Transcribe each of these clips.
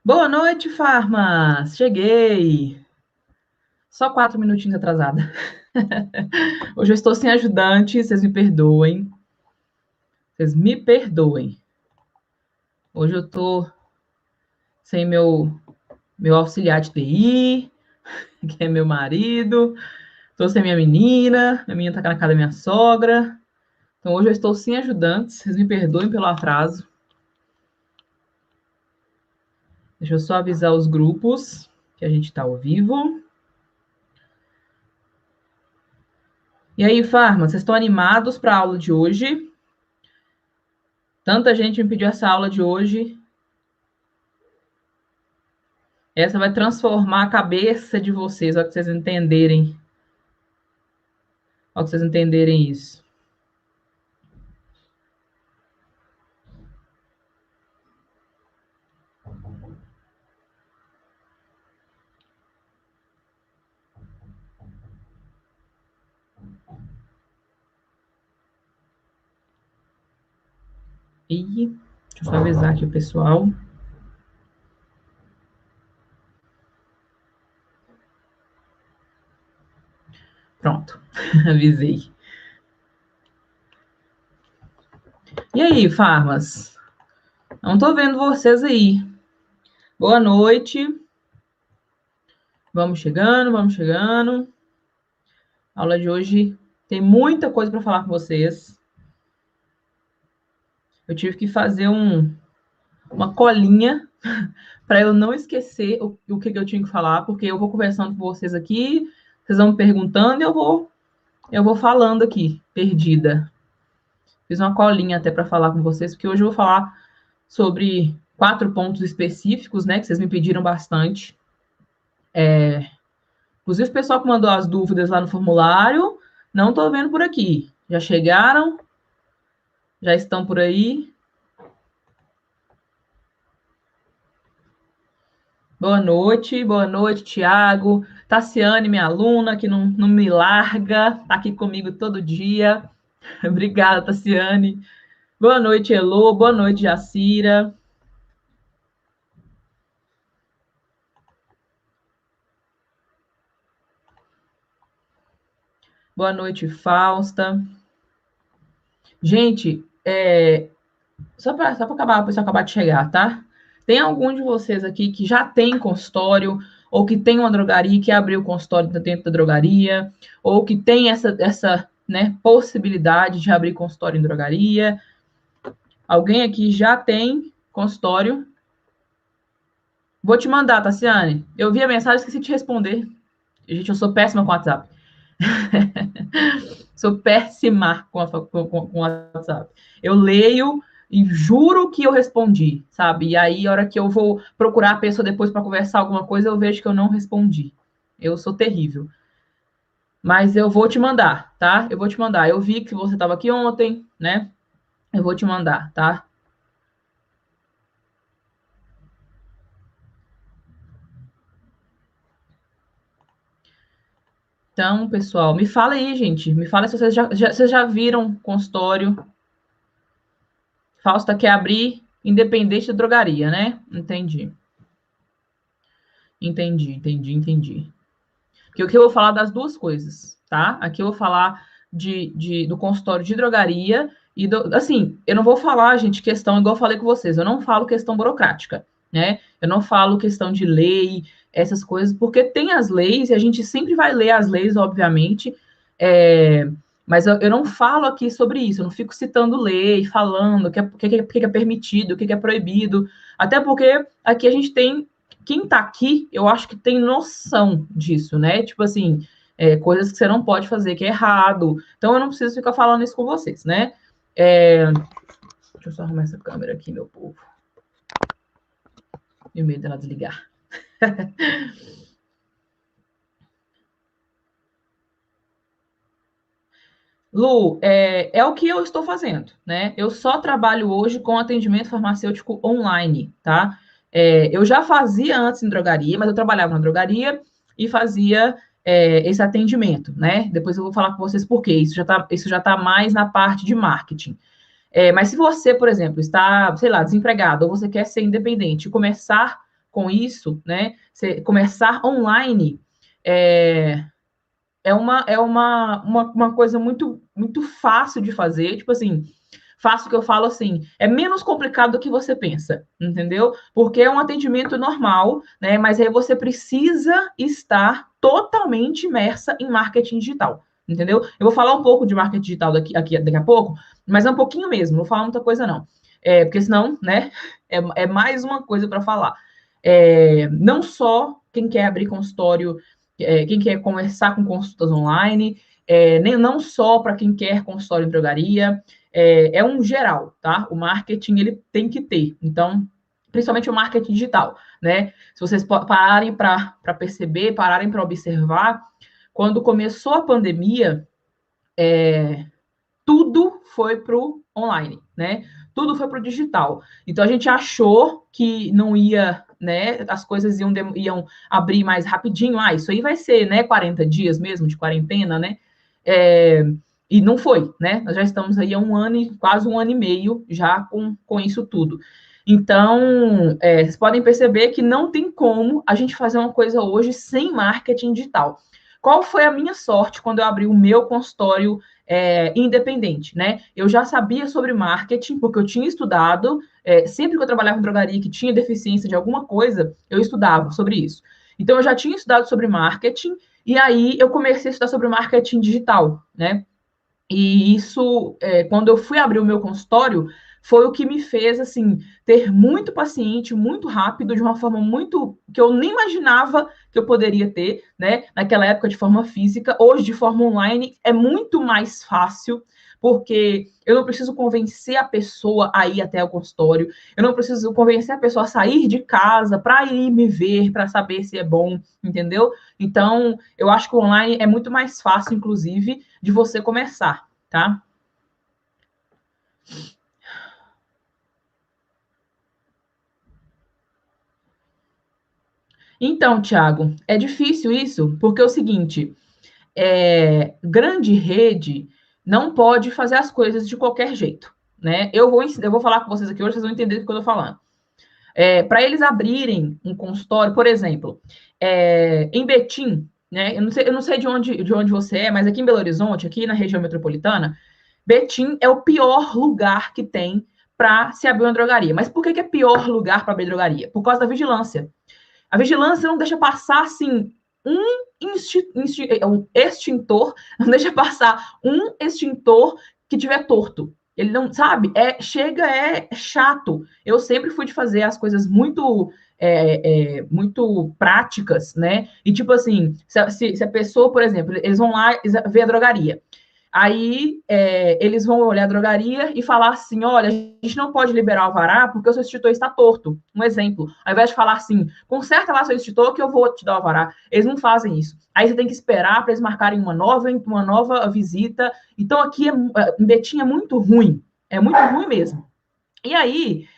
Boa noite, Farmas! Cheguei! Só 4 minutinhos atrasada. Hoje eu estou sem ajudante, vocês me perdoem. Vocês me perdoem. Hoje eu estou sem meu auxiliar de TI, que é meu marido. Estou sem minha menina está na casa da minha sogra. Então hoje eu estou sem ajudantes, vocês me perdoem pelo atraso. Deixa eu só avisar os grupos que a gente está ao vivo. E aí, Farmas, vocês estão animados para a aula de hoje? Tanta gente me pediu essa aula de hoje. Essa vai transformar a cabeça de vocês, ao que vocês entenderem. Ao que vocês entenderem isso. E deixa eu só avisar aqui o pessoal. Pronto, avisei. E aí, Farmas? Não tô vendo vocês aí. Boa noite. Vamos chegando, vamos chegando. A aula de hoje tem muita coisa para falar com vocês. Eu tive que fazer uma colinha para eu não esquecer o que eu tinha que falar, porque eu vou conversando com vocês aqui, vocês vão me perguntando e eu vou falando aqui, perdida. Fiz uma colinha até para falar com vocês, porque hoje eu vou falar sobre 4 pontos específicos, né, que vocês me pediram bastante. Inclusive, o pessoal que mandou as dúvidas lá no formulário, não estou vendo por aqui. Já chegaram? Já estão por aí? Boa noite, Tiago. Tassiane, minha aluna, que não me larga, está aqui comigo todo dia. Obrigada, Tassiane. Boa noite, Elô. Boa noite, Jacira. Boa noite, Fausta. Gente, só para acabar, o pessoal acabar de chegar, tá? Tem algum de vocês aqui que já tem consultório, ou que tem uma drogaria, que abriu consultório dentro da drogaria, ou que tem essa né, possibilidade de abrir consultório em drogaria? Alguém aqui já tem consultório? Vou te mandar, Tassiane. Eu vi a mensagem, esqueci de responder. Gente, eu sou péssima com WhatsApp. Sou péssima com WhatsApp. Eu leio e juro que eu respondi, sabe? E aí, a hora que eu vou procurar a pessoa depois para conversar alguma coisa, eu vejo que eu não respondi. Eu sou terrível. Mas eu vou te mandar, tá? Eu vou te mandar. Eu vi que você estava aqui ontem, né? Eu vou te mandar, tá? Então, pessoal, me fala aí, gente. Me fala se vocês já viram consultório. Fausta quer abrir independente da drogaria, né? Entendi. Entendi. Porque aqui eu vou falar das duas coisas, tá? Aqui eu vou falar do consultório de drogaria e assim, eu não vou falar, gente, questão, igual eu falei com vocês, eu não falo questão burocrática, né? Eu não falo questão de lei, essas coisas, porque tem as leis e a gente sempre vai ler as leis, obviamente, mas eu não falo aqui sobre isso, eu não fico citando lei, falando o que é permitido, o que é proibido, até porque aqui a gente tem quem tá aqui, eu acho que tem noção disso, né? Tipo assim, coisas que você não pode fazer, que é errado. Então, eu não preciso ficar falando isso com vocês, né? Deixa eu só arrumar essa câmera aqui, meu povo. E medo dela desligar. Lu, é o que eu estou fazendo, né? Eu só trabalho hoje com atendimento farmacêutico online, tá? Eu já fazia antes em drogaria, mas eu trabalhava na drogaria e fazia esse atendimento, né? Depois eu vou falar com vocês por quê. Isso já tá mais na parte de marketing. Mas se você, por exemplo, está, sei lá, desempregado, ou você quer ser independente e começar com isso, né? Você começar online é uma coisa muito fácil de fazer. Tipo assim, fácil que eu falo assim, é menos complicado do que você pensa, entendeu? Porque é um atendimento normal, né? Mas aí você precisa estar totalmente imersa em marketing digital, entendeu? Eu vou falar um pouco de marketing digital daqui a pouco, mas é um pouquinho mesmo, não vou falar muita coisa não. Porque senão, né, é mais uma coisa para falar. Não só quem quer abrir consultório, quem quer conversar com consultas online, nem não só para quem quer consultório em drogaria, um geral, tá? O marketing ele tem que ter. Então, principalmente o marketing digital, né? Se vocês pararem para perceber, pararem para observar, quando começou a pandemia, tudo foi para o online, né? Tudo foi para o digital. Então a gente achou que não ia, né? As coisas iam abrir mais rapidinho. Isso aí vai ser, né? 40 dias mesmo de quarentena, né? E não foi, né? Nós já estamos aí há quase um ano e meio já com isso tudo. Então, vocês podem perceber que não tem como a gente fazer uma coisa hoje sem marketing digital. Qual foi a minha sorte quando eu abri o meu consultório independente, né? Eu já sabia sobre marketing, porque eu tinha estudado, sempre que eu trabalhava em drogaria que tinha deficiência de alguma coisa, eu estudava sobre isso. Então, eu já tinha estudado sobre marketing, e aí eu comecei a estudar sobre marketing digital, né? E isso, quando eu fui abrir o meu consultório, foi o que me fez, assim, ter muito paciente, muito rápido, de uma forma muito que eu nem imaginava que eu poderia ter, né? Naquela época de forma física, hoje de forma online é muito mais fácil, porque eu não preciso convencer a pessoa a ir até o consultório, eu não preciso convencer a pessoa a sair de casa para ir me ver, para saber se é bom, entendeu? Então, eu acho que o online é muito mais fácil, inclusive, de você começar, tá? Então, Thiago, é difícil isso, porque é o seguinte, grande rede não pode fazer as coisas de qualquer jeito, né? Eu vou falar com vocês aqui hoje, vocês vão entender o que eu estou falando. Para eles abrirem um consultório, por exemplo, em Betim, né? Eu não sei de onde você é, mas aqui em Belo Horizonte, aqui na região metropolitana, Betim é o pior lugar que tem para se abrir uma drogaria. Mas por que é pior lugar para abrir drogaria? Por causa da vigilância. A vigilância não deixa passar, assim, um extintor, não deixa passar um extintor que tiver torto. Ele não, sabe? É chato. Eu sempre fui de fazer as coisas muito práticas, né? E tipo assim, se a pessoa, por exemplo, eles vão lá ver a drogaria. Aí eles vão olhar a drogaria e falar assim: olha, a gente não pode liberar o alvará porque o seu extintor está torto. Um exemplo. Ao invés de falar assim, conserta lá seu extintor que eu vou te dar o alvará. Eles não fazem isso. Aí você tem que esperar para eles marcarem uma nova visita. Então aqui em Betim é muito ruim. É muito ruim mesmo. E aí,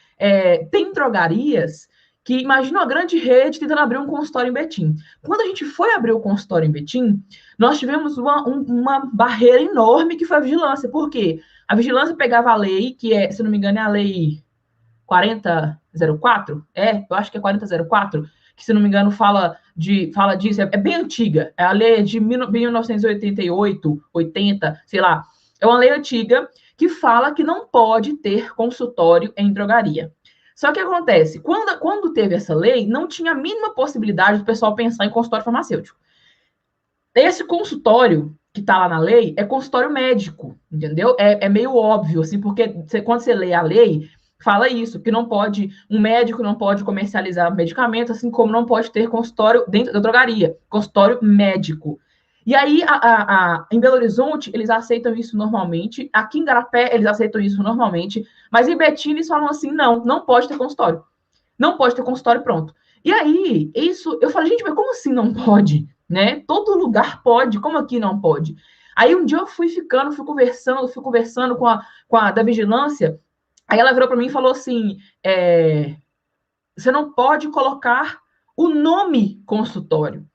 tem drogarias que, imagina uma grande rede tentando abrir um consultório em Betim. Quando a gente foi abrir o consultório em Betim, nós tivemos uma barreira enorme que foi a vigilância. Por quê? A vigilância pegava a lei, que se não me engano, é a lei 4004, eu acho que é 4004, que se não me engano fala disso, é bem antiga, a lei de 1988, 80, sei lá, é uma lei antiga que fala que não pode ter consultório em drogaria. Só que acontece, quando teve essa lei, não tinha a mínima possibilidade do pessoal pensar em consultório farmacêutico. Esse consultório que está lá na lei é consultório médico, entendeu? É meio óbvio, assim, porque quando você lê a lei, fala isso, que não pode, um médico não pode comercializar medicamento, assim como não pode ter consultório dentro da drogaria, consultório médico. E aí, em Belo Horizonte, eles aceitam isso normalmente, aqui em Garapé, eles aceitam isso normalmente, mas em Betim, eles falam assim, não pode ter consultório. Não pode ter consultório pronto. E aí, eu falei, gente, mas como assim não pode? Né? Todo lugar pode, como aqui não pode? Aí um dia eu fui conversando com a da vigilância, aí ela virou para mim e falou assim: você não pode colocar o nome consultório,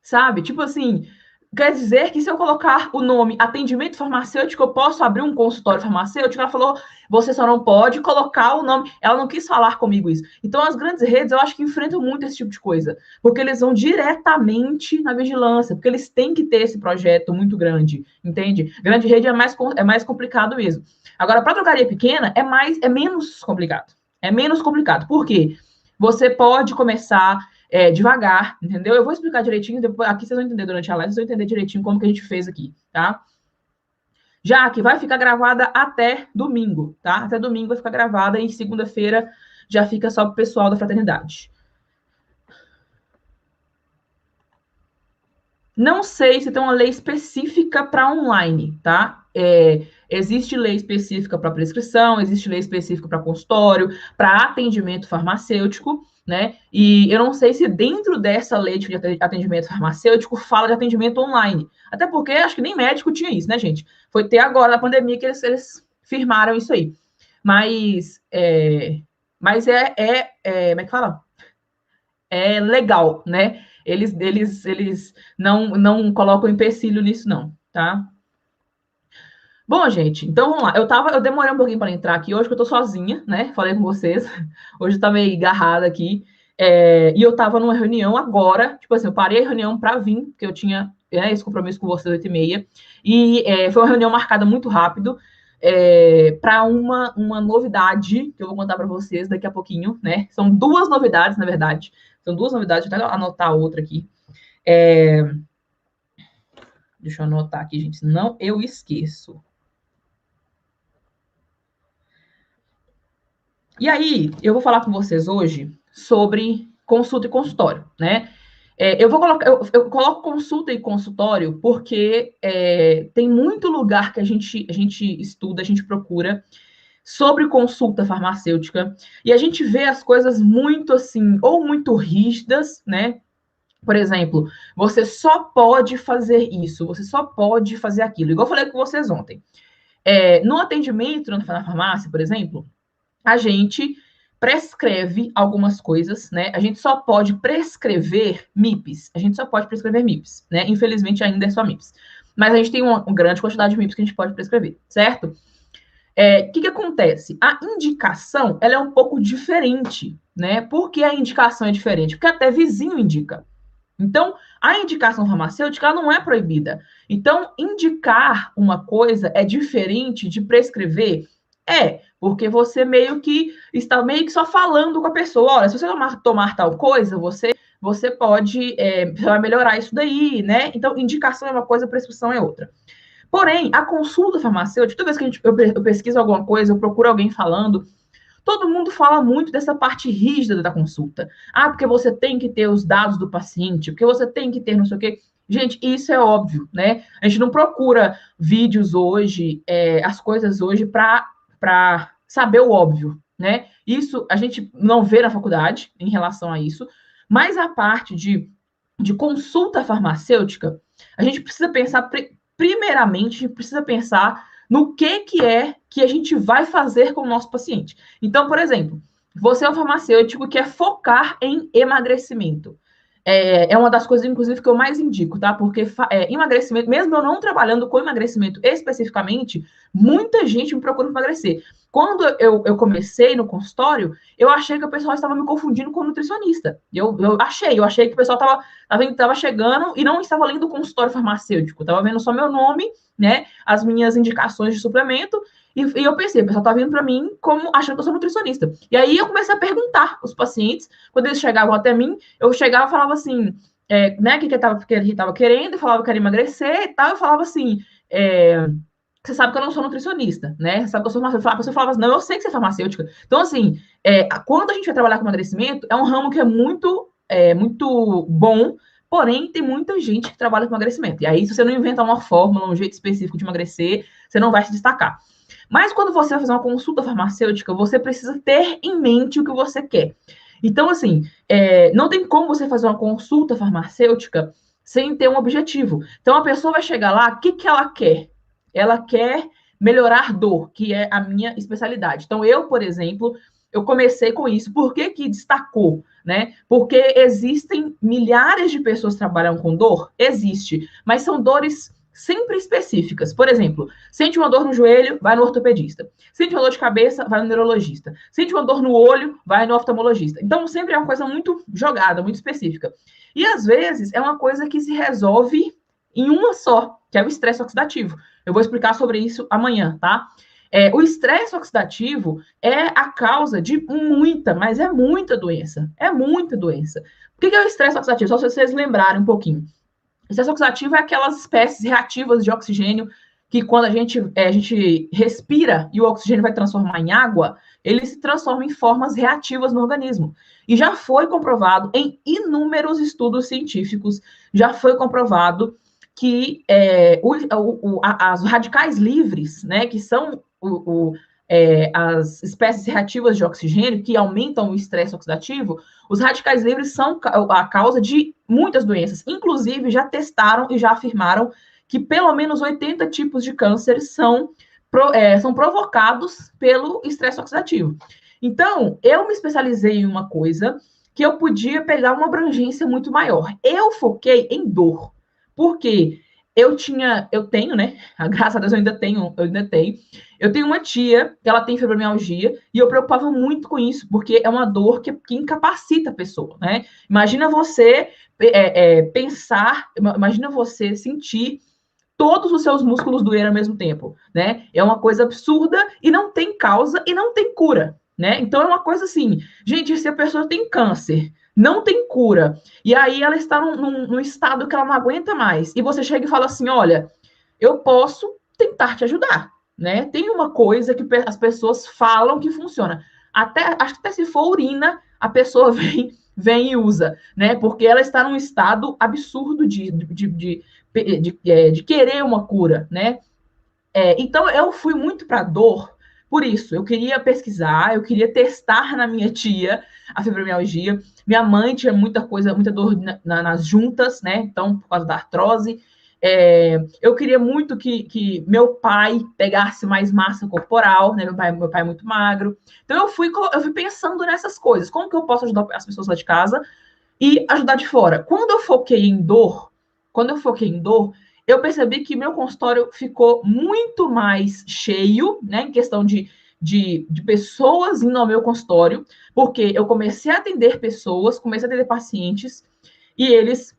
sabe? Tipo assim, quer dizer que se eu colocar o nome atendimento farmacêutico, eu posso abrir um consultório farmacêutico? Ela falou, você só não pode colocar o nome. Ela não quis falar comigo isso. Então, as grandes redes, eu acho que enfrentam muito esse tipo de coisa, porque eles vão diretamente na vigilância, porque eles têm que ter esse projeto muito grande, entende? Grande rede é mais complicado mesmo. Agora, para drogaria pequena, é menos complicado. É menos complicado. Por quê? Você pode começar devagar, entendeu? Eu vou explicar direitinho, depois, aqui vocês vão entender durante a live, vocês vão entender direitinho como que a gente fez aqui, tá? Já que vai ficar gravada até domingo, tá? Até domingo vai ficar gravada e segunda-feira já fica só pro pessoal da fraternidade. Não sei se tem uma lei específica para online, tá? Existe lei específica para prescrição, existe lei específica para consultório, para atendimento farmacêutico, né? E eu não sei se dentro dessa lei de atendimento farmacêutico fala de atendimento online. Até porque acho que nem médico tinha isso, né, gente? Foi ter agora na pandemia que eles firmaram isso aí. Mas como é que fala? É legal, né? Eles não colocam empecilho nisso, não, tá? Bom, gente, então vamos lá. Eu demorei um pouquinho para entrar aqui hoje, que eu tô sozinha, né? Falei com vocês. Hoje tá meio agarrada aqui. E eu tava numa reunião agora, tipo assim, eu parei a reunião para vir, porque eu tinha esse compromisso com vocês 8h30. Foi uma reunião marcada muito rápido para uma novidade que eu vou contar para vocês daqui a pouquinho, né? São duas novidades, na verdade. São duas novidades, deixa eu até anotar outra aqui. Deixa eu anotar aqui, gente, senão eu esqueço. E aí, eu vou falar com vocês hoje sobre consulta e consultório, né? Eu coloco consulta e consultório porque tem muito lugar que a gente estuda, a gente procura sobre consulta farmacêutica e a gente vê as coisas muito assim, ou muito rígidas, né? Por exemplo, você só pode fazer isso, você só pode fazer aquilo. Igual eu falei com vocês ontem. No atendimento na farmácia, por exemplo, a gente prescreve algumas coisas, né? A gente só pode prescrever MIPs. A gente só pode prescrever MIPs, né? Infelizmente ainda é só MIPs. Mas a gente tem uma grande quantidade de MIPs que a gente pode prescrever, certo? O que acontece? A indicação, ela é um pouco diferente, né? Por que a indicação é diferente? Porque até vizinho indica. Então, a indicação farmacêutica ela não é proibida. Então, indicar uma coisa é diferente de prescrever? Porque você meio que está meio que só falando com a pessoa. Olha, se você tomar tal coisa, você pode você vai melhorar isso daí, né? Então, indicação é uma coisa, prescrição é outra. Porém, a consulta farmacêutica, toda vez que eu pesquiso alguma coisa, eu procuro alguém falando, todo mundo fala muito dessa parte rígida da consulta. Porque você tem que ter os dados do paciente, porque você tem que ter não sei o quê. Gente, isso é óbvio, né? A gente não procura vídeos hoje, as coisas hoje, para saber o óbvio, né? Isso a gente não vê na faculdade em relação a isso, mas a parte de consulta farmacêutica, a gente precisa pensar, primeiramente, a gente precisa pensar no que é que a gente vai fazer com o nosso paciente. Então, por exemplo, você é um farmacêutico que quer focar em emagrecimento. É uma das coisas, inclusive, que eu mais indico, tá? Porque emagrecimento, mesmo eu não trabalhando com emagrecimento especificamente, muita gente me procura emagrecer. Quando eu comecei no consultório, eu achei que o pessoal estava me confundindo com nutricionista. Eu achei que o pessoal estava chegando e não estava lendo o consultório farmacêutico, estava vendo só meu nome, né? As minhas indicações de suplemento, e eu pensei, o pessoal está vindo para mim como achando que eu sou nutricionista. E aí eu comecei a perguntar aos pacientes, quando eles chegavam até mim, eu chegava e falava assim, né, que ele estava querendo, eu falava que queria emagrecer e tal, eu falava assim, você sabe que eu não sou nutricionista, né? Você sabe que eu sou farmacêutica. A pessoa falava assim, não, eu sei que você é farmacêutica. Então, assim, quando a gente vai trabalhar com emagrecimento, é um ramo que é muito bom, porém, tem muita gente que trabalha com emagrecimento. E aí, se você não inventar uma fórmula, um jeito específico de emagrecer, você não vai se destacar. Mas quando você vai fazer uma consulta farmacêutica, você precisa ter em mente o que você quer. Então, assim, não tem como você fazer uma consulta farmacêutica sem ter um objetivo. Então, a pessoa vai chegar lá, o que ela quer? Ela quer melhorar dor, que é a minha especialidade. Então, eu, por exemplo, eu comecei com isso. Por que destacou? né? Porque existem milhares de pessoas que trabalham com dor? Existe, mas são dores sempre específicas. Por exemplo, sente uma dor no joelho, vai no ortopedista. Sente uma dor de cabeça, vai no neurologista. Sente uma dor no olho, vai no oftalmologista. Então, sempre é uma coisa muito jogada, muito específica. E, às vezes, é uma coisa que se resolve em uma só, que é o estresse oxidativo. Eu vou explicar sobre isso amanhã, tá? O estresse oxidativo é a causa de muita, mas é muita doença. É muita doença. O que é o estresse oxidativo? Só se vocês lembrarem um pouquinho. O estresse oxidativo é aquelas espécies reativas de oxigênio que quando a gente respira e o oxigênio vai transformar em água, ele se transforma em formas reativas no organismo. E já foi comprovado em inúmeros estudos científicos, já foi comprovado que as radicais livres, né, que são as espécies reativas de oxigênio que aumentam o estresse oxidativo, os radicais livres são a causa de muitas doenças. Inclusive, já testaram e já afirmaram que pelo menos 80 tipos de câncer são provocados pelo estresse oxidativo. Então, eu me especializei em uma coisa que eu podia pegar uma abrangência muito maior. Eu foquei em dor. Por quê? Eu tenho, né? Graças a Deus eu ainda tenho. Eu tenho uma tia que ela tem fibromialgia e eu preocupava muito com isso, porque é uma dor que incapacita a pessoa, né? Imagina você pensar, imagina você sentir todos os seus músculos doer ao mesmo tempo, né? É uma coisa absurda e não tem causa e não tem cura, né? Então é uma coisa assim, gente, se a pessoa tem câncer, não tem cura, e aí ela está num estado que ela não aguenta mais, e você chega e fala assim, olha, eu posso tentar te ajudar, né? Tem uma coisa que as pessoas falam que funciona. Acho que até se for urina, a pessoa vem e usa, né? Porque ela está num estado absurdo de querer uma cura, né? Então, eu fui muito para dor por isso. Eu queria pesquisar, eu queria testar na minha tia a fibromialgia. Minha mãe tinha muita dor nas juntas, né? Então, por causa da artrose. Eu queria muito que meu pai pegasse mais massa corporal, né? Meu pai é muito magro. Então, eu fui pensando nessas coisas. Como que eu posso ajudar as pessoas lá de casa e ajudar de fora? Quando eu foquei em dor, eu percebi que meu consultório ficou muito mais cheio, né, em questão de pessoas indo ao meu consultório, porque eu comecei a atender pessoas, comecei a atender pacientes, e eles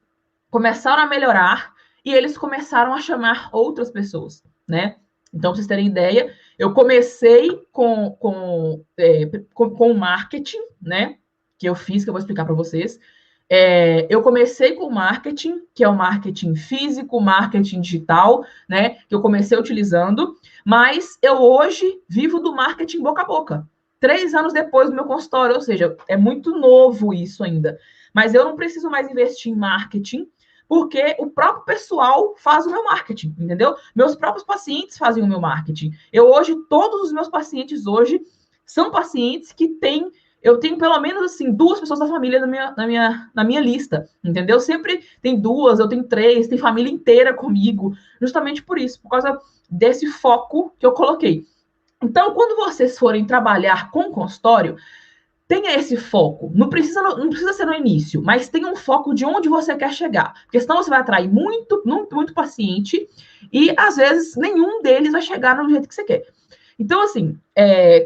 começaram a melhorar, e eles começaram a chamar outras pessoas, né? Então, pra vocês terem ideia, eu comecei com o marketing, né, que eu fiz, que eu vou explicar para vocês. Eu comecei com marketing, que é o marketing físico, marketing digital, né? Que eu comecei utilizando, mas eu hoje vivo do marketing boca a boca. 3 anos depois do meu consultório, ou seja, é muito novo isso ainda. Mas eu não preciso mais investir em marketing, porque o próprio pessoal faz o meu marketing, entendeu? Meus próprios pacientes fazem o meu marketing. Todos os meus pacientes hoje são pacientes que têm eu tenho pelo menos assim 2 pessoas da família na minha lista, entendeu? Sempre tem 2, eu tenho 3, tem família inteira comigo, justamente por isso, por causa desse foco que eu coloquei. Então, quando vocês forem trabalhar com consultório, tenha esse foco. Não precisa ser no início, mas tenha um foco de onde você quer chegar, porque senão você vai atrair muito paciente e às vezes nenhum deles vai chegar no jeito que você quer. Então, assim,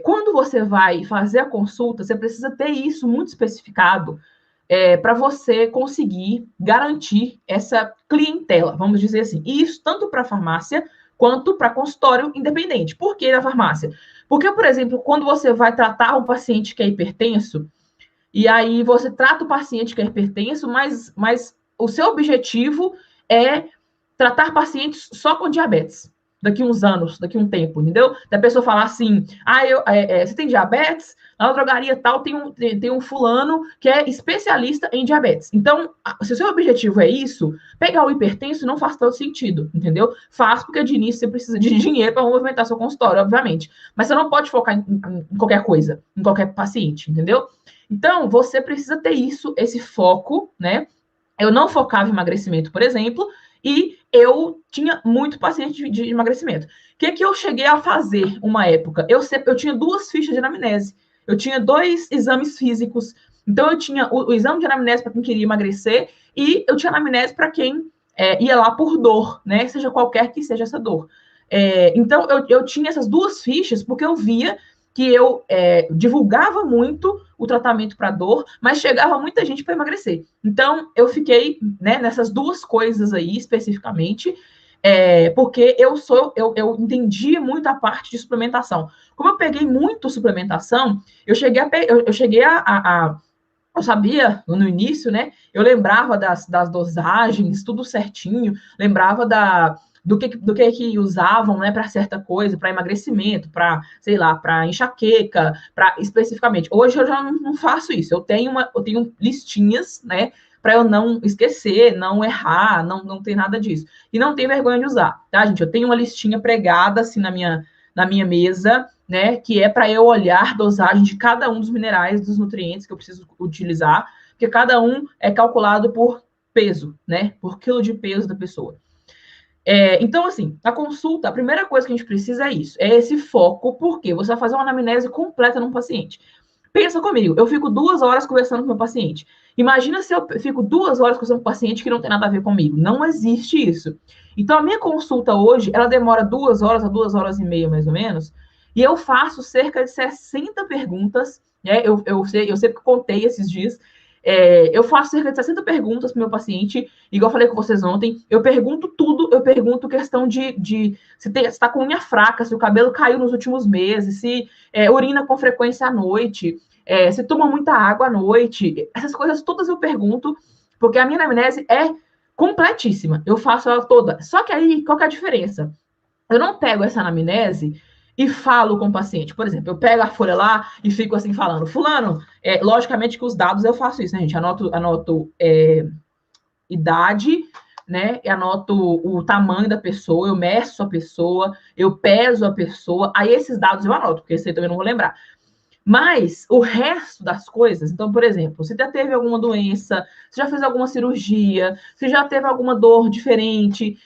quando você vai fazer a consulta, você precisa ter isso muito especificado para você conseguir garantir essa clientela, vamos dizer assim. E isso tanto para farmácia quanto para consultório independente. Por que na farmácia? Porque, por exemplo, quando você vai tratar um paciente que é hipertenso, e aí você trata o paciente que é hipertenso, mas o seu objetivo é tratar pacientes só com diabetes daqui uns anos, daqui um tempo, entendeu? Da pessoa falar assim, você tem diabetes? Na drogaria tal tem um fulano que é especialista em diabetes. Então, se o seu objetivo é isso, pegar o hipertenso não faz tanto sentido, entendeu? Faz porque de início você precisa de dinheiro para movimentar seu consultório, obviamente. Mas você não pode focar em qualquer coisa, em qualquer paciente, entendeu? Então, você precisa ter esse foco, né? Eu não focava em emagrecimento, por exemplo, e eu tinha muito paciente de emagrecimento. O que eu cheguei a fazer uma época? Eu tinha 2 fichas de anamnese. eu tinha 2 exames físicos. Então, eu tinha o exame de anamnese para quem queria emagrecer e eu tinha anamnese para quem ia lá por dor, né? Seja qualquer que seja essa dor. Então, eu tinha essas 2 fichas porque eu via que eu divulgava muito o tratamento para dor, mas chegava muita gente para emagrecer. Então, eu fiquei, né, nessas 2 coisas aí, especificamente, porque eu entendi muito a parte de suplementação. Como eu peguei muito suplementação, eu eu sabia no início, né? Eu lembrava das dosagens, tudo certinho, lembrava do que usavam, né, para certa coisa, para emagrecimento, para, sei lá, para enxaqueca, para especificamente. Hoje eu já não faço isso. Eu tenho listinhas, né, para eu não esquecer, não errar, não ter nada disso. E não tenho vergonha de usar, tá, gente? Eu tenho uma listinha pregada assim na minha mesa, né, que é para eu olhar dosagem de cada um dos minerais, dos nutrientes que eu preciso utilizar, porque cada um é calculado por peso, né, por quilo de peso da pessoa. Então, assim, a consulta, a primeira coisa que a gente precisa é isso, é esse foco, porque você vai fazer uma anamnese completa num paciente. Pensa comigo, eu fico 2 horas conversando com o meu paciente. Imagina se eu fico 2 horas conversando com um paciente que não tem nada a ver comigo. Não existe isso. Então, a minha consulta hoje, ela demora 2 horas a 2 horas e meia, mais ou menos, e eu faço cerca de 60 perguntas, né? Eu sei que contei esses dias. Eu faço cerca de 60 perguntas para o meu paciente, igual eu falei com vocês ontem. Eu pergunto tudo, eu pergunto questão de se está com unha fraca, se o cabelo caiu nos últimos meses, se urina com frequência à noite, se toma muita água à noite. Essas coisas todas eu pergunto, porque a minha anamnese é completíssima. Eu faço ela toda. Só que aí, qual que é a diferença? Eu não pego essa anamnese e falo com o paciente. Por exemplo, eu pego a folha lá e fico assim falando, fulano, logicamente que os dados eu faço isso, né, gente? Anoto idade, né? Eu anoto o tamanho da pessoa, eu meço a pessoa, eu peso a pessoa, aí esses dados eu anoto, porque esse aí também não vou lembrar. Mas o resto das coisas, então, por exemplo, se já teve alguma doença, se já fez alguma cirurgia, se já teve alguma dor diferente,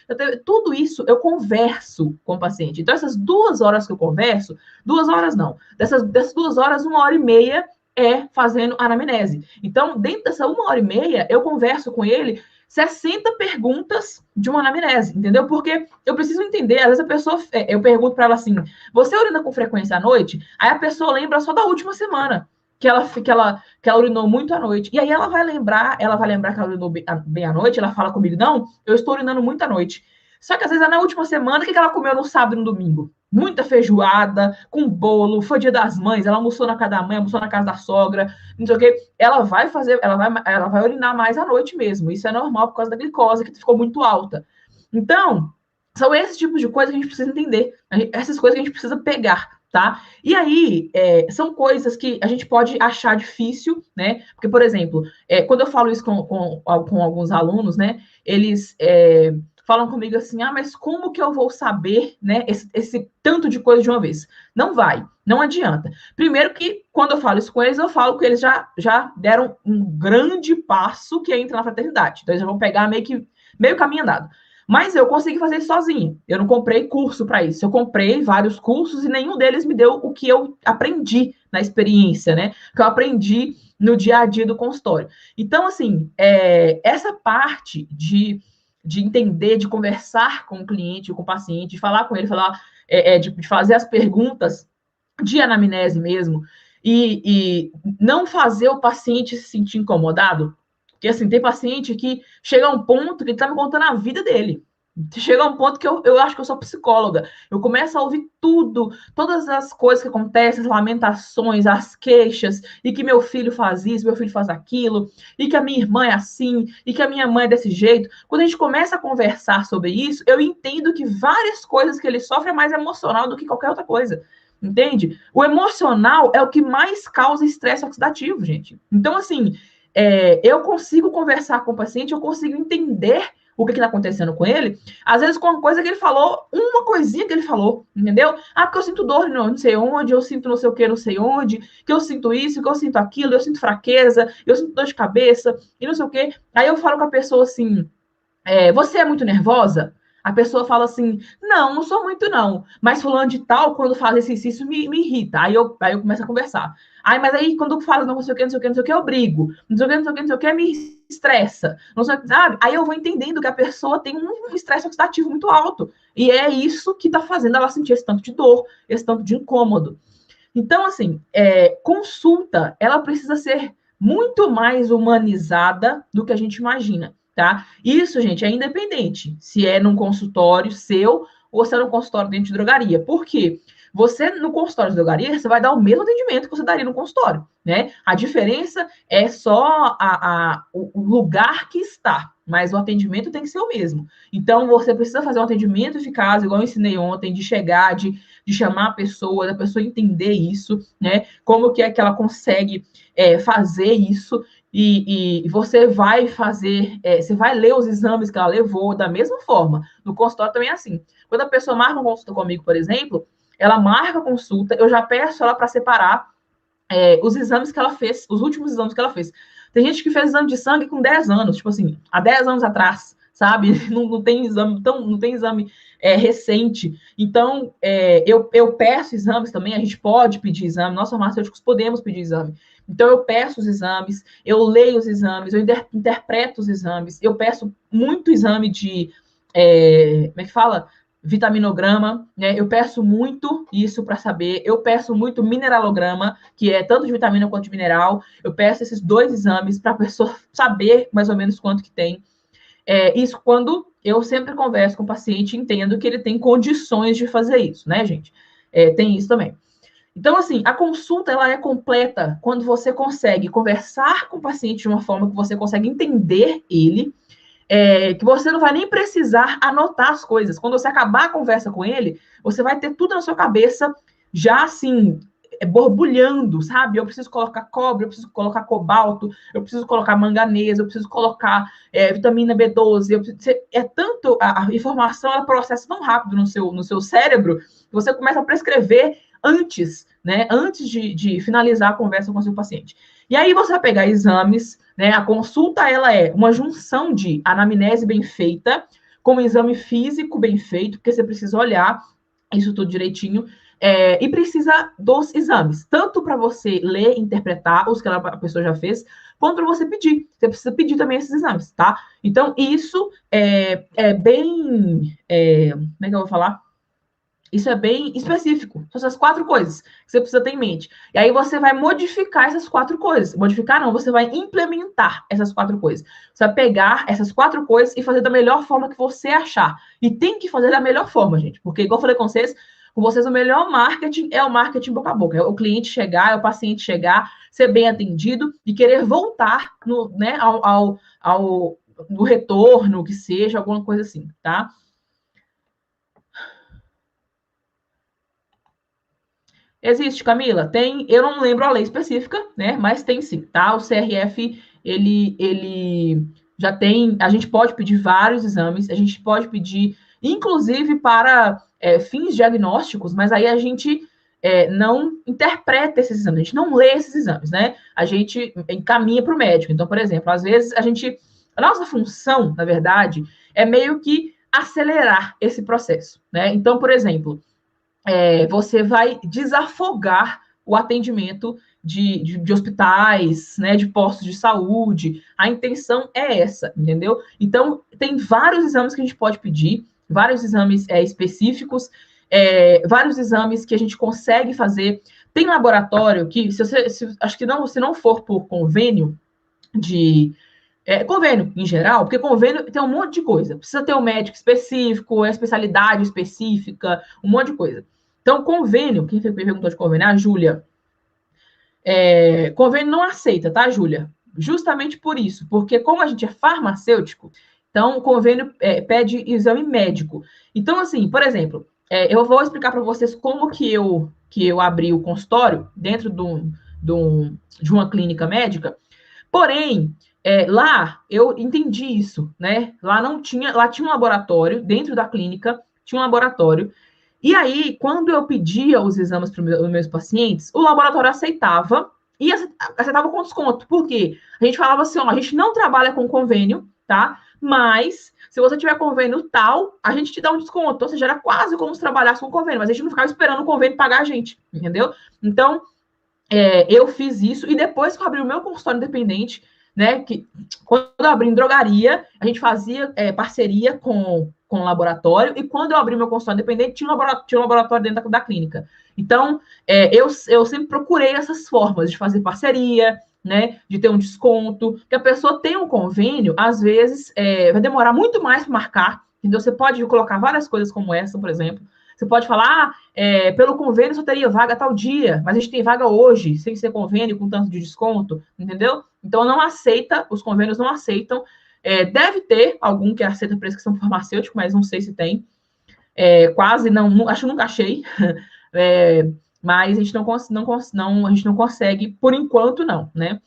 tudo isso eu converso com o paciente. Então, essas 2 horas que eu converso, 2 horas não, dessas 2 horas, 1 hora e meia é fazendo anamnese. Então, dentro dessa 1 hora e meia, eu converso com ele 60 perguntas de uma anamnese, entendeu? Porque eu preciso entender, às vezes a pessoa, eu pergunto para ela assim, você urina com frequência à noite? Aí a pessoa lembra só da última semana que ela urinou muito à noite. E aí ela vai lembrar que ela urinou bem à noite, ela fala comigo, não, eu estou urinando muito à noite. Só que às vezes na última semana, o que ela comeu no sábado e no domingo? Muita feijoada, com bolo, foi dia das mães, ela almoçou na casa da mãe, almoçou na casa da sogra, não sei o quê. Ela vai urinar mais à noite mesmo. Isso é normal por causa da glicose, que ficou muito alta. Então, são esses tipos de coisas que a gente precisa entender, essas coisas que a gente precisa pegar, tá? E aí, são coisas que a gente pode achar difícil, né? Porque, por exemplo, quando eu falo isso com alguns alunos, né? Eles falam comigo assim, mas como que eu vou saber, né, esse tanto de coisa de uma vez? Não vai, não adianta. Primeiro que, quando eu falo isso com eles, eu falo que eles já deram um grande passo que é entrar na fraternidade. Então, eles já vão pegar meio caminho andado. Mas eu consegui fazer isso sozinha. Eu não comprei curso para isso. Eu comprei vários cursos e nenhum deles me deu o que eu aprendi na experiência, né? O que eu aprendi no dia a dia do consultório. Então, assim, essa parte de entender, de conversar com o cliente, com o paciente, de falar com ele, de fazer as perguntas de anamnese mesmo, e não fazer o paciente se sentir incomodado. Porque, assim, tem paciente que chega a um ponto que ele tá me contando a vida dele. Chega a um ponto que eu acho que eu sou psicóloga. Eu começo a ouvir tudo, todas as coisas que acontecem, as lamentações, as queixas, e que meu filho faz isso, meu filho faz aquilo, e que a minha irmã é assim, e que a minha mãe é desse jeito. Quando a gente começa a conversar sobre isso, eu entendo que várias coisas que ele sofre é mais emocional do que qualquer outra coisa. Entende? O emocional é o que mais causa estresse oxidativo, gente. Então, assim, eu consigo conversar com o paciente, eu consigo entender o que está acontecendo com ele, às vezes com uma coisa que ele falou, uma coisinha que ele falou, entendeu? Porque eu sinto dor não sei onde, eu sinto não sei o que, não sei onde, que eu sinto isso, que eu sinto aquilo, eu sinto fraqueza, eu sinto dor de cabeça, e não sei o que. Aí eu falo com a pessoa assim, você é muito nervosa? A pessoa fala assim, não sou muito não, mas fulano de tal, quando faz esse exercício, me irrita. Aí eu começo a conversar. Ai, mas aí quando fala não sei o que, não sei o que, não sei o que, eu brigo. Não sei o que, não sei o que, não sei o que, me estressa. Não sei, sabe? Aí eu vou entendendo que a pessoa tem um estresse oxidativo muito alto. E é isso que tá fazendo ela sentir esse tanto de dor, esse tanto de incômodo. Então, assim, consulta, ela precisa ser muito mais humanizada do que a gente imagina, tá? Isso, gente, é independente se é num consultório seu ou se é num consultório dentro de drogaria. Por quê? Você, no consultório de drogaria, você vai dar o mesmo atendimento que você daria no consultório, né? A diferença é só o lugar que está, mas o atendimento tem que ser o mesmo. Então, você precisa fazer um atendimento eficaz, igual eu ensinei ontem, de chegar, de chamar a pessoa, da pessoa entender isso, né? Como que é que ela consegue fazer isso, e você vai fazer, você vai ler os exames que ela levou da mesma forma. No consultório também é assim. Quando a pessoa marca uma consulta comigo, por exemplo, ela marca a consulta, eu já peço ela para separar os exames que ela fez, os últimos exames que ela fez. Tem gente que fez exame de sangue com 10 anos, tipo assim, há 10 anos atrás, sabe? Não tem exame não tem exame recente. Então, eu peço exames também, a gente pode pedir exame, nós farmacêuticos podemos pedir exame. Então, eu peço os exames, eu leio os exames, eu interpreto os exames, eu peço muito exame de. Como é que fala? Vitaminograma, né? Eu peço muito isso para saber. Eu peço muito mineralograma, que é tanto de vitamina quanto de mineral. Eu peço esses dois exames para a pessoa saber mais ou menos quanto que tem. Isso quando eu sempre converso com o paciente e entendo que ele tem condições de fazer isso, né, gente? Tem isso também. Então, assim, a consulta ela é completa quando você consegue conversar com o paciente de uma forma que você consegue entender ele, que você não vai nem precisar anotar as coisas. Quando você acabar a conversa com ele, você vai ter tudo na sua cabeça já assim, borbulhando, sabe? Eu preciso colocar cobre, eu preciso colocar cobalto, eu preciso colocar manganês, eu preciso colocar vitamina B12. É tanto, a informação ela processa tão rápido no seu cérebro, que você começa a prescrever antes, né? Antes de finalizar a conversa com o seu paciente. E aí você vai pegar exames, né? A consulta ela é uma junção de anamnese bem feita com um exame físico bem feito, porque você precisa olhar isso tudo direitinho, e precisa dos exames, tanto para você ler, interpretar os que a pessoa já fez, quanto para você pedir. Você precisa pedir também esses exames, tá? Então, isso é bem. Como é que eu vou falar? Isso é bem específico. São essas 4 coisas que você precisa ter em mente. E aí você vai modificar essas 4 coisas. Modificar não, você vai implementar essas 4 coisas. Você vai pegar essas 4 coisas e fazer da melhor forma que você achar. E tem que fazer da melhor forma, gente. Porque, igual eu falei com vocês, o melhor marketing é o marketing boca a boca. É o cliente chegar, é o paciente chegar, ser bem atendido e querer voltar né, no retorno, que seja, alguma coisa assim, tá? Existe, Camila? Tem, eu não lembro a lei específica, né? Mas tem sim, tá? O CRF, ele já tem, a gente pode pedir vários exames, a gente pode pedir, inclusive, para fins diagnósticos, mas aí a gente não interpreta esses exames, a gente não lê esses exames, né? A gente encaminha para o médico. Então, por exemplo, às vezes a nossa função, na verdade, é meio que acelerar esse processo, né? Então, por exemplo, você vai desafogar o atendimento de hospitais, né, de postos de saúde. A intenção é essa, entendeu? Então, tem vários exames que a gente pode pedir, vários exames específicos, vários exames que a gente consegue fazer. Tem laboratório que, acho que não, se não for por convênio de convênio em geral, porque convênio tem um monte de coisa. Precisa ter um médico específico, a especialidade específica, um monte de coisa. Então, convênio, quem me perguntou de convênio? A Júlia. Convênio não aceita, tá, Júlia? Justamente por isso, porque como a gente é farmacêutico, então o convênio pede exame médico. Então, assim, por exemplo, eu vou explicar para vocês como que eu abri o consultório dentro de uma clínica médica. Porém, lá eu entendi isso, né? Lá tinha um laboratório dentro da clínica, tinha um laboratório. E aí, quando eu pedia os exames para os meus pacientes, o laboratório aceitava e aceitava com desconto. Por quê? A gente falava assim, ó, a gente não trabalha com convênio, tá? Mas se você tiver convênio tal, a gente te dá um desconto. Ou seja, era quase como se trabalhasse com convênio, mas a gente não ficava esperando o convênio pagar a gente, entendeu? Então, eu fiz isso, e depois que eu abri o meu consultório independente, né, que quando eu abri em drogaria, a gente fazia parceria com o laboratório, e quando eu abri meu consultório independente, tinha um laboratório dentro da clínica. Então, eu sempre procurei essas formas de fazer parceria, né, de ter um desconto, que a pessoa tem um convênio, às vezes vai demorar muito mais para marcar, entendeu? Você pode colocar várias coisas como essa, por exemplo. Você pode falar, pelo convênio só teria vaga tal dia, mas a gente tem vaga hoje, sem ser convênio, com tanto de desconto, entendeu? Então não aceita, os convênios não aceitam. Deve ter algum que aceita prescrição farmacêutica, mas não sei se tem. Quase não, acho que nunca achei. Mas a gente a gente não consegue, por enquanto, não, né?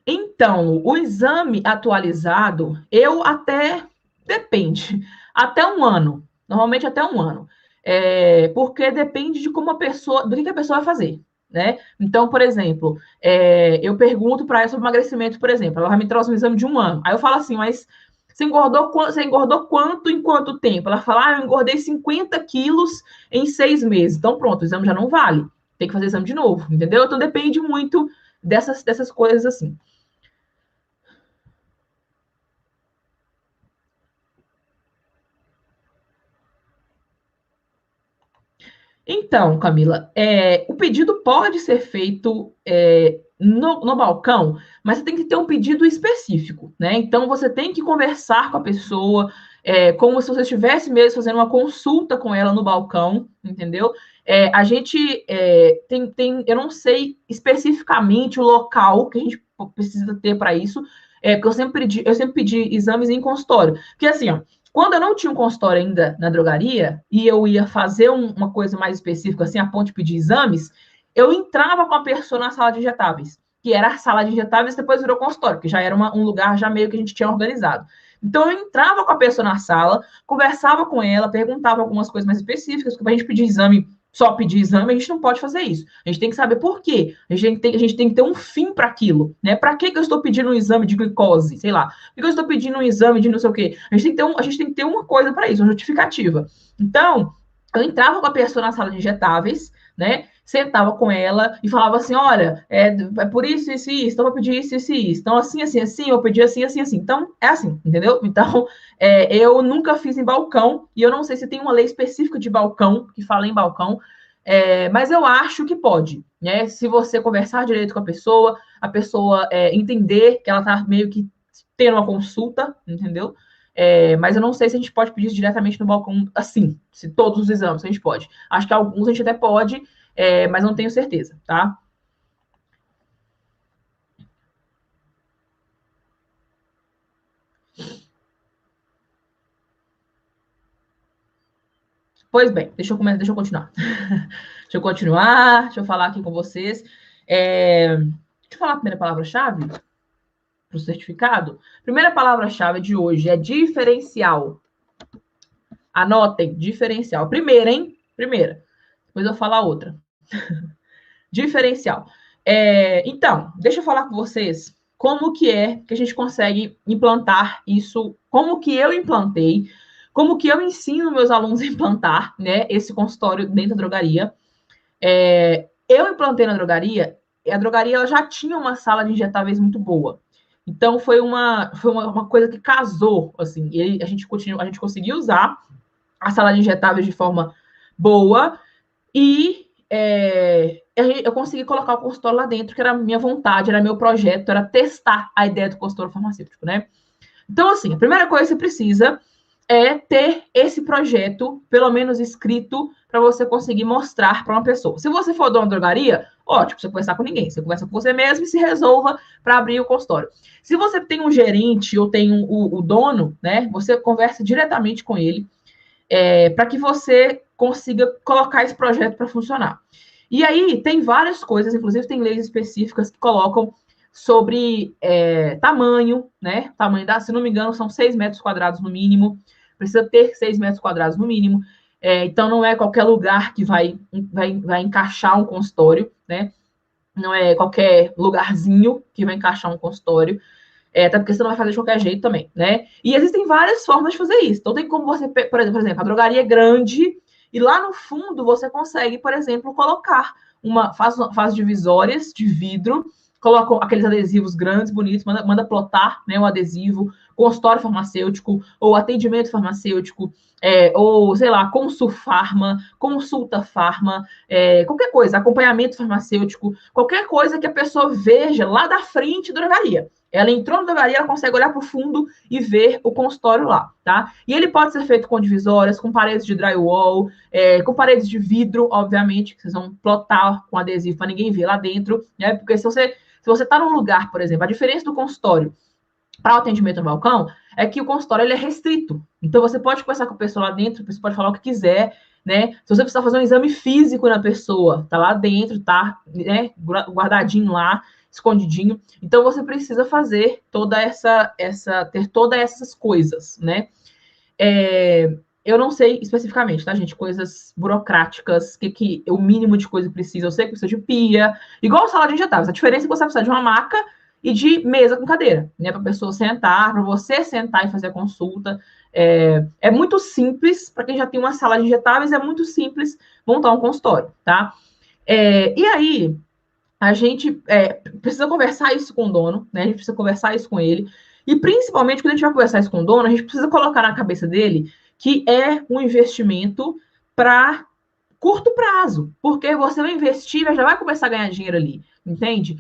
Então, o exame atualizado, eu até depende, até um ano, normalmente até um ano, porque depende de como a pessoa, do que a pessoa vai fazer, né? Então, por exemplo, eu pergunto para ela sobre emagrecimento, por exemplo, ela vai me trazer um exame de um ano, aí eu falo assim, mas você engordou quanto em quanto tempo? Ela fala, eu engordei 50 quilos em 6 meses. Então, pronto, o exame já não vale. Tem que fazer exame de novo, entendeu? Então, depende muito dessas coisas assim. Então, Camila, o pedido pode ser feito no balcão, mas você tem que ter um pedido específico, né? Então, você tem que conversar com a pessoa, como se você estivesse mesmo fazendo uma consulta com ela no balcão, entendeu? A gente eu não sei especificamente o local que a gente precisa ter para isso, porque eu sempre pedi exames em consultório. Porque assim, ó, quando eu não tinha um consultório ainda na drogaria e eu ia fazer uma coisa mais específica, assim, a ponto de pedir exames, eu entrava com a pessoa na sala de injetáveis, que era a sala de injetáveis, depois virou consultório, que já era um lugar já meio que a gente tinha organizado. Então eu entrava com a pessoa na sala, conversava com ela, perguntava algumas coisas mais específicas, porque para a gente pedir exame, só pedir exame, a gente não pode fazer isso. A gente tem que saber por quê. A gente tem que ter um fim para aquilo, né? Para que eu estou pedindo um exame de glicose? Sei lá. Por que eu estou pedindo um exame de não sei o quê? A gente tem que ter uma coisa para isso, uma justificativa. Então, eu entrava com a pessoa na sala de injetáveis, né? Sentava com ela e falava assim: olha, por isso, isso, então eu vou pedir isso, isso. Então, assim, assim, assim, eu pedi assim, assim, assim. Então, é assim, entendeu? Então, eu nunca fiz em balcão, e eu não sei se tem uma lei específica de balcão, que fala em balcão, mas eu acho que pode, né? Se você conversar direito com a pessoa entender que ela está meio que tendo uma consulta, entendeu? Mas eu não sei se a gente pode pedir isso diretamente no balcão, assim, se todos os exames a gente pode. Acho que alguns a gente até pode, mas não tenho certeza, tá? Pois bem, deixa eu continuar. Deixa eu continuar, deixa eu falar aqui com vocês. Deixa eu falar a primeira palavra-chave para o certificado. Primeira palavra-chave de hoje é diferencial. Anotem, diferencial. Primeira, hein? Primeira. Depois eu vou falar outra. Diferencial. Então, deixa eu falar com vocês como que é que a gente consegue implantar isso, como que eu implantei, como que eu ensino meus alunos a implantar, né, esse consultório dentro da drogaria. Eu implantei na drogaria, e a drogaria ela já tinha uma sala de injetáveis muito boa. Então, foi uma coisa que casou, assim, a gente conseguiu usar a sala de injetáveis de forma boa, e eu consegui colocar o consultório lá dentro, que era a minha vontade, era meu projeto, era testar a ideia do consultório farmacêutico, né? Então, assim, a primeira coisa que você precisa é ter esse projeto, pelo menos escrito, para você conseguir mostrar para uma pessoa. Se você for dono de drogaria, ótimo, você conversar com ninguém. Você conversa com você mesmo e se resolva para abrir o consultório. Se você tem um gerente ou tem o dono, né? Você conversa diretamente com ele, para que você consiga colocar esse projeto para funcionar. E aí tem várias coisas, inclusive tem leis específicas que colocam sobre tamanho, né? Tamanho se não me engano, são 6 metros quadrados no mínimo. Precisa ter 6 metros quadrados no mínimo. Então não é qualquer lugar que vai encaixar um consultório, né? Não é qualquer lugarzinho que vai encaixar um consultório. Até porque você não vai fazer de qualquer jeito também, né? E existem várias formas de fazer isso. Então, tem como você, por exemplo, a drogaria é grande E lá no fundo você consegue, por exemplo, colocar faz divisórias de vidro, coloca aqueles adesivos grandes, bonitos, manda plotar, né, um adesivo, consultório farmacêutico, ou atendimento farmacêutico, ou, sei lá, consulfarma, consulta farma, qualquer coisa, acompanhamento farmacêutico, qualquer coisa que a pessoa veja lá da frente da drogaria. Ela entrou na drogaria, ela consegue olhar para o fundo e ver o consultório lá, tá? E ele pode ser feito com divisórias, com paredes de drywall, com paredes de vidro, obviamente, que vocês vão plotar com adesivo para ninguém ver lá dentro, né? Porque se você está num lugar, por exemplo, a diferença do consultório para o atendimento no balcão é que o consultório ele é restrito. Então, você pode conversar com a pessoa lá dentro, você pode falar o que quiser, né? Se você precisar fazer um exame físico na pessoa, tá lá dentro, tá, né, guardadinho lá, escondidinho. Então, você precisa fazer ter todas essas coisas, né? Eu não sei especificamente, tá, gente? Coisas burocráticas, que o mínimo de coisa precisa. Eu sei que precisa de pia, igual sala de injetáveis. A diferença é que você precisa de uma maca e de mesa com cadeira, né? Para a pessoa sentar, para você sentar e fazer a consulta. É muito simples, para quem já tem uma sala de injetáveis, é muito simples montar um consultório, tá? E aí, a gente precisa conversar isso com o dono, né? A gente precisa conversar isso com ele. E principalmente, quando a gente vai conversar isso com o dono, a gente precisa colocar na cabeça dele que é um investimento para curto prazo, porque você vai investir, já vai começar a ganhar dinheiro ali, entende?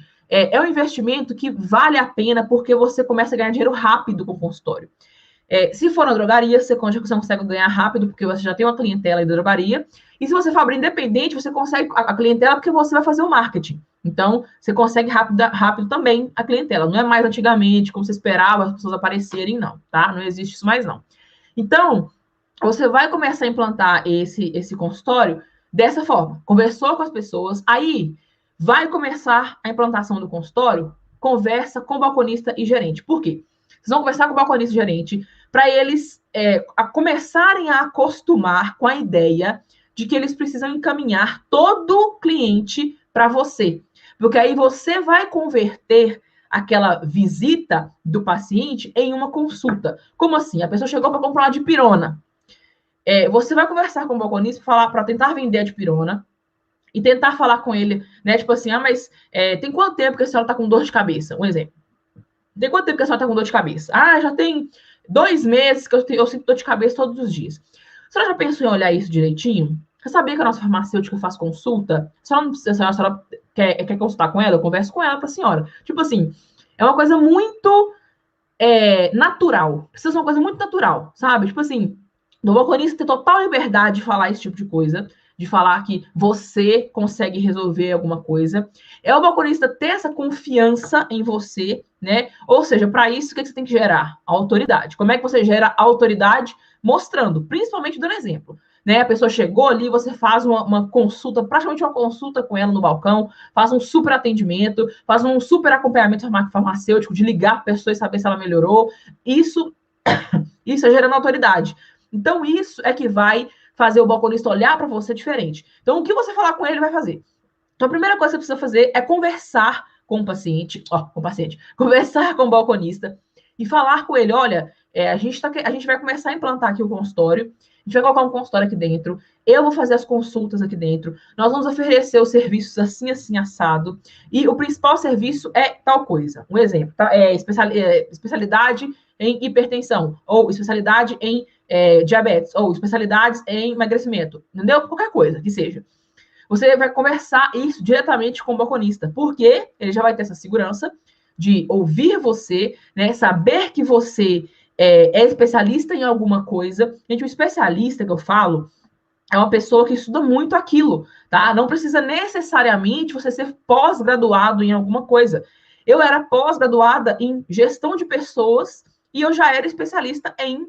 Um investimento que vale a pena porque você começa a ganhar dinheiro rápido com o consultório. Se for na drogaria, você consegue ganhar rápido, porque você já tem uma clientela da drogaria. E se você for abrir independente, você consegue a clientela porque você vai fazer o marketing. Então, você consegue rápido também a clientela. Não é mais antigamente, como você esperava as pessoas aparecerem, não, tá? Não existe isso mais, não. Então, você vai começar a implantar esse consultório dessa forma. Conversou com as pessoas, aí vai começar a implantação do consultório, conversa com o balconista e gerente. Por quê? Vocês vão conversar com o balconista e gerente para eles começarem a acostumar com a ideia de que eles precisam encaminhar todo cliente para você. Porque aí você vai converter aquela visita do paciente em uma consulta. Como assim? A pessoa chegou para comprar uma dipirona. Você vai conversar com o balconista para tentar vender a dipirona e tentar falar com ele, né? Tipo assim, mas tem quanto tempo que a senhora está com dor de cabeça? Um exemplo. Tem quanto tempo que a senhora está com dor de cabeça? Já tem 2 meses que eu sinto dor de cabeça todos os dias. A senhora já pensou em olhar isso direitinho? Você sabia que a nossa farmacêutica faz consulta? A senhora não precisa, a senhora quer consultar com ela? Eu converso com ela para a senhora. Tipo assim, é uma coisa muito natural. Precisa ser uma coisa muito natural, sabe? Tipo assim, o balconista ter total liberdade de falar esse tipo de coisa, de falar que você consegue resolver alguma coisa. É o balconista ter essa confiança em você, né? Ou seja, para isso, o que você tem que gerar? Autoridade. Como é que você gera autoridade? Mostrando, principalmente dando exemplo. Né? A pessoa chegou ali, você faz uma consulta, praticamente uma consulta com ela no balcão, faz um super atendimento, faz um super acompanhamento farmacêutico, de ligar a pessoa e saber se ela melhorou. Isso é gerando autoridade. Então, isso é que vai fazer o balconista olhar para você diferente. Então, o que você falar com ele, ele vai fazer. Então, a primeira coisa que você precisa fazer é conversar com o paciente, conversar com o balconista e falar com ele, olha, a gente vai começar a implantar aqui o consultório, a gente vai colocar um consultório aqui dentro, eu vou fazer as consultas aqui dentro, nós vamos oferecer os serviços assim, assim, assado, e o principal serviço é tal coisa. Um exemplo, tá? Especialidade em hipertensão, ou especialidade em diabetes, ou especialidades em emagrecimento, entendeu? Qualquer coisa que seja. Você vai conversar isso diretamente com o balconista, porque ele já vai ter essa segurança de ouvir você, né, saber que você é especialista em alguma coisa. Gente, o especialista que eu falo é uma pessoa que estuda muito aquilo, tá? Não precisa necessariamente você ser pós-graduado em alguma coisa. Eu era pós-graduada em gestão de pessoas e eu já era especialista em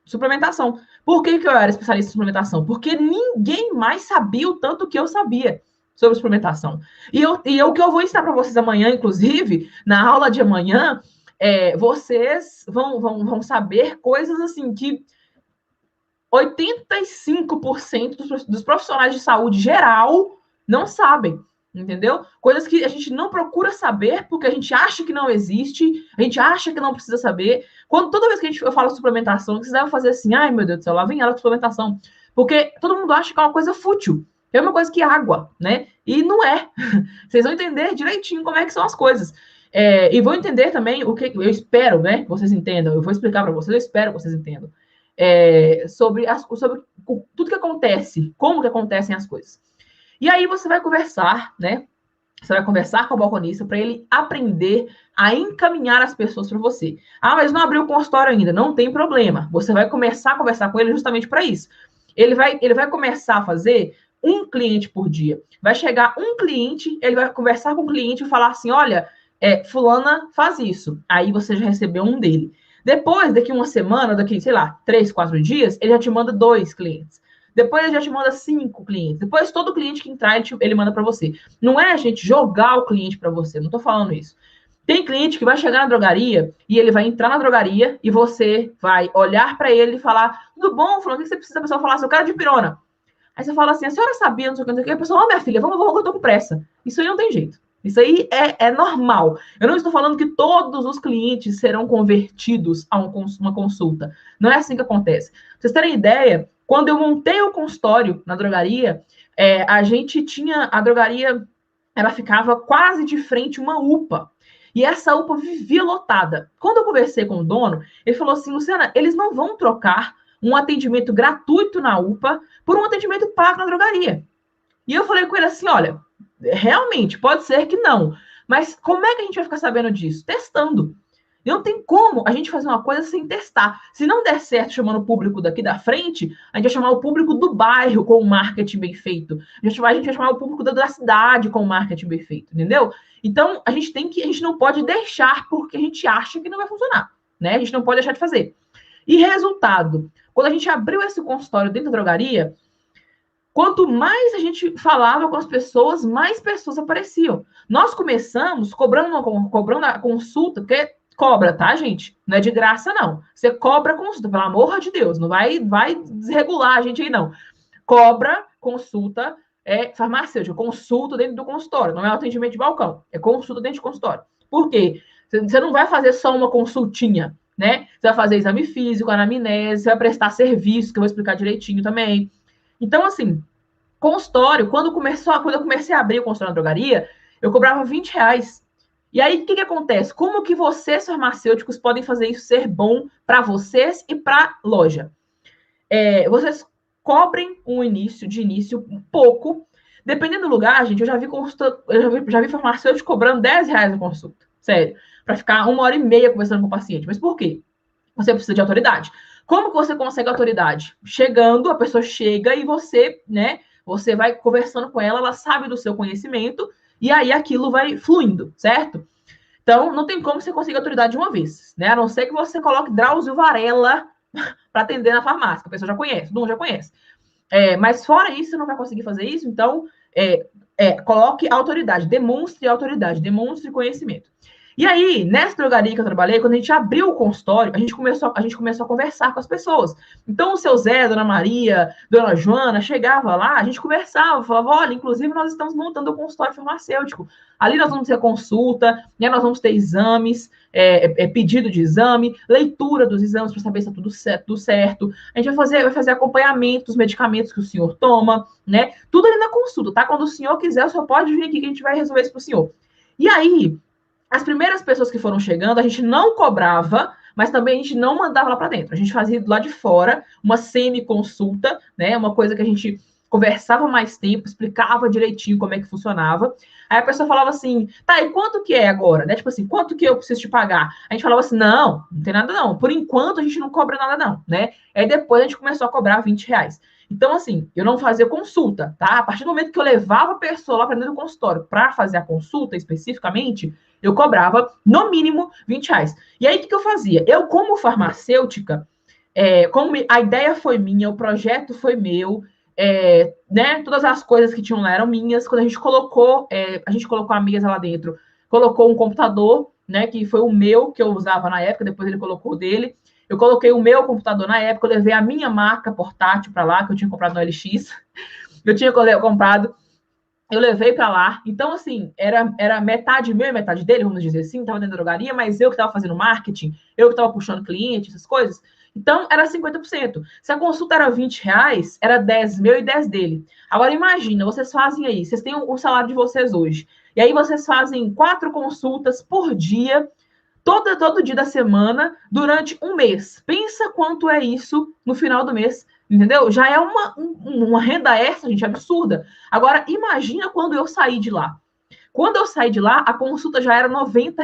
suplementação. Por que eu era especialista em suplementação? Porque ninguém mais sabia o tanto que eu sabia sobre suplementação. E o que eu vou ensinar para vocês amanhã, inclusive, na aula de amanhã, vocês vão saber coisas assim que 85% dos profissionais de saúde geral não sabem, entendeu? Coisas que a gente não procura saber porque a gente acha que não existe, a gente acha que não precisa saber. Toda vez que eu falo suplementação, vocês devem fazer assim, ai meu Deus do céu, lá vem ela com suplementação. Porque todo mundo acha que é uma coisa fútil, é uma coisa que água, né? E não é. Vocês vão entender direitinho como é que são as coisas. E vão entender também o que eu espero, né? Que vocês entendam. Eu vou explicar para vocês, eu espero que vocês entendam. Sobre tudo que acontece, como que acontecem as coisas. E aí você vai conversar, né? Você vai conversar com o balconista para ele aprender a encaminhar as pessoas para você. Ah, mas não abriu o consultório ainda. Não tem problema. Você vai começar a conversar com ele justamente para isso. Ele vai começar a fazer um cliente por dia. Vai chegar um cliente, ele vai conversar com o cliente e falar assim: olha, fulana faz isso. Aí você já recebeu um dele. Depois, daqui uma semana, daqui, sei lá, 3, 4 dias, ele já te manda 2 clientes. Depois ele já te manda 5 clientes. Depois, todo cliente que entrar, ele manda para você. Não é a gente jogar o cliente para você. Não estou falando isso. Tem cliente que vai chegar na drogaria e ele vai entrar na drogaria e você vai olhar para ele e falar: tudo bom, Fulano, o que você precisa? A pessoa falar assim: eu quero de pirona. Aí você fala assim: a senhora sabia, não sei o que, não sei o que. A pessoa: minha filha, vamos, eu tô com pressa. Isso aí não tem jeito. Isso aí é normal. Eu não estou falando que todos os clientes serão convertidos a uma consulta. Não é assim que acontece. Pra vocês terem ideia, quando eu montei o consultório na drogaria, a gente tinha a drogaria, ela ficava quase de frente uma UPA. E essa UPA vivia lotada. Quando eu conversei com o dono, ele falou assim: Luciana, eles não vão trocar um atendimento gratuito na UPA por um atendimento pago na drogaria. E eu falei com ele assim: olha, realmente, pode ser que não. Mas como é que a gente vai ficar sabendo disso? Testando. Não tem como a gente fazer uma coisa sem testar. Se não der certo chamando o público daqui da frente, a gente vai chamar o público do bairro com o marketing bem feito. A gente vai chamar o público da cidade com o marketing bem feito, entendeu? Então, a gente não pode deixar porque a gente acha que não vai funcionar, né? A gente não pode deixar de fazer. E resultado, quando a gente abriu esse consultório dentro da drogaria, quanto mais a gente falava com as pessoas, mais pessoas apareciam. Nós começamos cobrando a consulta, porque cobra, tá, gente? Não é de graça, não. Você cobra a consulta, pelo amor de Deus. Não vai desregular a gente aí, não. Cobra consulta farmacêutica, consulta dentro do consultório. Não é atendimento de balcão, é consulta dentro do consultório. Por quê? Você não vai fazer só uma consultinha, né? Você vai fazer exame físico, anamnese, você vai prestar serviço, que eu vou explicar direitinho também. Então, assim, consultório, quando eu comecei a abrir o consultório na drogaria, eu cobrava R$ 20. E aí, o que acontece? Como que vocês, farmacêuticos, podem fazer isso ser bom para vocês e para a loja? Vocês cobrem de início, um pouco. Dependendo do lugar, gente, eu já vi farmacêutico cobrando R$ 10 a consulta. Sério. Para ficar 1h30 conversando com o paciente. Mas por quê? Você precisa de autoridade. Como que você consegue autoridade? Chegando, a pessoa chega e você, né? Você vai conversando com ela, ela sabe do seu conhecimento, e aí aquilo vai fluindo, certo? Então, não tem como você conseguir autoridade de uma vez, né? A não ser que você coloque Drauzio Varela para atender na farmácia, que a pessoa já conhece, todo mundo já conhece. Mas fora isso, você não vai conseguir fazer isso, então coloque autoridade, demonstre conhecimento. E aí, nessa drogaria que eu trabalhei, quando a gente abriu o consultório, a gente começou a conversar com as pessoas. Então, o seu Zé, Dona Maria, Dona Joana, chegava lá, a gente conversava, falava: olha, inclusive nós estamos montando o consultório farmacêutico. Ali nós vamos ter consulta, né, nós vamos ter exames, pedido de exame, leitura dos exames para saber se está tudo certo. A gente vai fazer acompanhamento dos medicamentos que o senhor toma, né? Tudo ali na consulta, tá? Quando o senhor quiser, o senhor pode vir aqui que a gente vai resolver isso para o senhor. E aí, as primeiras pessoas que foram chegando, a gente não cobrava, mas também a gente não mandava lá para dentro. A gente fazia do lado de fora uma semi-consulta, né? Uma coisa que a gente conversava mais tempo, explicava direitinho como é que funcionava. Aí a pessoa falava assim: tá, e quanto que é agora? Né? Tipo assim, quanto que eu preciso te pagar? A gente falava assim: não tem nada não. Por enquanto a gente não cobra nada não, né? Aí depois a gente começou a cobrar R$ 20. Então, assim, eu não fazia consulta, tá? A partir do momento que eu levava a pessoa lá para dentro do consultório para fazer a consulta especificamente, eu cobrava, no mínimo, R$ 20. E aí, o que eu fazia? Eu, como farmacêutica, como a ideia foi minha, o projeto foi meu, né? Todas as coisas que tinham lá eram minhas. Quando a gente colocou a mesa lá dentro, colocou um computador, né? Que foi o meu, que eu usava na época, depois ele colocou o dele. Eu coloquei o meu computador na época, eu levei a minha maca portátil para lá, que eu tinha comprado no LX. Eu tinha comprado, eu levei para lá. Então, assim, era metade meu e metade dele, vamos dizer assim. Estava dentro da drogaria, mas eu que estava fazendo marketing, eu que estava puxando cliente, essas coisas. Então, era 50%. Se a consulta era R$ 20, era 10 meu e 10 dele. Agora, imagina, vocês fazem aí, vocês têm o salário de vocês hoje, e aí vocês fazem 4 consultas por dia, todo dia da semana, durante um mês. Pensa quanto é isso no final do mês, entendeu? Já é uma renda extra, gente, absurda. Agora, imagina quando eu saí de lá. Quando eu saí de lá, a consulta já era R$ 90.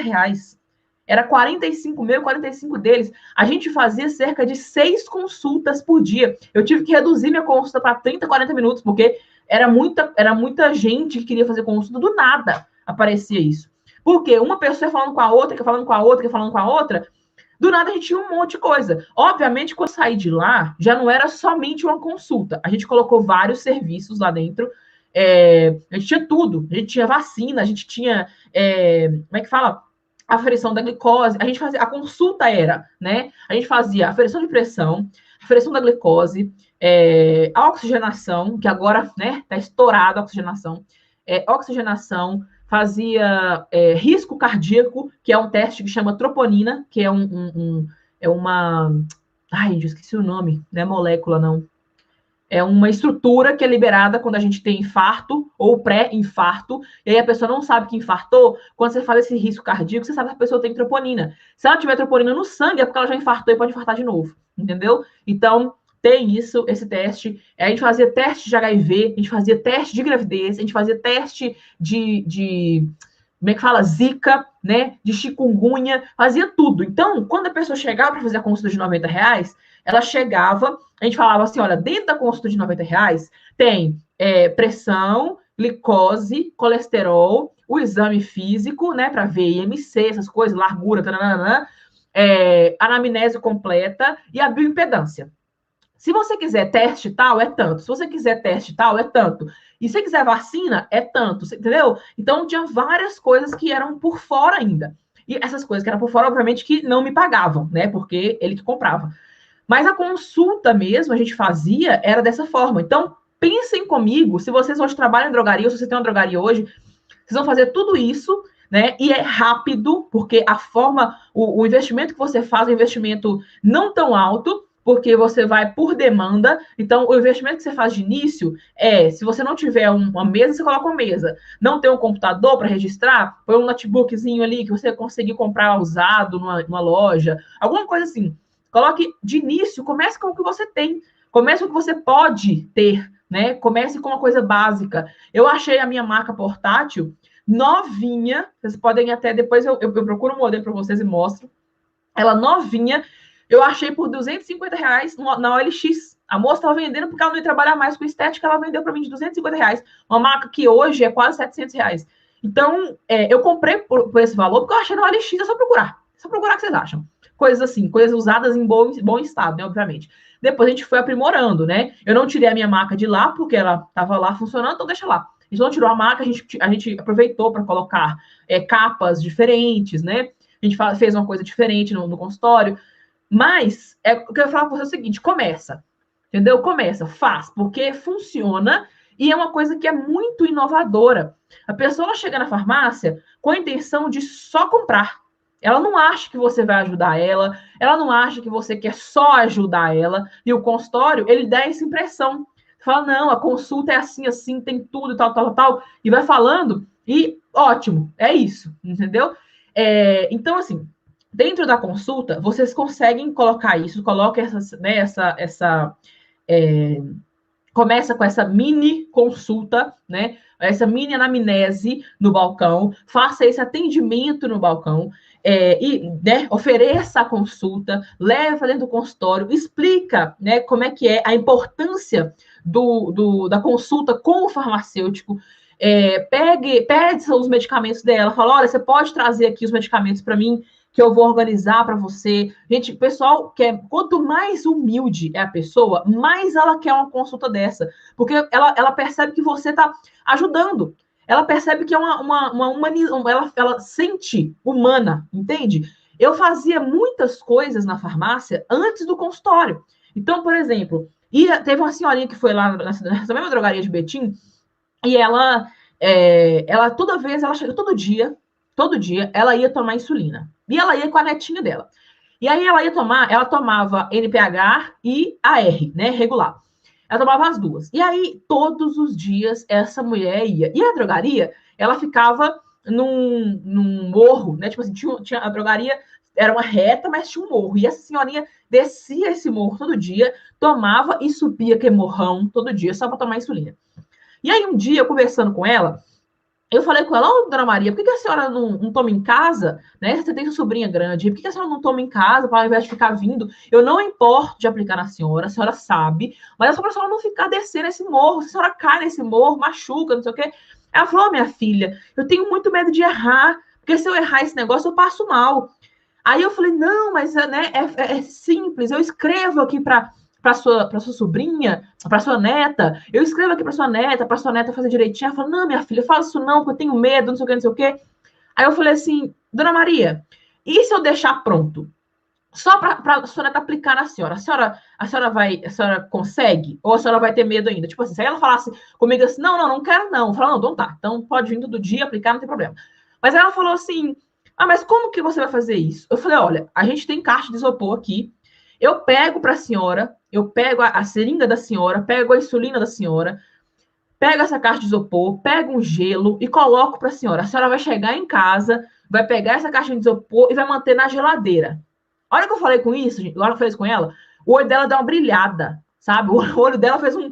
Era 45 meu, 45 deles. A gente fazia cerca de 6 consultas por dia. Eu tive que reduzir minha consulta para 30, 40 minutos, porque era muita gente que queria fazer consulta, do nada aparecia isso. Porque uma pessoa falando com a outra, que falando com a outra, que falando com a outra, do nada a gente tinha um monte de coisa. Obviamente, quando eu saí de lá, já não era somente uma consulta. A gente colocou vários serviços lá dentro. A gente tinha tudo. A gente tinha vacina, a gente tinha. Como é que fala? Aferição da glicose. A gente fazia. A consulta era, né? A gente fazia aferição de pressão, aferição da glicose, a oxigenação, que agora, né, tá estourada a oxigenação. Oxigenação, fazia risco cardíaco, que é um teste que chama troponina, que é uma. Ai, eu esqueci o nome, não é molécula, não. É uma estrutura que é liberada quando a gente tem infarto ou pré-infarto, e aí a pessoa não sabe que infartou. Quando você faz esse risco cardíaco, você sabe que a pessoa tem troponina. Se ela tiver troponina no sangue, é porque ela já infartou e pode infartar de novo, entendeu? Então, tem isso, esse teste. A gente fazia teste de HIV, a gente fazia teste de gravidez, a gente fazia teste de como é que fala? Zika, né? De chikungunya, fazia tudo. Então, quando a pessoa chegava para fazer a consulta de R$ 90, ela chegava, a gente falava assim, olha, dentro da consulta de R$ 90 tem pressão, glicose, colesterol, o exame físico, né, para ver IMC, essas coisas, largura, taranana, anamnese completa e a bioimpedância. Se você quiser teste tal, é tanto. Se você quiser teste tal, é tanto. E se você quiser vacina, é tanto. Entendeu? Então, tinha várias coisas que eram por fora ainda. E essas coisas que eram por fora, obviamente, que não me pagavam, né? Porque ele que comprava. Mas a consulta mesmo, a gente fazia, era dessa forma. Então, pensem comigo, se vocês hoje trabalham em drogaria, ou se você tem uma drogaria hoje, vocês vão fazer tudo isso, né? E é rápido, porque a forma, o investimento que você faz é um investimento não tão alto, porque você vai por demanda. Então, o investimento que você faz de início se você não tiver uma mesa, você coloca uma mesa. Não tem um computador para registrar, põe um notebookzinho ali que você conseguir comprar usado numa loja, alguma coisa assim. Coloque de início, comece com o que você tem. Comece com o que você pode ter, né? Comece com uma coisa básica. Eu achei a minha marca portátil novinha. Vocês podem até, depois eu procuro um modelo para vocês e mostro. Ela novinha, eu achei por R$ 250 na OLX. A moça estava vendendo porque ela não ia trabalhar mais com estética, ela vendeu para mim de R$ 250. Uma marca que hoje é quase R$ 700. Então, eu comprei por esse valor porque eu achei na OLX, é só procurar. É só procurar o que vocês acham. Coisas assim, coisas usadas em bom estado, né, obviamente. Depois a gente foi aprimorando, né? Eu não tirei a minha marca de lá porque ela estava lá funcionando, então deixa lá. A gente não tirou a marca, a gente aproveitou para colocar capas diferentes, né? A gente fez uma coisa diferente no consultório. Mas o que eu ia falar para você é o seguinte: começa, entendeu? Começa, faz, porque funciona e é uma coisa que é muito inovadora. A pessoa chega na farmácia com a intenção de só comprar. Ela não acha que você vai ajudar ela não acha que você quer só ajudar ela, e o consultório, ele dá essa impressão. Fala, não, a consulta é assim, assim, tem tudo, tal, tal, tal, e vai falando, e ótimo, é isso, entendeu? Então, assim, dentro da consulta, vocês conseguem colocar isso, coloca começa com essa mini consulta, né? Essa mini anamnese no balcão, faça esse atendimento no balcão, né, ofereça a consulta, leva dentro do consultório, explica, né, como é que é a importância da consulta com o farmacêutico, pede os medicamentos dela, fala, olha, você pode trazer aqui os medicamentos para mim, que eu vou organizar para você. Gente, o pessoal quer, quanto mais humilde é a pessoa, mais ela quer uma consulta dessa, porque ela percebe que você está ajudando. Ela percebe que é ela sente humana, entende? Eu fazia muitas coisas na farmácia antes do consultório. Então, por exemplo, teve uma senhorinha que foi lá nessa mesma drogaria de Betim, e ela toda vez, ela chega todo dia, ela ia tomar insulina. E ela ia com a netinha dela. E aí ela tomava NPH e AR, né, regular. Ela tomava as duas. E aí, todos os dias, essa mulher ia. E a drogaria, ela ficava num morro, né? Tipo assim, tinha a drogaria, era uma reta, mas tinha um morro. E essa senhorinha descia esse morro todo dia, tomava e subia aquele morrão todo dia, só para tomar insulina. E aí, um dia, conversando com ela, eu falei com ela, ô, dona Maria, por que a senhora não toma em casa, né? Você tem sua sobrinha grande, por que a senhora não toma em casa, para ao invés de ficar vindo? Eu não importo de aplicar na senhora, a senhora sabe, mas é só para a senhora não ficar descendo esse morro, se a senhora cai nesse morro, machuca, não sei o quê. Ela falou, oh, minha filha, eu tenho muito medo de errar, porque se eu errar esse negócio, eu passo mal. Aí eu falei, não, mas né, é simples, eu escrevo aqui para sua sobrinha, para sua neta, eu escrevo aqui para sua neta fazer direitinho. Ela falou, não, minha filha, fala isso não, porque eu tenho medo, não sei o que, não sei o que. Aí eu falei assim, dona Maria, e se eu deixar pronto? Só para a sua neta aplicar na senhora. A senhora consegue? Ou a senhora vai ter medo ainda? Tipo assim, se ela falasse comigo assim, não quero não. Eu falava, não, então tá, então pode vir todo dia, aplicar, não tem problema. Mas ela falou assim, ah, mas como que você vai fazer isso? Eu falei, olha, a gente tem caixa de isopor aqui, eu pego para a senhora, eu pego a seringa da senhora, pego a insulina da senhora, pego essa caixa de isopor, pego um gelo e coloco para a senhora. A senhora vai chegar em casa, vai pegar essa caixa de isopor e vai manter na geladeira. A hora que eu falei com isso, gente, a hora que eu falei isso com ela, o olho dela deu uma brilhada, sabe? O olho dela fez um,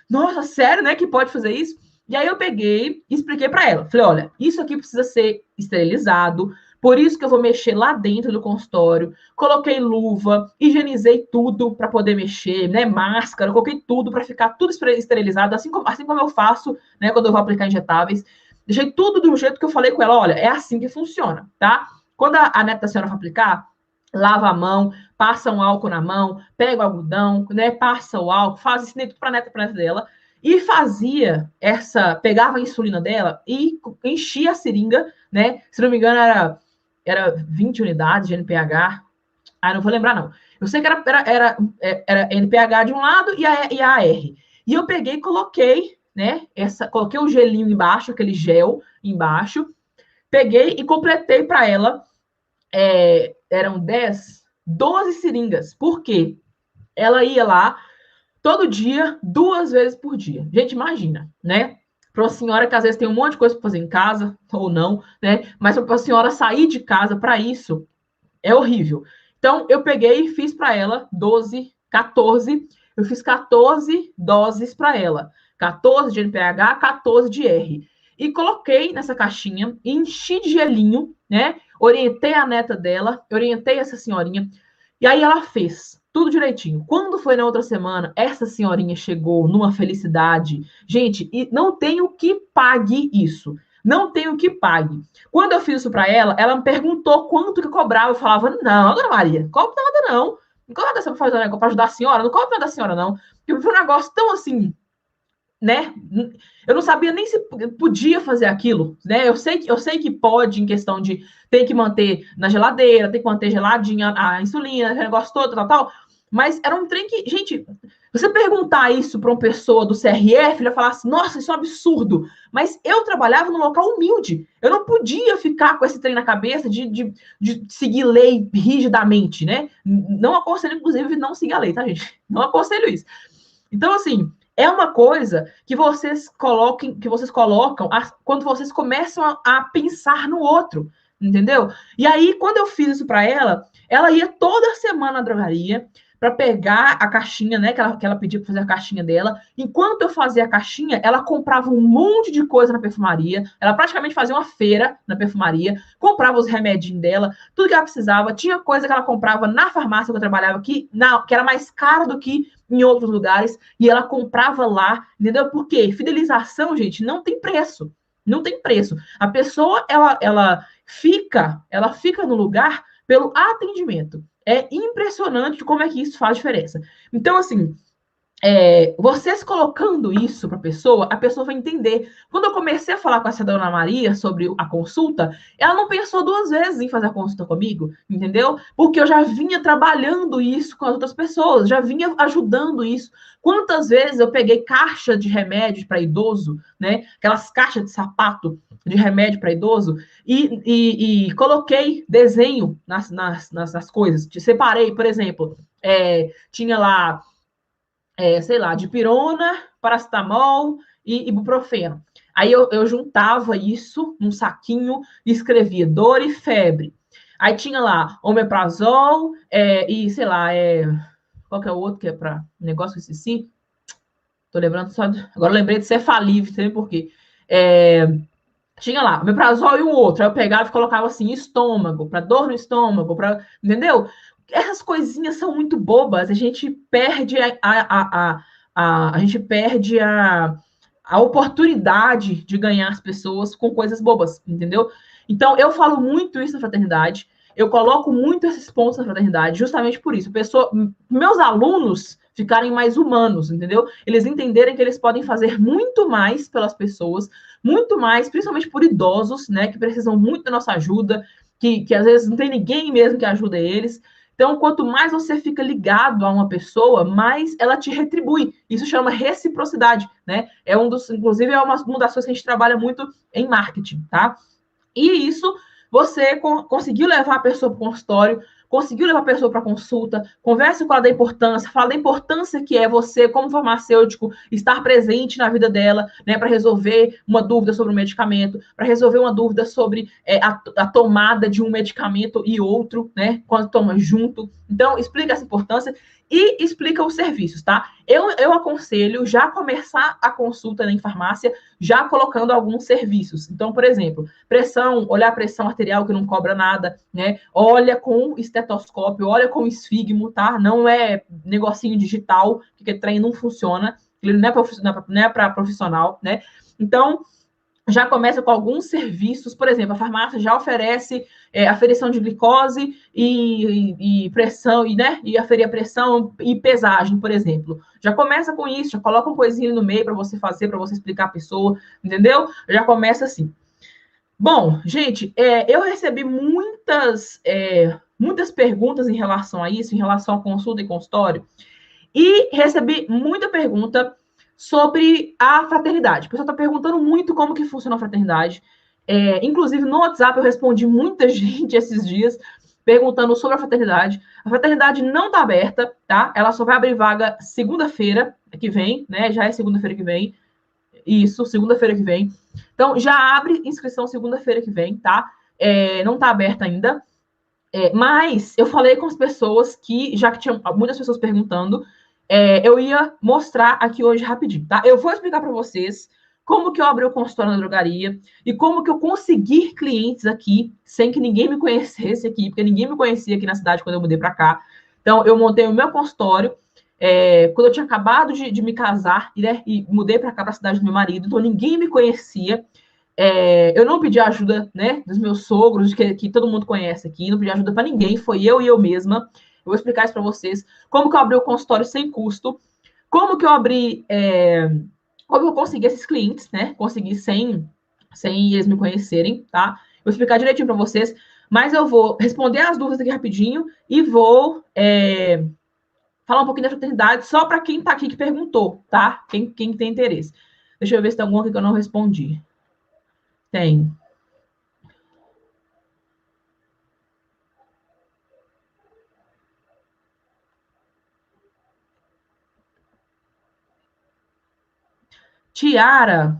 nossa, sério, né, que pode fazer isso? E aí eu peguei e expliquei para ela. Falei, olha, isso aqui precisa ser esterilizado, por isso que eu vou mexer lá dentro do consultório. Coloquei luva, higienizei tudo para poder mexer, né? Máscara, coloquei tudo para ficar tudo esterilizado, assim como eu faço, né, quando eu vou aplicar injetáveis. Deixei tudo do jeito que eu falei com ela. Olha, é assim que funciona, tá? Quando a neta da senhora for aplicar, lava a mão, passa um álcool na mão, pega o algodão, né, passa o álcool, faz isso tudo para a neta dela, e fazia pegava a insulina dela e enchia a seringa, né, se não me engano era 20 unidades de NPH, não vou lembrar não, eu sei que era NPH de um lado e a AR, e eu peguei e coloquei, né, coloquei o gelinho embaixo, aquele gel embaixo, peguei e completei para ela, eram 12 seringas. Por quê? Ela ia lá todo dia, 2 vezes por dia. Gente, imagina, né? Para uma senhora que às vezes tem um monte de coisa para fazer em casa, ou não, né? Mas para a senhora sair de casa para isso, é horrível. Então, eu peguei e fiz para ela 12, 14. Eu fiz 14 doses para ela. 14 de NPH, 14 de R. E coloquei nessa caixinha, enchi de gelinho, né? Orientei a neta dela, orientei essa senhorinha. E aí ela fez tudo direitinho. Quando foi na outra semana, essa senhorinha chegou numa felicidade. Gente, e não tem o que pague isso. Não tem o que pague. Quando eu fiz isso para ela me perguntou quanto que cobrava. Eu falava, não, dona Maria, cobra nada não. Não cobra nada para fazer um negócio para ajudar a senhora, não cobra nada da senhora, não. Porque foi um negócio tão assim, né? Eu não sabia nem se podia fazer aquilo, né? Eu sei que pode, em questão de tem que manter na geladeira, tem que manter geladinha a insulina, esse negócio todo, tal. Mas era um trem que, gente, você perguntar isso para uma pessoa do CRF, ele ia falar assim, nossa, isso é um absurdo. Mas eu trabalhava num local humilde. Eu não podia ficar com esse trem na cabeça de seguir lei rigidamente, né? Não aconselho, inclusive, não seguir a lei, tá, gente? Não aconselho isso. Então, assim, é uma coisa que vocês colocam quando vocês começam a pensar no outro, entendeu? E aí, quando eu fiz isso para ela ia toda semana na drogaria para pegar a caixinha, né? Que ela pediu para fazer a caixinha dela. Enquanto eu fazia a caixinha, ela comprava um monte de coisa na perfumaria. Ela praticamente fazia uma feira na perfumaria, comprava os remedinhos dela, tudo que ela precisava. Tinha coisa que ela comprava na farmácia que eu trabalhava aqui, que era mais cara do que em outros lugares, e ela comprava lá, entendeu? Por quê? Fidelização, gente, não tem preço. Não tem preço. A pessoa, ela fica no lugar pelo atendimento. É impressionante como é que isso faz diferença. Então, assim, vocês colocando isso para a pessoa vai entender. Quando eu comecei a falar com essa dona Maria sobre a consulta, ela não pensou duas vezes em fazer a consulta comigo, entendeu? Porque eu já vinha trabalhando isso com as outras pessoas, já vinha ajudando isso. Quantas vezes eu peguei caixa de remédio para idoso, né? Aquelas caixas de sapato de remédio para idoso, e coloquei desenho nas coisas. Separei, por exemplo, tinha lá sei lá, dipirona, paracetamol e ibuprofeno. Aí eu juntava isso num saquinho e escrevia dor e febre. Aí tinha lá omeprazol e, sei lá, qual que é o outro que é para negócio que esqueci? Tô lembrando só. Agora eu lembrei de Cefalívio, sei por quê. Tinha lá, omeprazol e um outro. Aí eu pegava e colocava assim, estômago, para dor no estômago, para. Entendeu? Essas coisinhas são muito bobas, a gente perde a gente perde a oportunidade de ganhar as pessoas com coisas bobas, entendeu? Então, eu falo muito isso na fraternidade, eu coloco muito esses pontos na fraternidade, justamente por isso. Meus alunos ficarem mais humanos, entendeu? Eles entenderem que eles podem fazer muito mais pelas pessoas, muito mais, principalmente por idosos, né, que precisam muito da nossa ajuda, que às vezes não tem ninguém mesmo que ajude eles. Então, quanto mais você fica ligado a uma pessoa, mais ela te retribui. Isso chama reciprocidade, né? Inclusive, é uma das coisas que a gente trabalha muito em marketing, tá? E isso você conseguiu levar a pessoa para o consultório, conseguiu levar a pessoa para a consulta, converse com ela da importância, fala da importância que é você, como farmacêutico, estar presente na vida dela, né, para resolver uma dúvida sobre o medicamento, para resolver uma dúvida sobre a tomada de um medicamento e outro, né, quando toma junto. Então, explica essa importância e explica os serviços, tá? Eu aconselho já começar a consulta em farmácia, já colocando alguns serviços. Então, por exemplo, pressão, olhar a pressão arterial que não cobra nada, né? Olha com estetoscópio, olha com esfigmo, tá? Não é negocinho digital, que trem não funciona, ele não é para profissional, né? Então, já começa com alguns serviços, por exemplo, a farmácia já oferece aferição de glicose e pressão, e aferir a pressão e pesagem, por exemplo. Já começa com isso, já coloca um coisinho no meio para você fazer, para você explicar a pessoa, entendeu? Já começa assim. Bom, gente, eu recebi muitas perguntas em relação a isso, em relação à consulta e consultório, e recebi muita pergunta sobre a fraternidade. O pessoal está perguntando muito como que funciona a fraternidade. Inclusive, no WhatsApp, eu respondi muita gente esses dias perguntando sobre a fraternidade. A fraternidade não está aberta, tá? Ela só vai abrir vaga segunda-feira que vem, né? Já é segunda-feira que vem. Isso, segunda-feira que vem. Então, já abre inscrição segunda-feira que vem, tá? Não está aberta ainda. Mas eu falei com as pessoas já que tinham muitas pessoas perguntando, eu ia mostrar aqui hoje rapidinho, tá? Eu vou explicar para vocês como que eu abri o consultório na drogaria e como que eu consegui clientes aqui sem que ninguém me conhecesse aqui, porque ninguém me conhecia aqui na cidade quando eu mudei para cá. Então, eu montei o meu consultório quando eu tinha acabado de me casar e mudei para cá, para a cidade do meu marido, então ninguém me conhecia. Eu não pedi ajuda, né, dos meus sogros, que todo mundo conhece aqui, não pedi ajuda para ninguém, foi eu e eu mesma. Eu vou explicar isso para vocês. Como que eu abri o consultório sem custo, como que eu abri, como eu consegui esses clientes, né? Consegui sem eles me conhecerem, tá? Vou explicar direitinho para vocês, mas eu vou responder as dúvidas aqui rapidinho e vou falar um pouquinho da fraternidade só para quem está aqui que perguntou, tá? Quem tem interesse. Deixa eu ver se tem alguma que eu não respondi. Tem. Tiara.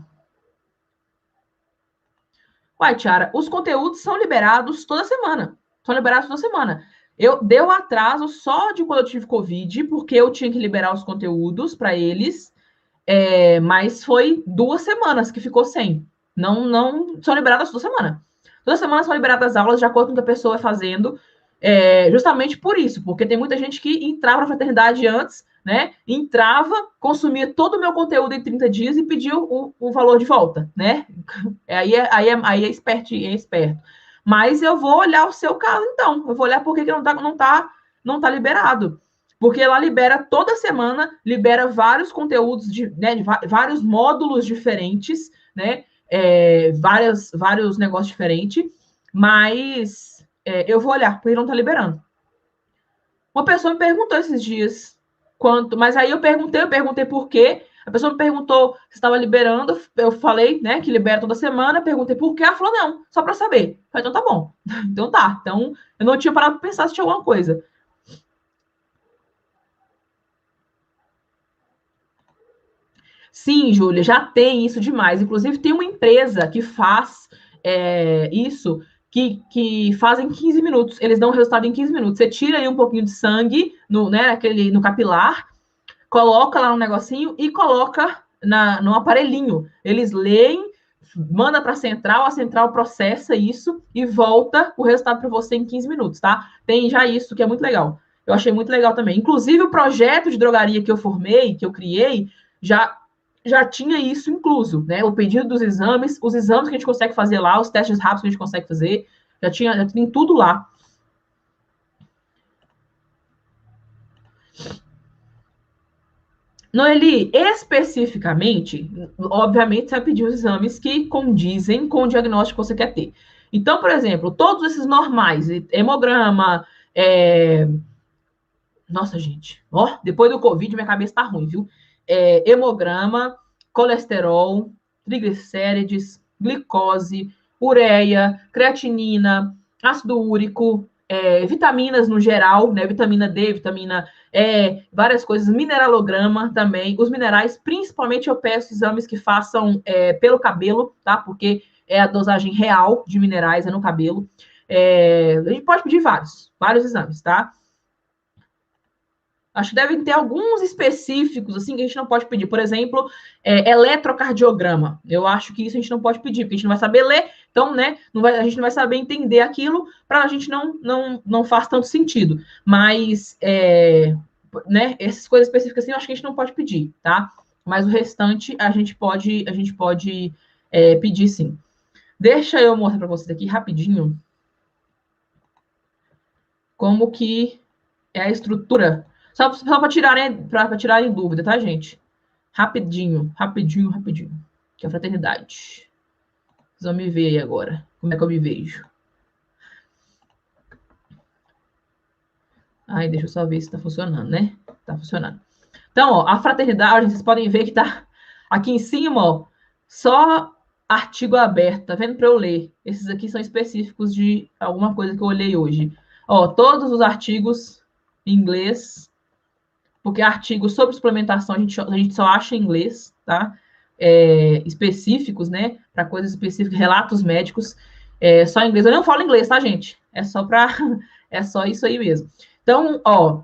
Uai, Tiara, os conteúdos são liberados toda semana. São liberados toda semana. Deu atraso só de quando eu tive Covid, porque eu tinha que liberar os conteúdos para eles, mas foi 2 semanas que ficou sem. Não são liberadas toda semana. Toda semana são liberadas aulas de acordo com o que a pessoa vai fazendo, justamente por isso, porque tem muita gente que entrava na fraternidade antes, né? Entrava, consumia todo o meu conteúdo em 30 dias e pediu o valor de volta, né? Aí é esperto, é esperto. Mas eu vou olhar o seu caso, então. Eu vou olhar por que não tá liberado. Porque ela libera toda semana, libera vários conteúdos, né, vários módulos diferentes, né? Vários negócios diferentes, mas eu vou olhar, porque não está liberando. Uma pessoa me perguntou esses dias quanto, mas aí eu perguntei por quê. A pessoa me perguntou se estava liberando, eu falei, né, que libera toda semana, perguntei por quê, ela falou, não, só para saber. Eu falei, então tá bom. Então tá. Então, eu não tinha parado para pensar se tinha alguma coisa. Sim, Júlia, já tem isso demais. Inclusive, tem uma empresa que faz isso, que faz em 15 minutos. Eles dão o resultado em 15 minutos. Você tira aí um pouquinho de sangue no capilar, coloca lá no negocinho e coloca no aparelhinho. Eles leem, manda para a central processa isso e volta o resultado para você em 15 minutos, tá? Tem já isso, que é muito legal. Eu achei muito legal também. Inclusive, o projeto de drogaria que eu formei, que eu criei, já tinha isso incluso, né? O pedido dos exames, os exames que a gente consegue fazer lá, os testes rápidos que a gente consegue fazer, já tem tudo lá. Noeli, especificamente, obviamente, você vai pedir os exames que condizem com o diagnóstico que você quer ter. Então, por exemplo, todos esses normais, hemograma, nossa, gente, ó, depois do Covid, minha cabeça tá ruim, viu? Hemograma, colesterol, triglicérides, glicose, ureia, creatinina, ácido úrico, vitaminas no geral, né? Vitamina D, vitamina E, várias coisas, mineralograma também. Os minerais, principalmente eu peço exames que façam pelo cabelo, tá? Porque é a dosagem real de minerais, é no cabelo. A gente pode pedir vários exames, tá? Acho que devem ter alguns específicos, assim, que a gente não pode pedir. Por exemplo, eletrocardiograma. Eu acho que isso a gente não pode pedir, porque a gente não vai saber ler, então, né, a gente não vai saber entender aquilo, para a gente não faz tanto sentido. Mas, né, essas coisas específicas, assim, eu acho que a gente não pode pedir, tá? Mas o restante a gente pode pedir, sim. Deixa eu mostrar para vocês aqui rapidinho como que é a estrutura. Só para tirarem dúvida, tá, gente? Rapidinho. Que é a fraternidade. Vocês vão me ver aí agora. Como é que eu me vejo? Ai, deixa eu só ver se tá funcionando, né? Tá funcionando. Então, ó, a fraternidade, vocês podem ver que tá aqui em cima, ó, só artigo aberto, tá vendo? Para eu ler. Esses aqui são específicos de alguma coisa que eu olhei hoje. Ó, todos os artigos em inglês, porque artigos sobre suplementação a gente só acha em inglês, tá? Específicos, né? Para coisas específicas, relatos médicos, só em inglês. Eu não falo inglês, tá, gente? É só isso aí mesmo. Então, ó,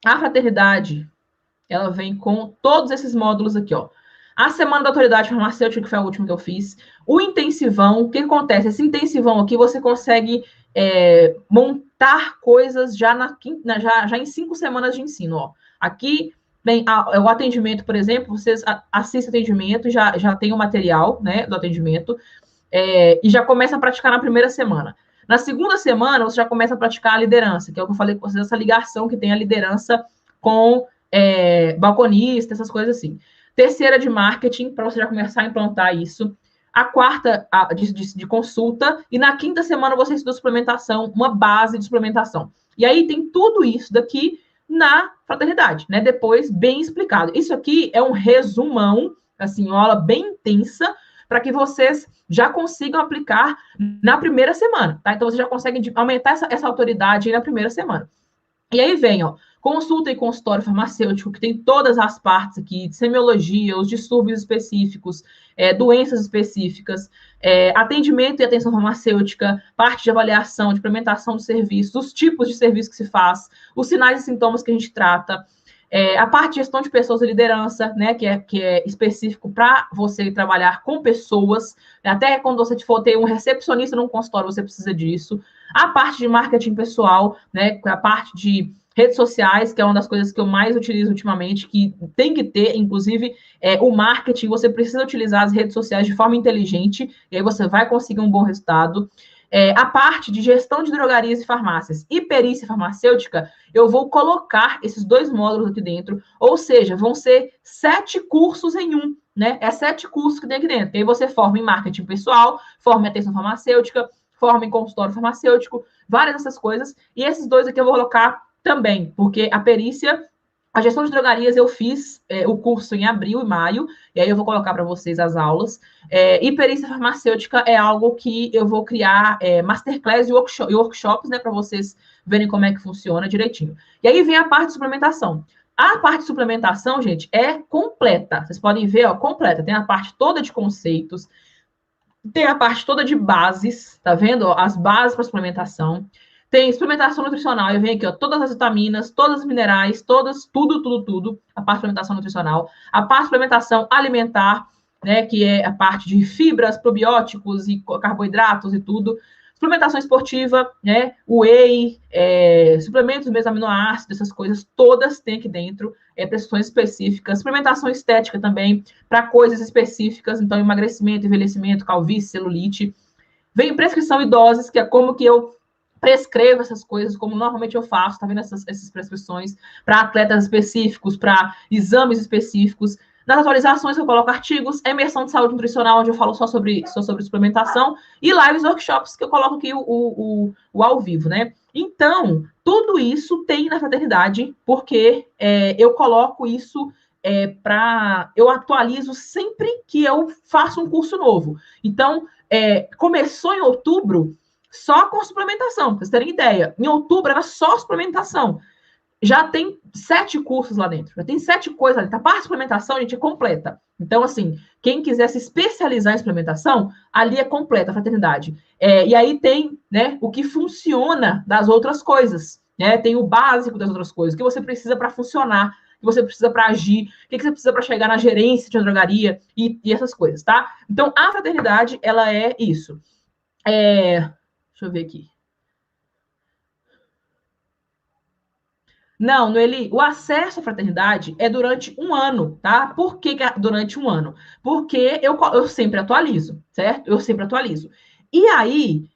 a fraternidade, ela vem com todos esses módulos aqui, ó. A Semana da Autoridade Farmacêutica, que foi a última que eu fiz. O intensivão, o que acontece? Esse intensivão aqui, você consegue montar coisas já em 5 semanas de ensino, ó. Aqui tem o atendimento, por exemplo, vocês assistem atendimento, já tem o material, né, do atendimento, e já começa a praticar na primeira semana. Na segunda semana, você já começa a praticar a liderança, que é o que eu falei com vocês, essa ligação que tem a liderança com balconista, essas coisas assim. Terceira de marketing, para você já começar a implantar isso. A quarta de consulta, e na quinta semana você estuda suplementação, uma base de suplementação. E aí tem tudo isso daqui na fraternidade, né? Depois, bem explicado. Isso aqui é um resumão, assim, uma aula bem intensa, para que vocês já consigam aplicar na primeira semana, tá? Então, vocês já conseguem aumentar essa autoridade aí na primeira semana. E aí vem, ó, consulta e consultório farmacêutico, que tem todas as partes aqui, de semiologia, os distúrbios específicos, doenças específicas, atendimento e atenção farmacêutica, parte de avaliação, de implementação do serviço, os tipos de serviço que se faz, os sinais e sintomas que a gente trata, a parte de gestão de pessoas e liderança, né, que é específico para você trabalhar com pessoas, até quando você for ter um recepcionista num consultório, você precisa disso. A parte de marketing pessoal, né, a parte de redes sociais, que é uma das coisas que eu mais utilizo ultimamente, que tem que ter, inclusive, o marketing, você precisa utilizar as redes sociais de forma inteligente, e aí você vai conseguir um bom resultado. A parte de gestão de drogarias e farmácias e perícia farmacêutica, eu vou colocar esses 2 módulos aqui dentro, ou seja, vão ser 7 cursos em um, né? 7 cursos que tem aqui dentro. E aí você forma em marketing pessoal, forma em atenção farmacêutica, forma em consultório farmacêutico, várias dessas coisas. E esses 2 aqui eu vou colocar também, porque a gestão de drogarias eu fiz o curso em abril e maio, e aí eu vou colocar para vocês as aulas. E perícia farmacêutica é algo que eu vou criar masterclass e workshops, né, para vocês verem como é que funciona direitinho. E aí vem a parte de suplementação. A parte de suplementação, gente, é completa. Vocês podem ver, ó, completa. Tem a parte toda de conceitos, tem a parte toda de bases, tá vendo? As bases para suplementação. Tem suplementação nutricional, eu venho aqui, ó, todas as vitaminas, todos os minerais, tudo. A parte de suplementação nutricional. A parte de suplementação alimentar, né, que é a parte de fibras, probióticos e carboidratos e tudo. Suplementação esportiva, né, whey, suplementos mesmo, aminoácidos, essas coisas todas tem aqui dentro, prescrições específicas. Suplementação estética também, para coisas específicas, então emagrecimento, envelhecimento, calvície, celulite. Vem prescrição e doses, que é como que eu prescrevo essas coisas, como normalmente eu faço, tá vendo essas prescrições para atletas específicos, para exames específicos. Nas atualizações eu coloco artigos, a imersão de saúde nutricional, onde eu falo só sobre suplementação, e lives workshops, que eu coloco aqui o ao vivo, né? Então, tudo isso tem na fraternidade, porque eu coloco isso eu atualizo sempre que eu faço um curso novo. Então, começou em outubro, só com suplementação, para vocês terem ideia. Em outubro era só suplementação. Já tem 7 cursos lá dentro, já tem 7 coisas ali. A parte de suplementação, gente, é completa. Então, assim, quem quiser se especializar em suplementação, ali é completa a fraternidade. E aí tem, né, o que funciona das outras coisas, né? Tem o básico das outras coisas, o que você precisa para funcionar, o que você precisa para agir, o que você precisa para chegar na gerência de uma drogaria e essas coisas, tá? Então, a fraternidade, ela é isso. Deixa eu ver aqui. Não, Noeli, o acesso à fraternidade é durante um ano, tá? Por que durante um ano? Porque eu sempre atualizo, certo? Eu sempre atualizo. E aí,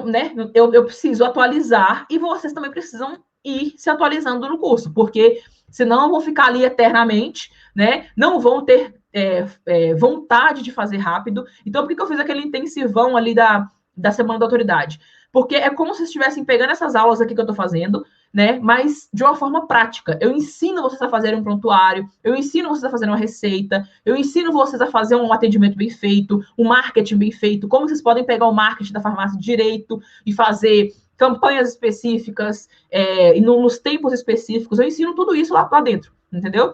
né? Eu preciso atualizar e vocês também precisam ir se atualizando no curso, porque senão vão ficar ali eternamente, né? Não vão ter vontade de fazer rápido. Então, por que eu fiz aquele intensivão ali da Semana da Autoridade? Porque é como se estivessem pegando essas aulas aqui que eu estou fazendo, né? Mas de uma forma prática. Eu ensino vocês a fazerem um prontuário, eu ensino vocês a fazerem uma receita, eu ensino vocês a fazer um atendimento bem feito, um marketing bem feito, como vocês podem pegar o marketing da farmácia direito e fazer campanhas específicas e nos tempos específicos. Eu ensino tudo isso lá dentro, entendeu?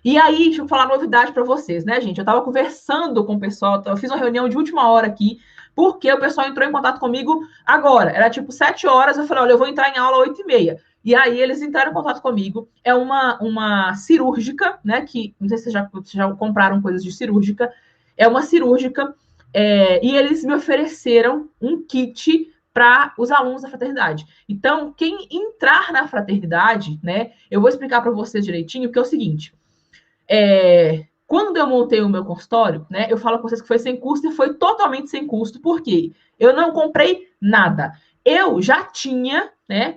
E aí, deixa eu falar novidade para vocês, né, gente? Eu estava conversando com o pessoal, eu fiz uma reunião de última hora aqui, porque o pessoal entrou em contato comigo agora. Era tipo 7 horas, eu falei, olha, eu vou entrar em aula 8h30. E aí eles entraram em contato comigo. É uma cirúrgica, né? Que não sei se vocês já compraram coisas de cirúrgica. É uma cirúrgica, e eles me ofereceram um kit para os alunos da fraternidade. Então, quem entrar na fraternidade, né? Eu vou explicar para vocês direitinho, que é o seguinte. Quando eu montei o meu consultório, né, eu falo com vocês que foi sem custo e foi totalmente sem custo, porque eu não comprei nada. Eu já tinha, né,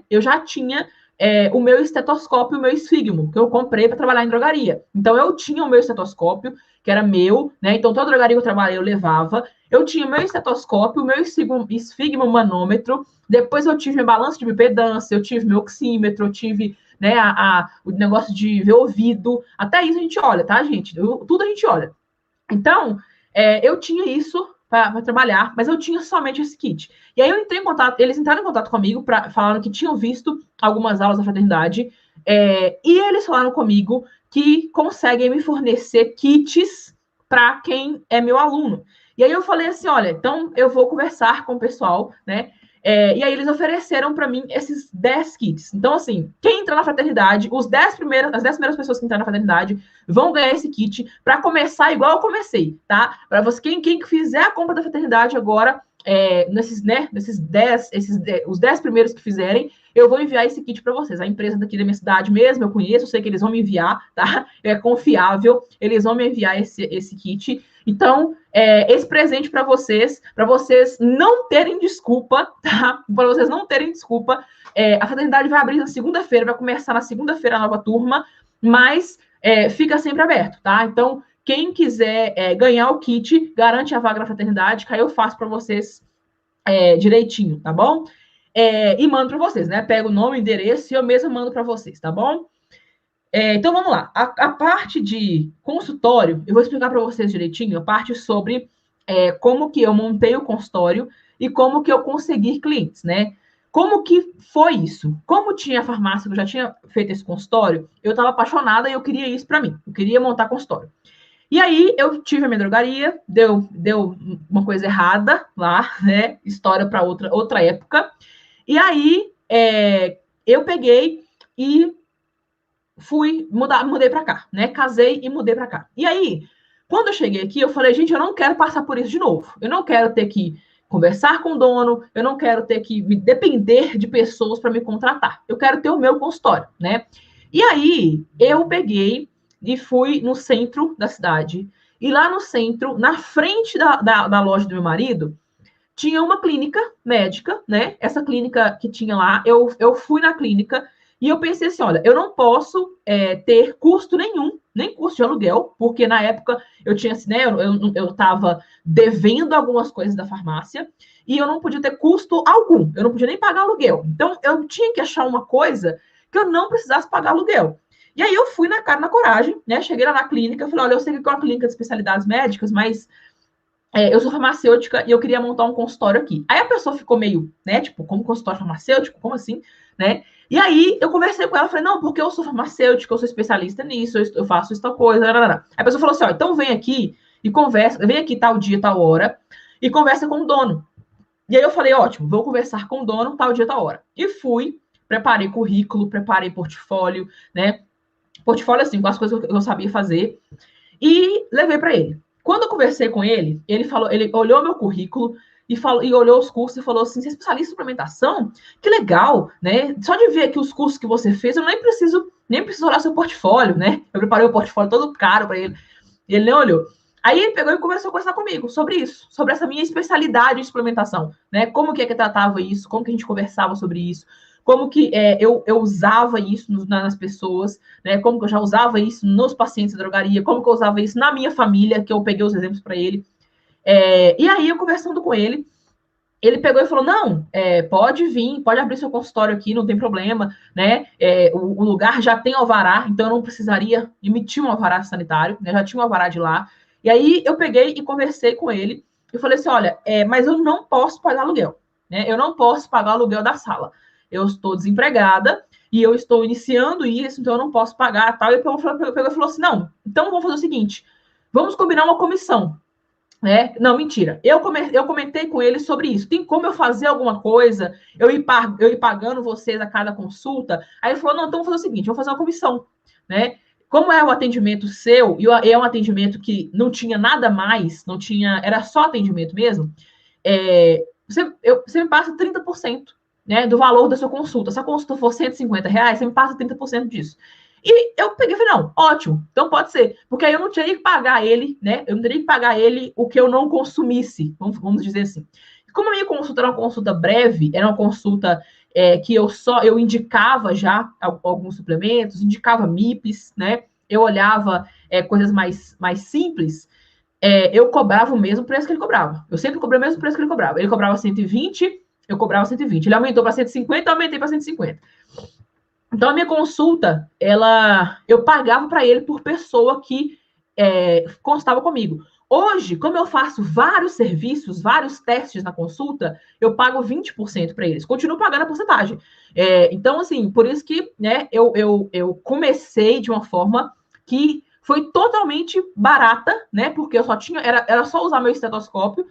o meu estetoscópio e o meu esfigmo, que eu comprei para trabalhar em drogaria. Então, eu tinha o meu estetoscópio, que era meu, né, então toda drogaria que eu trabalhei eu levava. Eu tinha o meu estetoscópio, o meu esfigmo manômetro, depois eu tive minha balança de bipedância, eu tive meu oxímetro, eu tive, né, o negócio de ver ouvido, até isso a gente olha, tá, gente? Tudo a gente olha. Então, eu tinha isso para trabalhar, mas eu tinha somente esse kit. E aí eu entrei em contato, eles entraram em contato comigo, falaram que tinham visto algumas aulas da fraternidade, e eles falaram comigo que conseguem me fornecer kits para quem é meu aluno. E aí eu falei assim, olha, então eu vou conversar com o pessoal, né? E aí eles ofereceram para mim esses 10 kits. Então, assim, quem entrar na fraternidade, as 10 primeiras pessoas que entraram na fraternidade vão ganhar esse kit para começar igual eu comecei, tá? Para você, quem fizer a compra da fraternidade agora, os 10 primeiros que fizerem, eu vou enviar esse kit para vocês. A empresa daqui da minha cidade mesmo, eu conheço, eu sei que eles vão me enviar, tá? É confiável, eles vão me enviar esse kit. Então, esse presente para vocês não terem desculpa, tá? Para vocês não terem desculpa. A fraternidade vai abrir na segunda-feira, vai começar na segunda-feira a nova turma, mas fica sempre aberto, tá? Então, quem quiser ganhar o kit, garante a vaga na fraternidade, que aí eu faço para vocês direitinho, tá bom? E mando para vocês, né? Pego o nome, endereço e eu mesmo mando para vocês, tá bom? Então vamos lá. A parte de consultório, eu vou explicar para vocês direitinho a parte sobre como que eu montei o consultório e como que eu consegui clientes, né? Como que foi isso? Como tinha a farmácia, que eu já tinha feito esse consultório, eu estava apaixonada e eu queria isso para mim. Eu queria montar consultório. E aí eu tive a minha drogaria, deu uma coisa errada lá, né? História para outra época. E aí eu peguei e mudei para cá, né? Casei e mudei para cá. E aí, quando eu cheguei aqui, eu falei, gente, eu não quero passar por isso de novo. Eu não quero ter que conversar com o dono, eu não quero ter que depender de pessoas para me contratar. Eu quero ter o meu consultório, né? E aí, eu peguei e fui no centro da cidade. E lá no centro, na frente da loja do meu marido, tinha uma clínica médica, né? Essa clínica que tinha lá, eu fui na clínica e eu pensei assim, olha, eu não posso ter custo nenhum, nem custo de aluguel, porque na época eu tinha, né, eu estava devendo algumas coisas da farmácia e eu não podia ter custo algum, eu não podia nem pagar aluguel. Então, eu tinha que achar uma coisa que eu não precisasse pagar aluguel. E aí eu fui na cara, na coragem, né? Cheguei lá na clínica, falei, olha, eu sei que é uma clínica de especialidades médicas, mas eu sou farmacêutica e eu queria montar um consultório aqui. Aí a pessoa ficou meio, né, tipo, como consultório farmacêutico? Como assim? Né? E aí eu conversei com ela, falei, não, porque eu sou farmacêutica, eu sou especialista nisso, eu faço isso, tal coisa. Aí a pessoa falou assim, ó, então vem aqui e conversa, vem aqui tal dia, tal hora, e conversa com o dono. E aí eu falei, ótimo, vou conversar com o dono tal dia, tal hora. E fui, preparei currículo, preparei portfólio, né? Portfólio, assim, com as coisas que eu sabia fazer, e levei para ele. Quando eu conversei com ele, ele falou, ele olhou meu currículo e olhou os cursos e falou assim: você é especialista em suplementação? Que legal, né? Só de ver aqui os cursos que você fez, eu nem preciso olhar seu portfólio, né? Eu preparei o portfólio todo caro para ele. E ele nem olhou. Aí ele pegou e começou a conversar comigo sobre isso, sobre essa minha especialidade em suplementação, né? Como que tratava isso, como que a gente conversava sobre isso, como que eu usava isso nas pessoas, né? Como que eu já usava isso nos pacientes da drogaria, como que eu usava isso na minha família, que eu peguei os exemplos para ele. E aí, eu conversando com ele, ele pegou e falou, não, pode vir, pode abrir seu consultório aqui, não tem problema, né? O lugar já tem alvará, então eu não precisaria emitir um alvará sanitário, né? Já tinha um alvará de lá. E aí, eu peguei e conversei com ele, e falei assim, olha, mas eu não posso pagar aluguel, né? Eu não posso pagar o aluguel da sala. Eu estou desempregada, e eu estou iniciando isso, então eu não posso pagar, tal. E ele pegou e falou assim, não, então vamos fazer o seguinte, vamos combinar uma comissão, né? Não, mentira. Eu comentei com ele sobre isso. Tem como eu fazer alguma coisa? Eu ir pagando vocês a cada consulta? Aí ele falou: não, então vamos fazer o seguinte: vamos fazer uma comissão, né? Como é o atendimento seu, e é um atendimento que não tinha nada mais, não tinha, era só atendimento mesmo, você me passa 30%, né, do valor da sua consulta. Se a consulta for R$ 150, você me passa 30% disso. E eu peguei e falei, não, ótimo, então pode ser. Porque aí eu não teria que pagar ele, né? Eu não teria que pagar ele o que eu não consumisse, vamos dizer assim. Como a minha consulta era uma consulta breve, era uma consulta que eu indicava já alguns suplementos, indicava MIPs, né? Eu olhava coisas mais simples, eu cobrava o mesmo preço que ele cobrava. Eu sempre cobrei o mesmo preço que ele cobrava. Ele cobrava 120, eu cobrava 120. Ele aumentou para 150, eu aumentei para 150. Então, a minha consulta, eu pagava para ele por pessoa que constava comigo. Hoje, como eu faço vários serviços, vários testes na consulta, eu pago 20% para eles. Continuo pagando a porcentagem. Então, assim, por isso que, né, eu comecei de uma forma que foi totalmente barata, né? Porque eu só tinha, era só usar meu estetoscópio.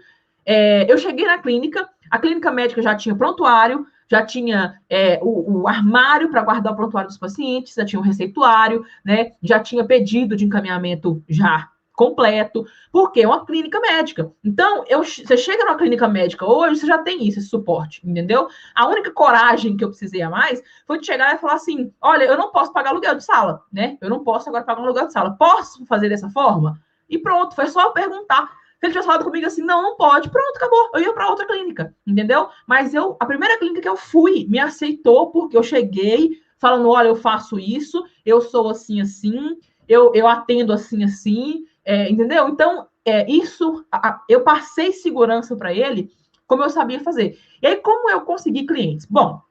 Eu cheguei na clínica, a clínica médica já tinha prontuário, já tinha o armário para guardar o prontuário dos pacientes, já tinha o receituário, né? Já tinha pedido de encaminhamento já completo, porque é uma clínica médica. Então, você chega numa clínica médica hoje, você já tem isso, esse suporte, entendeu? A única coragem que eu precisei a mais foi de chegar e falar assim, olha, eu não posso pagar aluguel de sala, né? Eu não posso agora pagar um aluguel de sala. Posso fazer dessa forma? E pronto, foi só eu perguntar. Se ele tivesse falado comigo assim, não, não pode, pronto, acabou. Eu ia para outra clínica, entendeu? Mas a primeira clínica que eu fui me aceitou porque eu cheguei falando, olha, eu faço isso, eu sou assim, assim, eu atendo assim, assim, entendeu? Então, eu passei segurança para ele, como eu sabia fazer. E aí, como eu consegui clientes? Bom,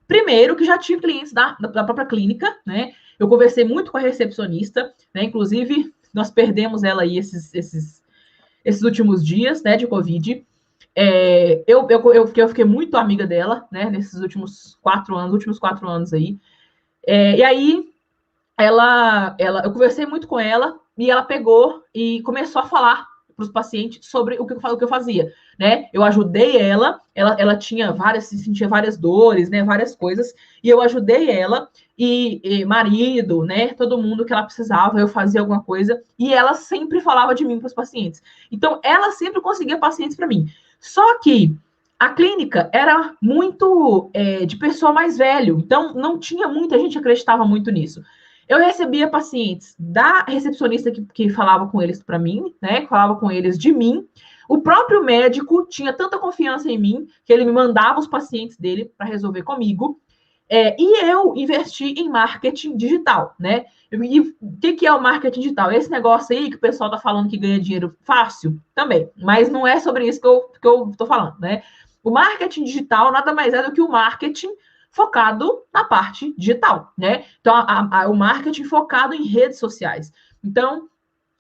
primeiro, que já tinha clientes da própria clínica, né? Eu conversei muito com a recepcionista, né? Inclusive, nós perdemos ela aí esses últimos dias, né, de Covid. Eu fiquei muito amiga dela, né, nesses últimos 4 anos aí. E aí, eu conversei muito com ela e ela pegou e começou a falar para os pacientes sobre o que eu fazia, né? Eu ajudei ela tinha sentia várias dores, né? Várias coisas, e eu ajudei ela e marido, né? Todo mundo que ela precisava, eu fazia alguma coisa e ela sempre falava de mim para os pacientes. Então, ela sempre conseguia pacientes para mim. Só que a clínica era muito de pessoal mais velho, então não tinha muita gente que acreditava muito nisso. Eu recebia pacientes da recepcionista que falava com eles para mim, né? Que falava com eles de mim. O próprio médico tinha tanta confiança em mim que ele me mandava os pacientes dele para resolver comigo. E eu investi em marketing digital, né? E o que é o marketing digital? Esse negócio aí que o pessoal tá falando que ganha dinheiro fácil, também. Mas não é sobre isso que eu tô falando, né? O marketing digital nada mais é do que o marketing focado na parte digital, né? Então, o marketing focado em redes sociais. Então,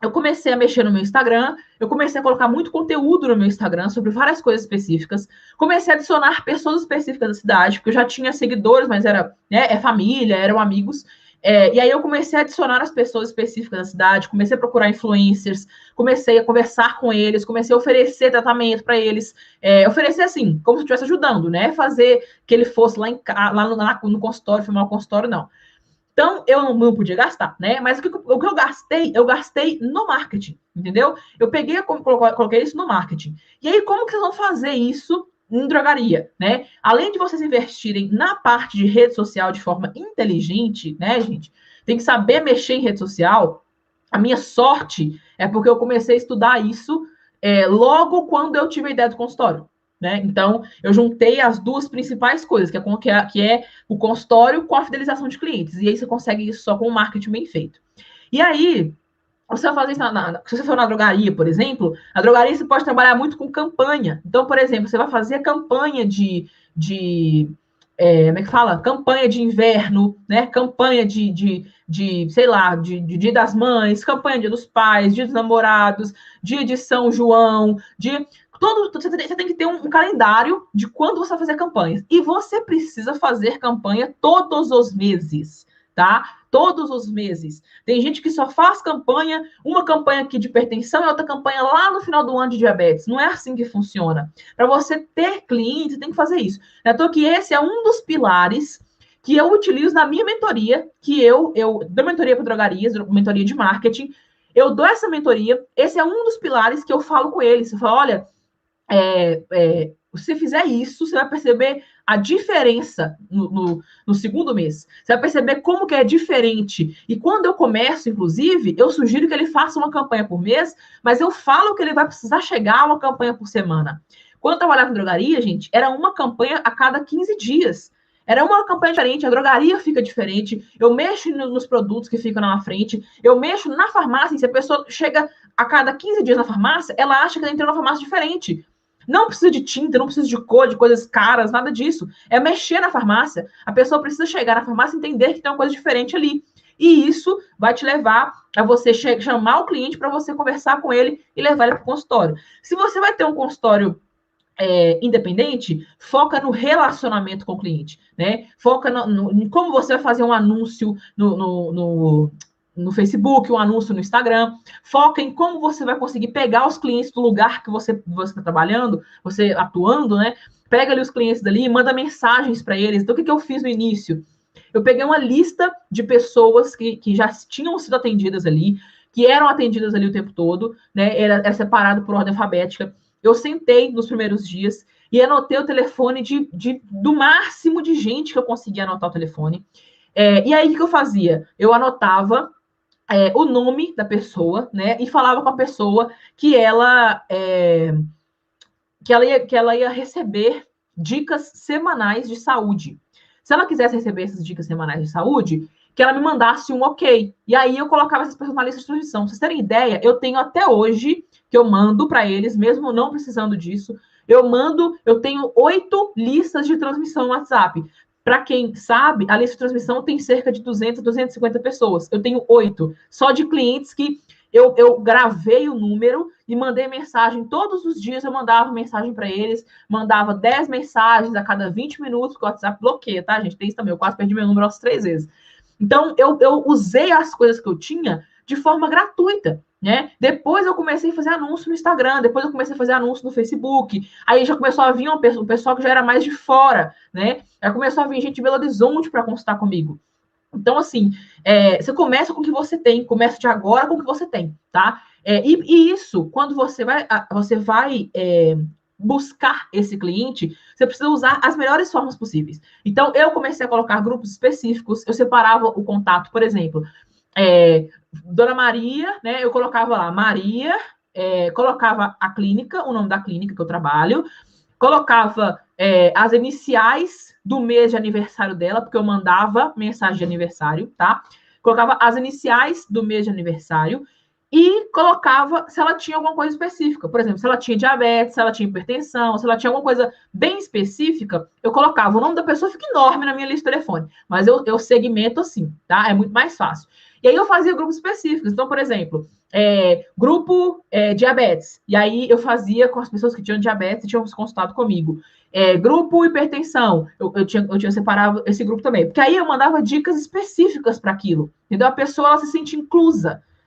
eu comecei a mexer no meu Instagram, eu comecei a colocar muito conteúdo no meu Instagram sobre várias coisas específicas, comecei a adicionar pessoas específicas da cidade, porque eu já tinha seguidores, mas família, eram amigos, e aí eu comecei a adicionar as pessoas específicas da cidade, comecei a procurar influencers, comecei a conversar com eles, comecei a oferecer tratamento para eles, oferecer assim, como se eu estivesse ajudando, né? Fazer que ele fosse lá no consultório, filmar o consultório, não. Então, eu não podia gastar, né? Mas o que eu gastei no marketing, entendeu? Eu peguei, coloquei isso no marketing. E aí, como que vocês vão fazer isso em drogaria, né? Além de vocês investirem na parte de rede social de forma inteligente, né, gente? Tem que saber mexer em rede social. A minha sorte é porque eu comecei a estudar isso logo quando eu tive a ideia do consultório. Né? Então, eu juntei as duas principais coisas, que é o consultório com a fidelização de clientes. E aí você consegue isso só com o marketing bem feito. E aí, você vai fazer isso se você for na drogaria, por exemplo, a drogaria você pode trabalhar muito com campanha. Então, por exemplo, você vai fazer campanha como é que fala? Campanha de inverno, né? Campanha sei lá, de Dia das Mães, campanha de Dia dos Pais, Dia dos Namorados, Dia de São João, você tem que ter um calendário de quando você vai fazer campanhas. E você precisa fazer campanha todos os meses, tá? Todos os meses. Tem gente que só faz uma campanha aqui de hipertensão e outra campanha lá no final do ano de diabetes. Não é assim que funciona. Para você ter cliente, você tem que fazer isso. Então, que esse é um dos pilares que eu utilizo na minha mentoria, que eu dou mentoria para drogarias, mentoria de marketing. Eu dou essa mentoria, esse é um dos pilares que eu falo com eles. Eu falo, olha, se você fizer isso, você vai perceber a diferença no segundo mês. Você vai perceber como que é diferente. E quando eu começo, inclusive, eu sugiro que ele faça uma campanha por mês, mas eu falo que ele vai precisar chegar a uma campanha por semana. Quando eu trabalhava em drogaria, gente, era uma campanha a cada 15 dias. Era uma campanha diferente, a drogaria fica diferente, eu mexo nos produtos que ficam na frente, eu mexo na farmácia, e se a pessoa chega a cada 15 dias na farmácia, ela acha que ela entrou numa farmácia diferente. Não precisa de tinta, não precisa de cor, de coisas caras, nada disso. É mexer na farmácia. A pessoa precisa chegar na farmácia e entender que tem uma coisa diferente ali. E isso vai te levar a você chamar o cliente para você conversar com ele e levar ele para o consultório. Se você vai ter um consultório independente, foca no relacionamento com o cliente, né? Foca em como você vai fazer um anúncio no Facebook, um anúncio no Instagram. Foca em como você vai conseguir pegar os clientes do lugar que você está trabalhando, você atuando, né? Pega ali os clientes dali e manda mensagens para eles. Então, o que eu fiz no início? Eu peguei uma lista de pessoas que já tinham sido atendidas ali, que eram atendidas ali o tempo todo, né? Era separado por ordem alfabética. Eu sentei nos primeiros dias e anotei o telefone do máximo de gente que eu conseguia anotar o telefone. E aí, o que eu fazia? Eu anotava o nome da pessoa, né? E falava com a pessoa que ela ia receber dicas semanais de saúde. Se ela quisesse receber essas dicas semanais de saúde, que ela me mandasse um ok. E aí eu colocava essas pessoas na lista de transmissão. Pra vocês terem ideia, eu tenho até hoje que eu mando para eles, mesmo não precisando disso. Eu tenho 8 listas de transmissão no WhatsApp. Para quem sabe, a lista de transmissão tem cerca de 200, 250 pessoas. Eu tenho 8, só de clientes que eu gravei o número e mandei mensagem. Todos os dias eu mandava mensagem para eles, mandava 10 mensagens a cada 20 minutos, porque o WhatsApp bloqueia, tá, gente? Tem isso também, eu quase perdi meu número umas 3 vezes. Então, eu usei as coisas que eu tinha de forma gratuita, né? Depois eu comecei a fazer anúncio no Instagram, depois eu comecei a fazer anúncio no Facebook, aí já começou a vir um pessoal que já era mais de fora, né? Aí começou a vir gente de Belo Horizonte para consultar comigo. Então, assim, você começa com o que você tem, começa de agora com o que você tem, tá? E isso, quando você vai buscar esse cliente, você precisa usar as melhores formas possíveis. Então, eu comecei a colocar grupos específicos, eu separava o contato, por exemplo, Dona Maria, né? Eu colocava lá, Maria, colocava a clínica, o nome da clínica que eu trabalho, colocava as iniciais do mês de aniversário dela, porque eu mandava mensagem de aniversário, tá? Colocava as iniciais do mês de aniversário e colocava se ela tinha alguma coisa específica. Por exemplo, se ela tinha diabetes, se ela tinha hipertensão, se ela tinha alguma coisa bem específica, eu colocava. O nome da pessoa fica enorme na minha lista de telefone, mas eu segmento assim, tá? É muito mais fácil. E aí eu fazia grupos específicos. Então, por exemplo, grupo diabetes. E aí eu fazia com as pessoas que tinham diabetes e tinham consultado comigo. Grupo hipertensão. Eu tinha separado esse grupo também. Porque aí eu mandava dicas específicas para aquilo. Entendeu? A pessoa ela se sente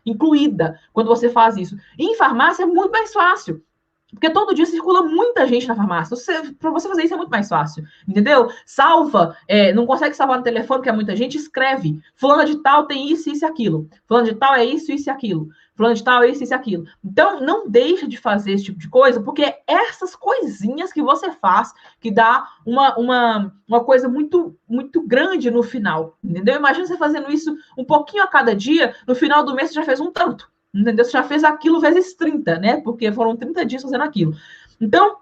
incluída quando você faz isso. E em farmácia é muito mais fácil. Porque todo dia circula muita gente na farmácia. Para você fazer isso é muito mais fácil. Entendeu? Salva. Não consegue salvar no telefone, porque é muita gente, escreve. Fulano de tal tem isso, isso e aquilo. Fulano de tal é isso, isso e aquilo. Fulano de tal é isso, isso e aquilo. Então, não deixa de fazer esse tipo de coisa, porque é essas coisinhas que você faz que dá uma coisa muito, muito grande no final. Entendeu? Imagina você fazendo isso um pouquinho a cada dia, no final do mês você já fez um tanto. Entendeu? Você já fez aquilo vezes 30, né? Porque foram 30 dias fazendo aquilo. Então,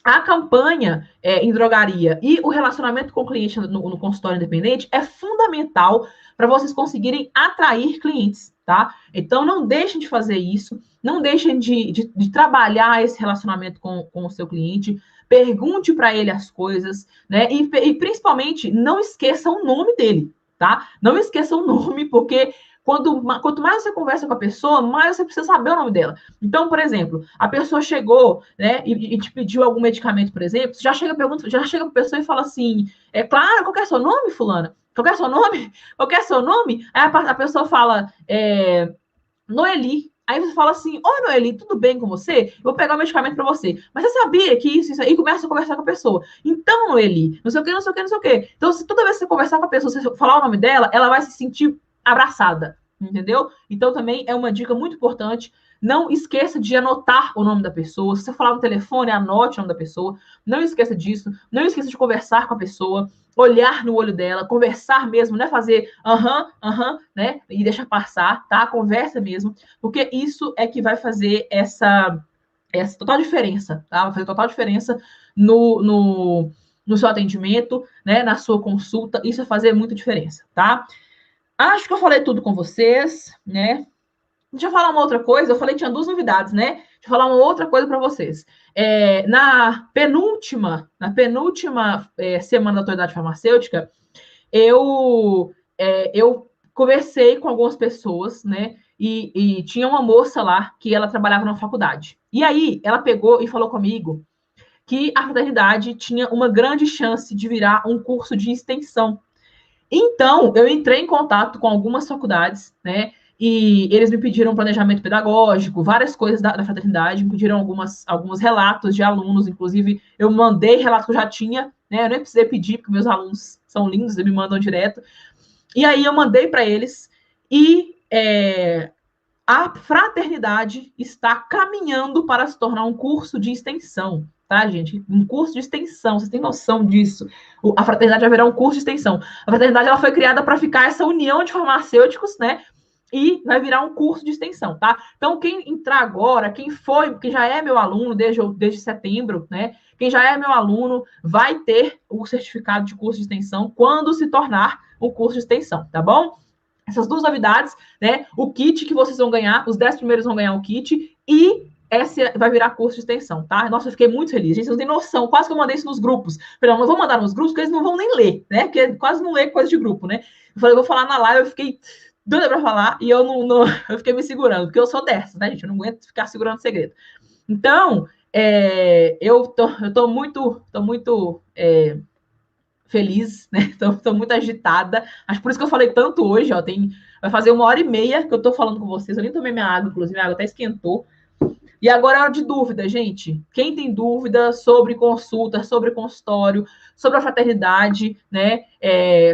a campanha em drogaria e o relacionamento com o cliente no consultório independente é fundamental para vocês conseguirem atrair clientes, tá? Então, não deixem de fazer isso, não deixem de trabalhar esse relacionamento com o seu cliente, pergunte para ele as coisas, né? E principalmente, não esqueça o nome dele, tá? Não esqueça o nome, porque quanto mais você conversa com a pessoa, mais você precisa saber o nome dela. Então, por exemplo, a pessoa chegou, né, e te pediu algum medicamento, por exemplo, já chega para a pessoa e fala assim: claro, qual que é o seu nome, fulana? Qual que é o seu nome? Qual que é o seu nome? Aí a pessoa fala, Noeli. Aí você fala assim: oi, Noeli, tudo bem com você? Eu vou pegar o medicamento para você. Mas você sabia que isso aí? E começa a conversar com a pessoa. Então, Noeli, não sei o que, não sei o que, não sei o que. Então, toda vez que você conversar com a pessoa, você falar o nome dela, ela vai se sentir abraçada, entendeu? Então, também é uma dica muito importante. Não esqueça de anotar o nome da pessoa. Se você falar no telefone, anote o nome da pessoa. Não esqueça disso. Não esqueça de conversar com a pessoa, olhar no olho dela, conversar mesmo, não é fazer né? E deixar passar, tá? Conversa mesmo, porque isso é que vai fazer essa total diferença, tá? Vai fazer total diferença no seu atendimento, né? Na sua consulta. Isso vai fazer muita diferença, tá? Acho que eu falei tudo com vocês, né? Deixa eu falar uma outra coisa. Eu falei que tinha 2 novidades, né? Deixa eu falar uma outra coisa para vocês. Na penúltima semana da autoridade farmacêutica, eu conversei com algumas pessoas, né? E tinha uma moça lá que ela trabalhava na faculdade. E aí ela pegou e falou comigo que a fraternidade tinha uma grande chance de virar um curso de extensão. Então, eu entrei em contato com algumas faculdades, né? E eles me pediram planejamento pedagógico, várias coisas da fraternidade, me pediram alguns relatos de alunos, inclusive eu mandei relato que eu já tinha, né? Eu nem precisei pedir, porque meus alunos são lindos, eles me mandam direto. E aí eu mandei para eles, e a fraternidade está caminhando para se tornar um curso de extensão, tá, gente? Um curso de extensão, vocês têm noção disso? A fraternidade vai virar um curso de extensão. A fraternidade ela foi criada para ficar essa união de farmacêuticos, né? e vai virar um curso de extensão, tá? Então, quem entrar agora, quem já é meu aluno desde setembro, né? Quem já é meu aluno vai ter o certificado de curso de extensão quando se tornar um curso de extensão, tá bom? Essas duas novidades, né? O kit que vocês vão ganhar, os 10 primeiros vão ganhar o kit e esse vai virar curso de extensão, tá? Nossa, eu fiquei muito feliz. Gente, vocês não tem noção. Quase que eu mandei isso nos grupos. Falei, não vou mandar nos grupos, porque eles não vão nem ler, né? Porque quase não lê coisa de grupo, né? Eu falei, eu vou falar na live, eu fiquei doida pra falar e eu não eu fiquei me segurando, porque eu sou dessa, né, gente? Eu não aguento ficar segurando segredo. Então, eu tô muito feliz, né? Tô muito agitada. Acho por isso que eu falei tanto hoje, ó. Vai fazer 1h30 que eu tô falando com vocês. Eu nem tomei minha água, inclusive, minha água até esquentou. E agora é hora de dúvida, gente. Quem tem dúvida sobre consulta, sobre consultório, sobre a fraternidade, né?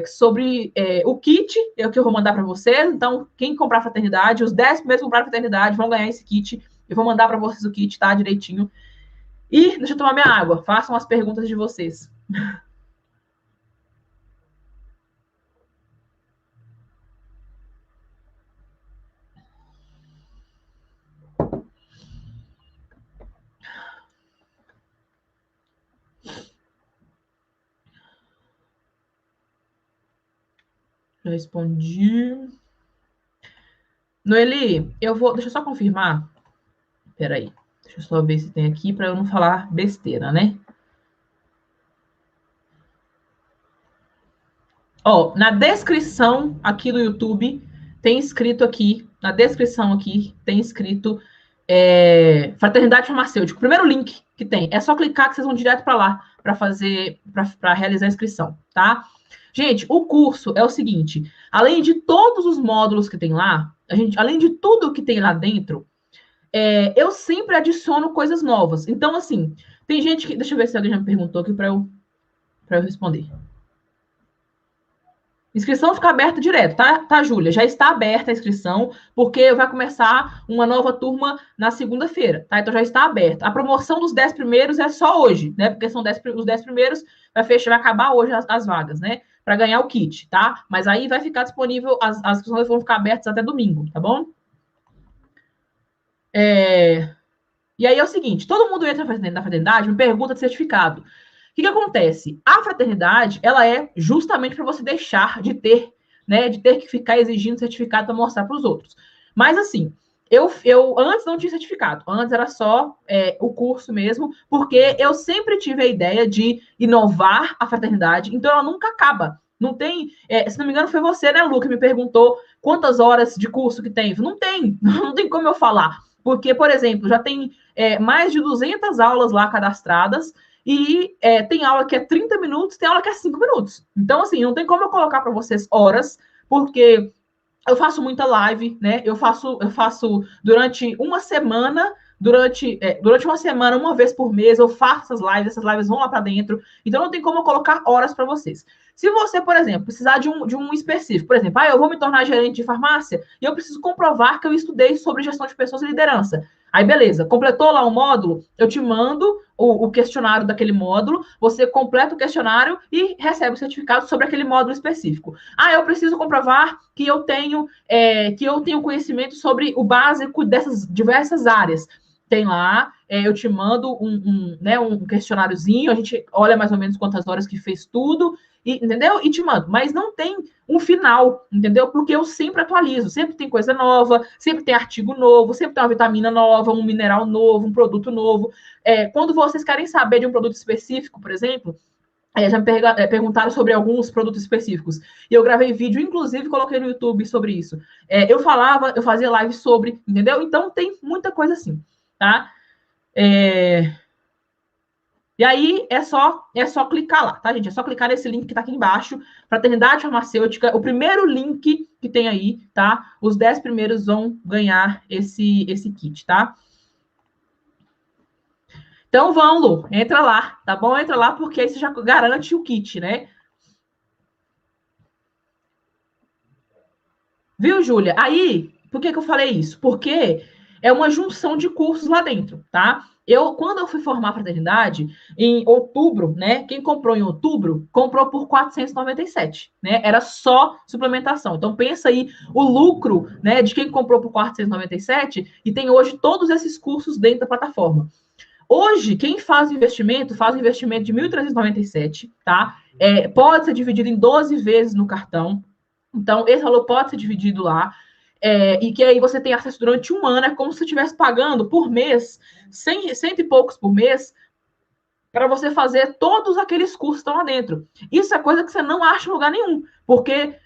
Sobre o kit, é o que eu vou mandar para vocês. Então, quem comprar a fraternidade, os 10 primeiros que comprar a fraternidade vão ganhar esse kit. Eu vou mandar para vocês o kit, tá? Direitinho. E deixa eu tomar minha água. Façam as perguntas de vocês. Já respondi. Noeli, deixa eu só confirmar. Peraí. Deixa eu só ver se tem aqui para eu não falar besteira, né? Ó, na descrição aqui do YouTube tem escrito aqui, na descrição aqui tem escrito Fraternidade Farmacêutica. O primeiro link que tem. É só clicar que vocês vão direto para lá para realizar a inscrição, tá? Gente, o curso é o seguinte: além de todos os módulos que tem lá, além de tudo que tem lá dentro, eu sempre adiciono coisas novas. Então, assim, tem gente que. Deixa eu ver se alguém já me perguntou aqui para eu responder. Inscrição fica aberta direto, tá, Júlia? Já está aberta a inscrição, porque vai começar uma nova turma na segunda-feira, tá? Então já está aberta. A promoção dos 10 primeiros é só hoje, né? Porque são os 10 primeiros, vai acabar hoje as vagas, né? Para ganhar o kit, tá? Mas aí vai ficar disponível, as inscrições vão ficar abertas até domingo, tá bom? E aí é o seguinte: todo mundo entra na fraternidade, me pergunta de certificado. O que acontece? A fraternidade, ela é justamente para você deixar de ter, né, de ter que ficar exigindo certificado para mostrar para os outros. Mas assim, eu antes não tinha certificado, antes era só o curso mesmo, porque eu sempre tive a ideia de inovar a fraternidade, então ela nunca acaba. Não tem, se não me engano, foi você, né, Lu, que me perguntou quantas horas de curso que tem. Não tem, não tem como eu falar. Porque, por exemplo, já tem mais de 200 aulas lá cadastradas, e tem aula que é 30 minutos, tem aula que é 5 minutos. Então, assim, não tem como eu colocar para vocês horas, porque eu faço muita live, né? Eu faço durante uma semana, durante uma semana, uma vez por mês, eu faço essas lives vão lá para dentro. Então, não tem como eu colocar horas para vocês. Se você, por exemplo, precisar de um específico, por exemplo, eu vou me tornar gerente de farmácia e eu preciso comprovar que eu estudei sobre gestão de pessoas e liderança. Aí, beleza, completou lá o módulo, eu te mando o questionário daquele módulo, você completa o questionário e recebe o certificado sobre aquele módulo específico. Eu preciso comprovar que eu tenho conhecimento sobre o básico dessas diversas áreas. Tem lá, eu te mando um questionáriozinho, a gente olha mais ou menos quantas horas que fez tudo, entendeu? E te mando. Mas não tem um final, entendeu? Porque eu sempre atualizo, sempre tem coisa nova, sempre tem artigo novo, sempre tem uma vitamina nova, um mineral novo, um produto novo. Quando vocês querem saber de um produto específico, por exemplo, já me perguntaram sobre alguns produtos específicos. E eu gravei vídeo, inclusive coloquei no YouTube sobre isso. Eu fazia live sobre, entendeu? Então tem muita coisa assim, tá? E aí é só clicar lá, tá, gente? É só clicar nesse link que tá aqui embaixo, Fraternidade Farmacêutica, o primeiro link que tem aí, tá? Os 10 primeiros vão ganhar esse kit, tá? Então vão, Lu, entra lá, tá bom? Entra lá porque aí você já garante o kit, né? Viu, Júlia? Aí, por que eu falei isso? Porque é uma junção de cursos lá dentro, tá? Quando eu fui formar a fraternidade, em outubro, né? Quem comprou em outubro, comprou por 497, né? Era só suplementação. Então, pensa aí o lucro, né, de quem comprou por 497 e tem hoje todos esses cursos dentro da plataforma. Hoje, quem faz o investimento de 1.397, tá? Pode ser dividido em 12 vezes no cartão. Então, esse valor pode ser dividido lá. E que aí você tem acesso durante um ano, é como se você estivesse pagando por mês, cento e poucos por mês, para você fazer todos aqueles cursos que estão lá dentro. Isso é coisa que você não acha em lugar nenhum, porque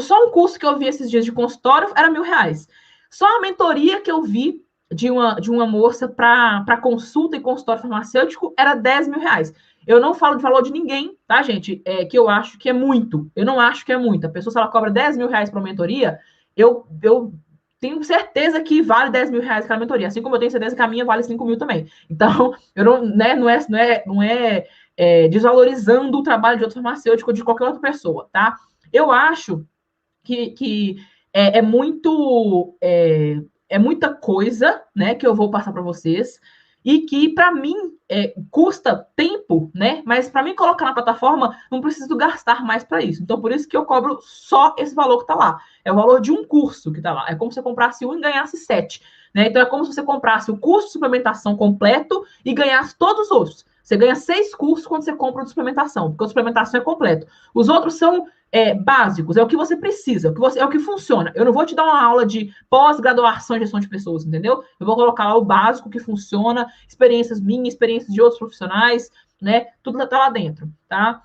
só um curso que eu vi esses dias de consultório era R$ 1.000. Só a mentoria que eu vi de uma moça para consulta e consultório farmacêutico era R$ 10.000. Eu não falo de valor de ninguém, tá, gente? Que eu acho que é muito. Eu não acho que é muito. A pessoa, se ela cobra R$ 10.000 para mentoria, eu tenho certeza que vale R$ 10.000 aquela mentoria, assim como eu tenho certeza que a minha vale 5 mil também. Então, eu não, né, não é desvalorizando o trabalho de outro farmacêutico ou de qualquer outra pessoa, tá? Eu acho que é muita coisa, né, que eu vou passar para vocês e que para mim custa tempo, né? Mas para mim colocar na plataforma não preciso gastar mais para isso. Então por isso que eu cobro só esse valor que está lá. É o valor de um curso que está lá. É como se você comprasse um e ganhasse 7. Né? Então é como se você comprasse o curso de suplementação completo e ganhasse todos os outros. Você ganha 6 cursos quando você compra o de suplementação, porque a suplementação é completo. Os outros são básicos, é o que você precisa, é o que funciona. Eu não vou te dar uma aula de pós-graduação em gestão de pessoas, entendeu? Eu vou colocar lá o básico que funciona, experiências minhas, experiências de outros profissionais, né? Tudo tá lá dentro, tá?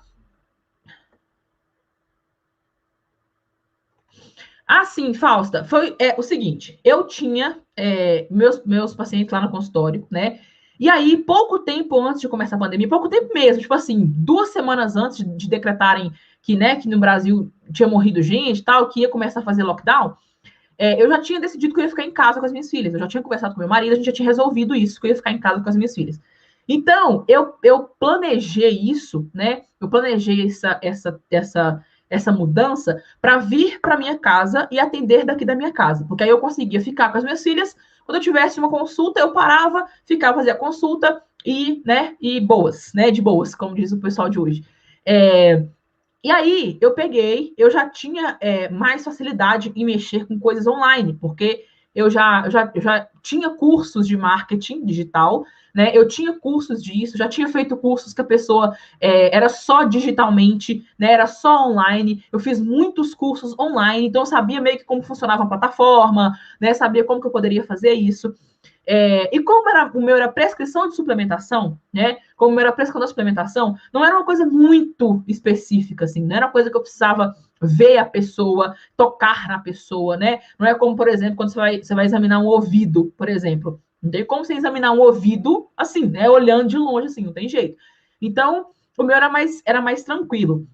Ah, sim, Fausta, foi o seguinte, eu tinha meus pacientes lá no consultório, né? E aí, pouco tempo antes de começar a pandemia, pouco tempo mesmo, tipo assim, 2 semanas antes de decretarem que, né, que no Brasil tinha morrido gente e tal, que ia começar a fazer lockdown, eu já tinha decidido que eu ia ficar em casa com as minhas filhas. Eu já tinha conversado com meu marido, a gente já tinha resolvido isso, que eu ia ficar em casa com as minhas filhas. Então, eu planejei isso, né? Eu planejei essa mudança para vir para minha casa e atender daqui da minha casa, porque aí eu conseguia ficar com as minhas filhas. Quando eu tivesse uma consulta, eu parava, ficava fazer a consulta e boas, né? De boas, como diz o pessoal de hoje. E aí eu já tinha mais facilidade em mexer com coisas online, porque eu já tinha cursos de marketing digital, né? Eu tinha cursos disso, já tinha feito cursos que a pessoa era só digitalmente, né? Era só online. Eu fiz muitos cursos online, então eu sabia meio que como funcionava a plataforma, né? Sabia como que eu poderia fazer isso. E como o meu era prescrição de suplementação, né? Como o meu era prescrição da suplementação, não era uma coisa muito específica, assim, não era uma coisa que eu precisava ver a pessoa, tocar na pessoa, né? Não é como, por exemplo, quando você vai examinar um ouvido, por exemplo. Não tem como você examinar um ouvido assim, né? Olhando de longe, assim, não tem jeito. Então, o meu era mais tranquilo.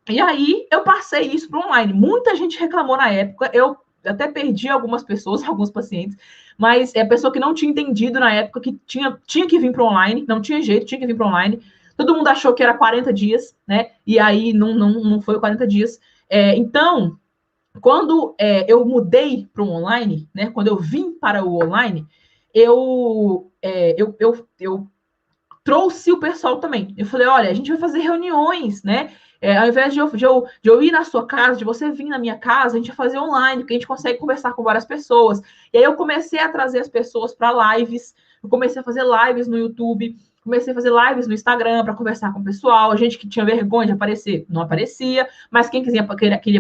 E aí eu passei isso para online. Muita gente reclamou na época. Eu até perdi algumas pessoas, alguns pacientes, mas é a pessoa que não tinha entendido na época que tinha que vir para online, não tinha jeito, tinha que vir para online. Todo mundo achou que era 40 dias, né? E aí não foi 40 dias. Então, quando eu mudei para o online, né? Quando eu vim para o online, eu trouxe o pessoal também. Eu falei, olha, a gente vai fazer reuniões, né? Ao invés de eu ir na sua casa, de você vir na minha casa, a gente vai fazer online, porque a gente consegue conversar com várias pessoas. E aí eu comecei a trazer as pessoas para lives, eu comecei a fazer lives no YouTube, comecei a fazer lives no Instagram para conversar com o pessoal. A gente que tinha vergonha de aparecer, não aparecia, mas quem queria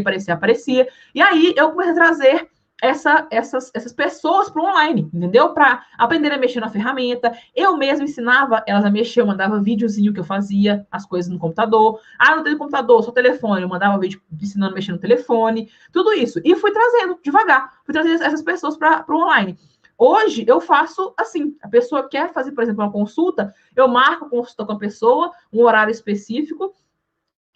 aparecer, aparecia. E aí eu comecei a trazer essas pessoas para o online, entendeu? Para aprender a mexer na ferramenta. Eu mesma ensinava elas a mexer, eu mandava videozinho que eu fazia, as coisas no computador. Ah, não tem computador, só telefone. Eu mandava vídeo ensinando a mexer no telefone, tudo isso. E fui trazendo devagar, fui trazendo essas pessoas para o online. Hoje eu faço assim: a pessoa quer fazer, por exemplo, uma consulta, eu marco a consulta com a pessoa, um horário específico,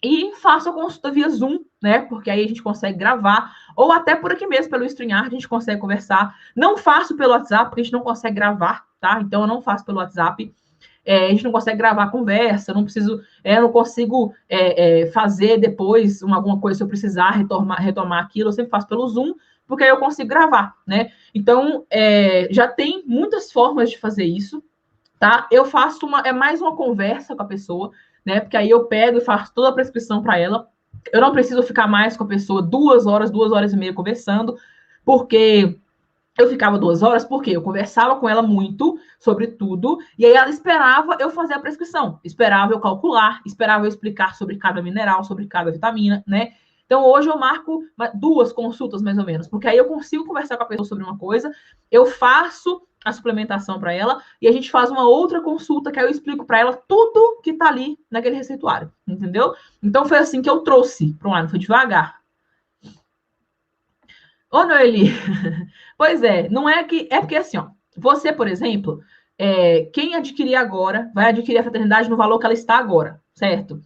e faço a consulta via Zoom, né? Porque aí a gente consegue gravar, ou até por aqui mesmo, pelo StreamYard, a gente consegue conversar. Não faço pelo WhatsApp, porque a gente não consegue gravar, tá? Então eu não faço pelo WhatsApp. A gente não consegue gravar a conversa, não consigo fazer depois alguma coisa se eu precisar retomar aquilo, eu sempre faço pelo Zoom, porque aí eu consigo gravar, né? Então, já tem muitas formas de fazer isso, tá? Eu faço mais uma conversa com a pessoa, né? Porque aí eu pego e faço toda a prescrição para ela. Eu não preciso ficar mais com a pessoa 2 horas e meia conversando, porque eu ficava 2 horas, porque eu conversava com ela muito sobre tudo, e aí ela esperava eu fazer a prescrição, esperava eu calcular, esperava eu explicar sobre cada mineral, sobre cada vitamina, né? Então, hoje eu marco 2 consultas, mais ou menos, porque aí eu consigo conversar com a pessoa sobre uma coisa, eu faço a suplementação para ela, e a gente faz uma outra consulta, que aí eu explico para ela tudo que tá ali naquele receituário, entendeu? Então, foi assim que eu trouxe para um lado, foi devagar. Ô, Noeli, pois é, não é que. É porque assim, ó, você, por exemplo, quem adquirir agora, vai adquirir a fraternidade no valor que ela está agora, certo?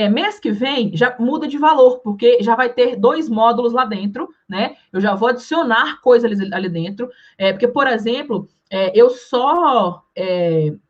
Mês que vem já muda de valor, porque já vai ter 2 módulos lá dentro, né? Eu já vou adicionar coisas ali dentro. Porque, por exemplo, eu só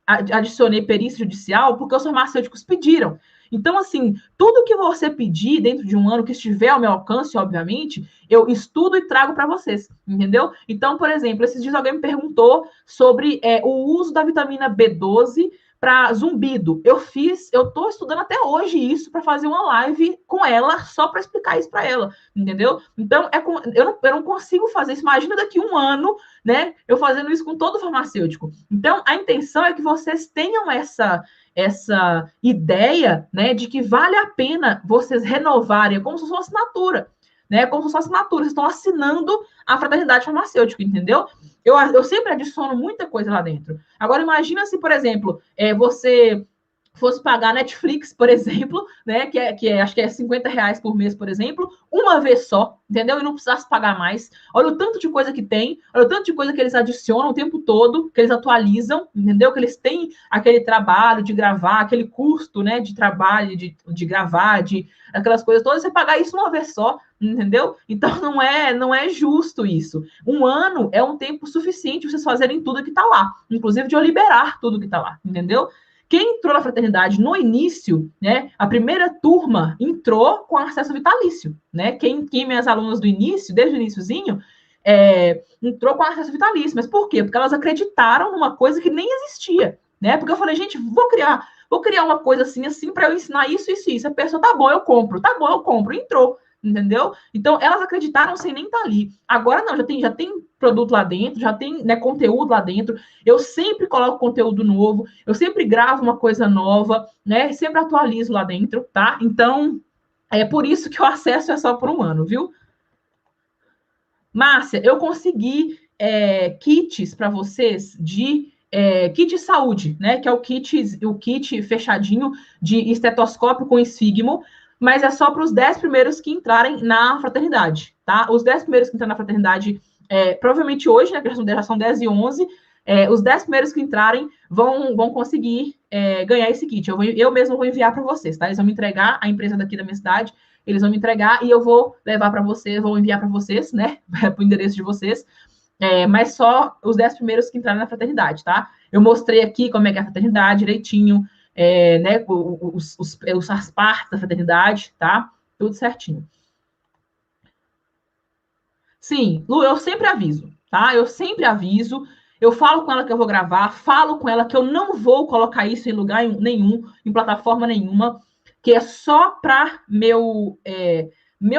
adicionei perícia judicial porque os farmacêuticos pediram. Então, assim, tudo que você pedir dentro de um ano, que estiver ao meu alcance, obviamente, eu estudo e trago para vocês, entendeu? Então, por exemplo, esses dias alguém me perguntou sobre o uso da vitamina B12 para zumbido. Eu estou estudando até hoje isso para fazer uma live com ela, só para explicar isso para ela, entendeu? Então, eu não consigo fazer isso. Imagina daqui um ano, né? Eu fazendo isso com todo farmacêutico. Então, a intenção é que vocês tenham essa ideia, né, de que vale a pena vocês renovarem, como se fosse uma assinatura, né? Como se fosse assinatura, vocês estão assinando a fraternidade farmacêutica, entendeu? Eu sempre adiciono muita coisa lá dentro. Agora, imagina se, por exemplo, você fosse pagar Netflix, por exemplo, né, acho que é R$ 50 por mês, por exemplo, uma vez só, entendeu? E não precisasse pagar mais. Olha o tanto de coisa que tem, olha o tanto de coisa que eles adicionam o tempo todo, que eles atualizam, entendeu? Que eles têm aquele trabalho de gravar, aquele custo, né, de trabalho, de gravar, de aquelas coisas todas, você pagar isso uma vez só, entendeu? Então não é justo isso. Um ano é um tempo suficiente vocês fazerem tudo que está lá, inclusive de eu liberar tudo que está lá, entendeu? Quem entrou na fraternidade no início, né, a primeira turma entrou com acesso vitalício, né? Quem minhas alunas do início, desde o iniciozinho, entrou com acesso vitalício. Mas por quê? Porque elas acreditaram numa coisa que nem existia, né? Porque eu falei, gente, vou criar uma coisa assim para eu ensinar isso, isso, isso. A pessoa, tá bom, eu compro. Entrou, entendeu? Então, elas acreditaram sem nem estar ali. Agora não, já tem produto lá dentro, já tem, né, conteúdo lá dentro. Eu sempre coloco conteúdo novo, eu sempre gravo uma coisa nova, né? Sempre atualizo lá dentro, tá? Então, é por isso que o acesso é só por um ano, viu? Márcia, eu consegui kits para vocês de kit de saúde, né? Que é o kit fechadinho de estetoscópio com esfigmo, mas é só para os 10 primeiros que entrarem na fraternidade, tá? Os 10 primeiros que entrarem na fraternidade, provavelmente hoje, né? Que já são 10 e 11, os 10 primeiros que entrarem vão conseguir ganhar esse kit. Eu mesmo vou enviar para vocês, tá? Eles vão me entregar, a empresa daqui da minha cidade, eles vão me entregar e eu vou levar para vocês, vou enviar para vocês, né? Para o endereço de vocês. Mas só os 10 primeiros que entraram na fraternidade, tá? Eu mostrei aqui como é que é a fraternidade direitinho, né? As partes da fraternidade, tá? Tudo certinho. Sim, Lu, eu sempre aviso, tá? Eu sempre aviso. Eu falo com ela que eu vou gravar, falo com ela que eu não vou colocar isso em lugar nenhum, em plataforma nenhuma, que é só para meu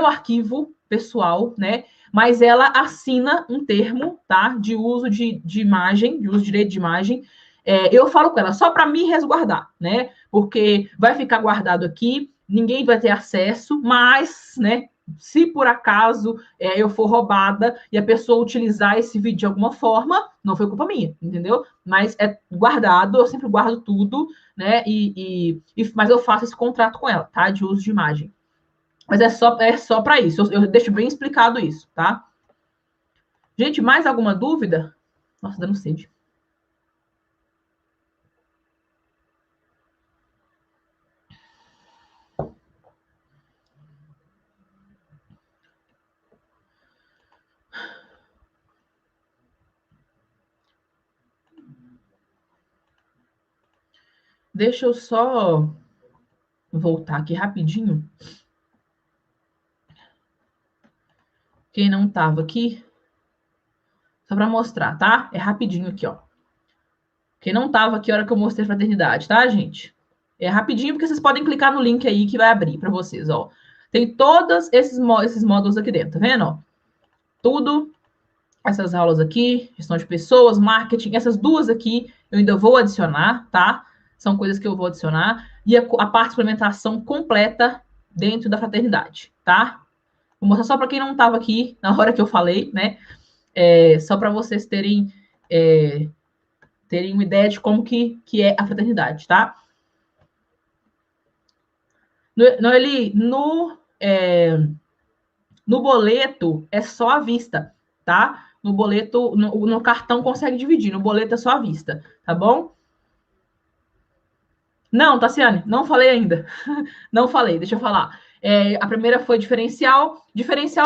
arquivo pessoal, né? Mas ela assina um termo, tá? De uso de imagem, de uso de direito de imagem. Eu falo com ela só para me resguardar, né? Porque vai ficar guardado aqui, ninguém vai ter acesso, mas, né? Se por acaso eu for roubada e a pessoa utilizar esse vídeo de alguma forma, não foi culpa minha, entendeu? Mas é guardado, eu sempre guardo tudo, né? Mas eu faço esse contrato com ela, tá? De uso de imagem. Mas é só para isso. Eu deixo bem explicado isso, tá? Gente, mais alguma dúvida? Nossa, dando sede. Deixa eu só voltar aqui rapidinho. Quem não estava aqui, só para mostrar, tá? É rapidinho aqui, ó. Quem não estava aqui, a hora que eu mostrei fraternidade, tá, gente? É rapidinho, porque vocês podem clicar no link aí que vai abrir para vocês, ó. Tem todos esses módulos aqui dentro, tá vendo? Ó? Tudo, essas aulas aqui, gestão de pessoas, marketing, essas duas aqui eu ainda vou adicionar, tá? São coisas que eu vou adicionar. E a parte de implementação completa dentro da fraternidade, tá? Vou mostrar só para quem não estava aqui na hora que eu falei, né? Só para vocês terem uma ideia de como que é a fraternidade, tá? No boleto é só à vista, tá? No boleto, no cartão consegue dividir, no boleto é só à vista, tá bom? Não, Tassiane, não falei ainda. Não falei, deixa eu falar. A primeira foi diferencial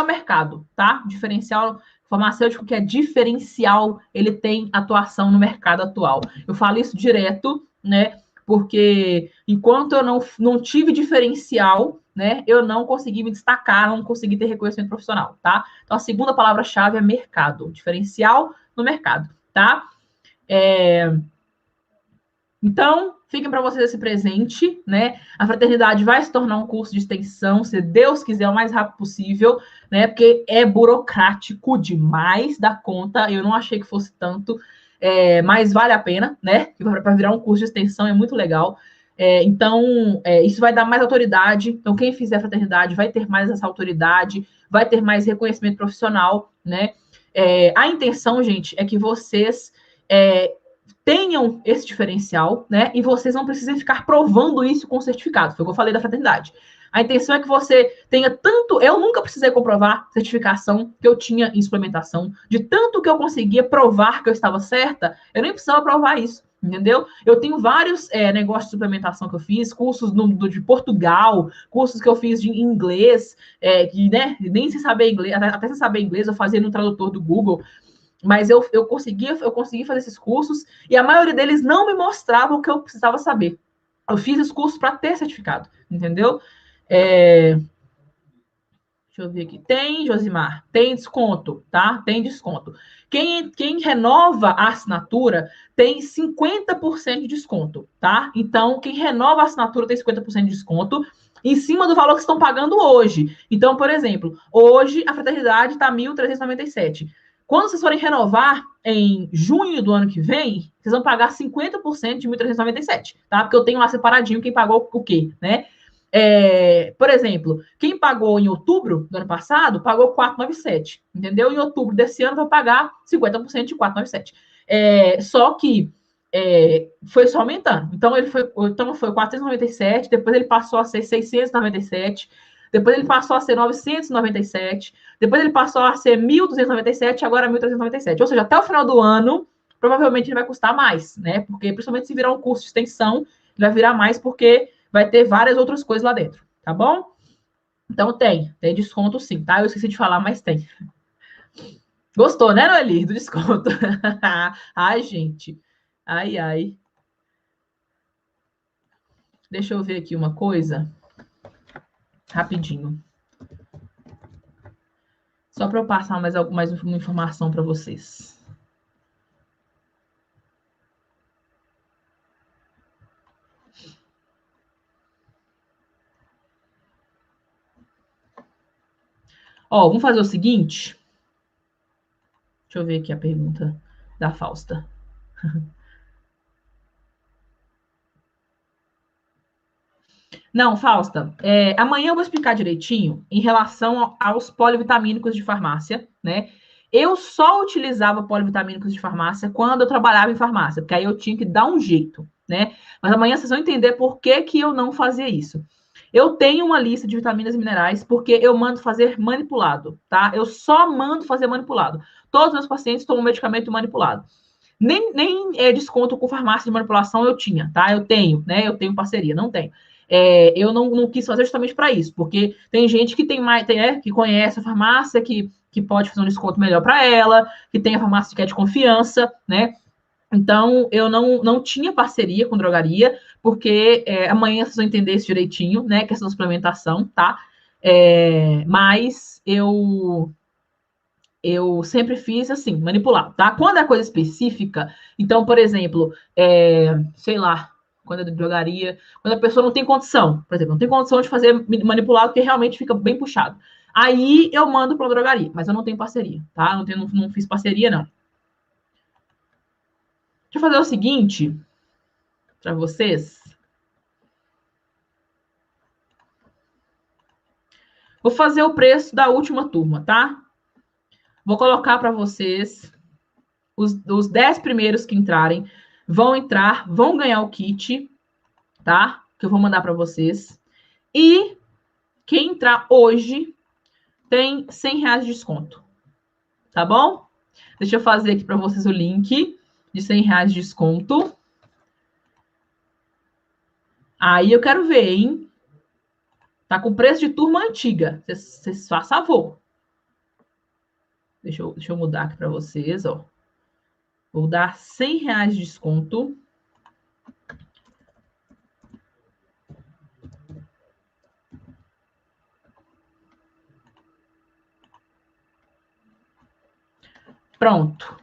mercado, tá? Diferencial farmacêutico que é diferencial, ele tem atuação no mercado atual. Eu falo isso direto, né? Porque enquanto eu não tive diferencial, né, eu não consegui me destacar, não consegui ter reconhecimento profissional, tá? Então a segunda palavra-chave é mercado, diferencial no mercado, tá? Então, fiquem para vocês esse presente, né? A fraternidade vai se tornar um curso de extensão, se Deus quiser, o mais rápido possível, né? Porque é burocrático demais da conta. Eu não achei que fosse tanto, mas vale a pena, né? Para virar um curso de extensão é muito legal. Então, isso vai dar mais autoridade. Então, quem fizer a fraternidade vai ter mais essa autoridade, vai ter mais reconhecimento profissional, né? A intenção, gente, é que vocês tenham esse diferencial, né? E vocês não precisem ficar provando isso com certificado. Foi o que eu falei da fraternidade. A intenção é que você tenha tanto. Eu nunca precisei comprovar certificação que eu tinha em suplementação, de tanto que eu conseguia provar que eu estava certa, eu nem precisava provar isso. Entendeu? Eu tenho vários negócios de suplementação que eu fiz, cursos de Portugal, cursos que eu fiz de inglês, que né, nem se saber inglês, até se saber inglês, eu fazia no tradutor do Google. Mas eu consegui fazer esses cursos e a maioria deles não me mostravam o que eu precisava saber. Eu fiz os cursos para ter certificado, entendeu? Deixa eu ver aqui. Tem, Josimar, tem desconto, tá? Tem desconto. Quem renova a assinatura tem 50% de desconto, tá? Então, quem renova a assinatura tem 50% de desconto em cima do valor que estão pagando hoje. Então, por exemplo, hoje a fraternidade está 1.397. Quando vocês forem renovar em junho do ano que vem, vocês vão pagar 50% de 1.397, tá? Porque eu tenho lá separadinho quem pagou o quê, né? Por exemplo, quem pagou em outubro do ano passado, pagou 497, entendeu? Em outubro desse ano vai pagar 50% de 497. Só que foi só aumentando. Então, foi 497, depois ele passou a ser 697, depois ele passou a ser 997, depois ele passou a ser 1.297, agora 1.397. Ou seja, até o final do ano, provavelmente ele vai custar mais, né? Porque, principalmente se virar um curso de extensão, ele vai virar mais porque vai ter várias outras coisas lá dentro, tá bom? Então tem desconto sim, tá? Eu esqueci de falar, mas tem. Gostou, né, Noeli, do desconto? Ai, gente. Ai, ai. Deixa eu ver aqui uma coisa. Rapidinho. Só para eu passar mais uma informação para vocês. Ó, vamos fazer o seguinte. Deixa eu ver aqui a pergunta da Fausta. Não, Fausta, amanhã eu vou explicar direitinho em relação aos polivitamínicos de farmácia, né? Eu só utilizava polivitamínicos de farmácia quando eu trabalhava em farmácia, porque aí eu tinha que dar um jeito, né? Mas amanhã vocês vão entender por que eu não fazia isso. Eu tenho uma lista de vitaminas e minerais porque eu mando fazer manipulado, tá? Eu só mando fazer manipulado. Todos os meus pacientes tomam medicamento manipulado. Nem desconto com farmácia de manipulação eu tinha, tá? Eu tenho, né? Eu tenho parceria, não tenho. Eu não quis fazer justamente para isso, porque tem gente que que conhece a farmácia, que pode fazer um desconto melhor para ela, que tem a farmácia que é de confiança, né? Então, eu não tinha parceria com drogaria, porque amanhã vocês vão entender isso direitinho, né? Questão da suplementação, tá? Mas eu sempre fiz assim, manipular, tá? Quando é coisa específica, então, por exemplo, sei lá, quando é de drogaria, quando a pessoa não tem condição, por exemplo, não tem condição de fazer manipulado, porque realmente fica bem puxado. Aí eu mando para drogaria, mas eu não tenho parceria, tá? Não fiz parceria, não. Deixa eu fazer o seguinte para vocês. Vou fazer o preço da última turma, tá? Vou colocar para vocês os 10 primeiros que entrarem vão ganhar o kit, tá? Que eu vou mandar para vocês. E quem entrar hoje tem R$100 de desconto, tá bom? Deixa eu fazer aqui para vocês o link de R$100 de desconto. Aí eu quero ver, hein? Tá com preço de turma antiga. Vocês façam favor. Deixa eu mudar aqui para vocês, ó. Vou dar R$100 de desconto. Pronto.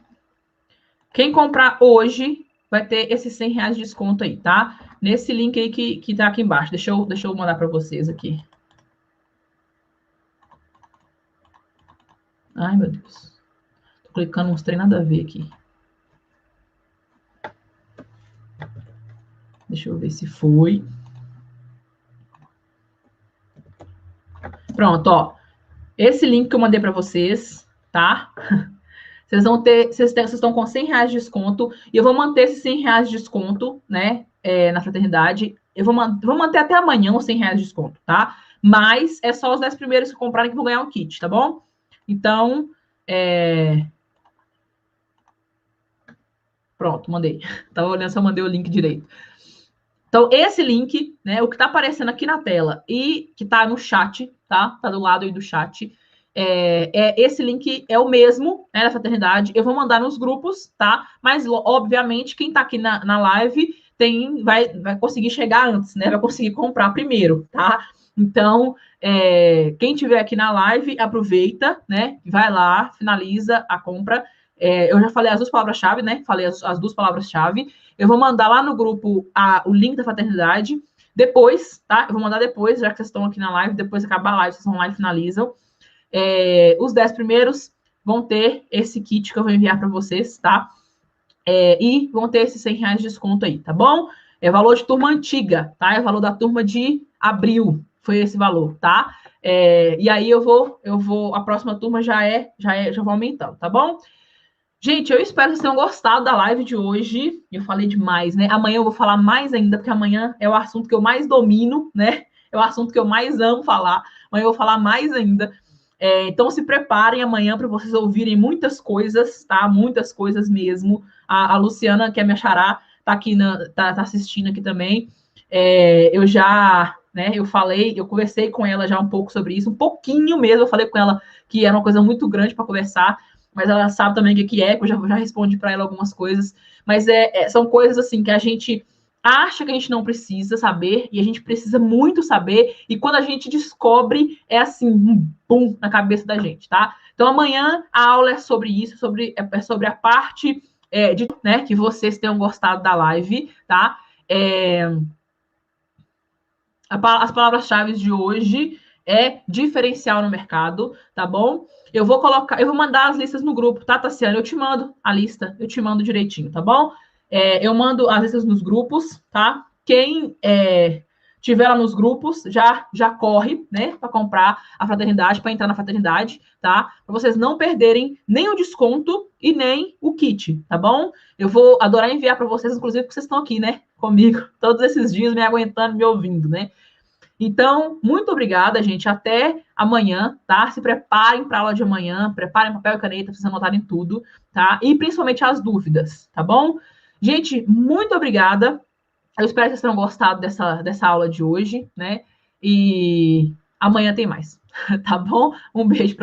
Quem comprar hoje vai ter esses R$100 de desconto aí, tá? Nesse link aí que tá aqui embaixo. Deixa eu mandar para vocês aqui. Ai, meu Deus. Tô clicando uns trem nada a ver aqui. Deixa eu ver se foi. Pronto, ó. Esse link que eu mandei para vocês, tá? Vocês vão ter, vocês estão com R$100 de desconto e eu vou manter esses R$100 de desconto, né? Na fraternidade. Eu vou manter até amanhã os R$100 de desconto, tá? Mas é só os 10 primeiros que comprarem que vão ganhar um kit, tá bom? Então, pronto, mandei. Tava olhando se eu mandei o link direito. Então, esse link, né, o que tá aparecendo aqui na tela e que tá no chat, tá? Tá do lado aí do chat. Esse link é o mesmo, né, da fraternidade. Eu vou mandar nos grupos, tá? Mas, obviamente, quem tá aqui na live vai conseguir chegar antes, né? Vai conseguir comprar primeiro, tá? Então, quem tiver aqui na live, aproveita, né? Vai lá, finaliza a compra. Eu já falei as duas palavras-chave, né? Falei as duas palavras-chave. Eu vou mandar lá no grupo o link da fraternidade. Depois, tá? Eu vou mandar depois, já que vocês estão aqui na live. Depois que acabar a live, vocês vão lá e finalizam. Os 10 primeiros vão ter esse kit que eu vou enviar para vocês, tá? E vão ter esses R$100 de desconto aí, tá bom? É valor de turma antiga, tá? É o valor da turma de abril. Foi esse valor, tá? E aí eu vou. A próxima turma já vou aumentando, tá bom? Gente, eu espero que vocês tenham gostado da live de hoje. Eu falei demais, né? Amanhã eu vou falar mais ainda, porque amanhã é o assunto que eu mais domino, né? É o assunto que eu mais amo falar. Amanhã eu vou falar mais ainda. Então se preparem amanhã para vocês ouvirem muitas coisas, tá? Muitas coisas mesmo. A Luciana, que é minha xará, tá aqui, tá assistindo aqui também. Eu já, né? Eu conversei com ela já um pouco sobre isso, um pouquinho mesmo. Eu falei com ela que era uma coisa muito grande para conversar, mas ela sabe também o que é, que eu já respondi para ela algumas coisas. Mas são coisas assim que a gente acha que a gente não precisa saber, e a gente precisa muito saber, e quando a gente descobre, é assim, um boom na cabeça da gente, tá? Então, amanhã a aula é sobre isso, sobre a parte né, que vocês tenham gostado da live, tá? As palavras-chave de hoje é diferencial no mercado, tá bom? Eu vou mandar as listas no grupo, tá, Tassiana? Eu te mando a lista, eu te mando direitinho, tá bom? Eu mando as listas nos grupos, tá? Quem tiver lá nos grupos, já corre, né, para comprar a fraternidade, para entrar na fraternidade, tá? Para vocês não perderem nem o desconto e nem o kit, tá bom? Eu vou adorar enviar para vocês, inclusive, porque vocês estão aqui, né, comigo, todos esses dias me aguentando, me ouvindo, né? Então, muito obrigada, gente. Até amanhã, tá? Se preparem para a aula de amanhã, preparem papel e caneta para vocês anotarem tudo, tá? E principalmente as dúvidas, tá bom? Gente, muito obrigada. Eu espero que vocês tenham gostado dessa aula de hoje, né? E amanhã tem mais, tá bom? Um beijo para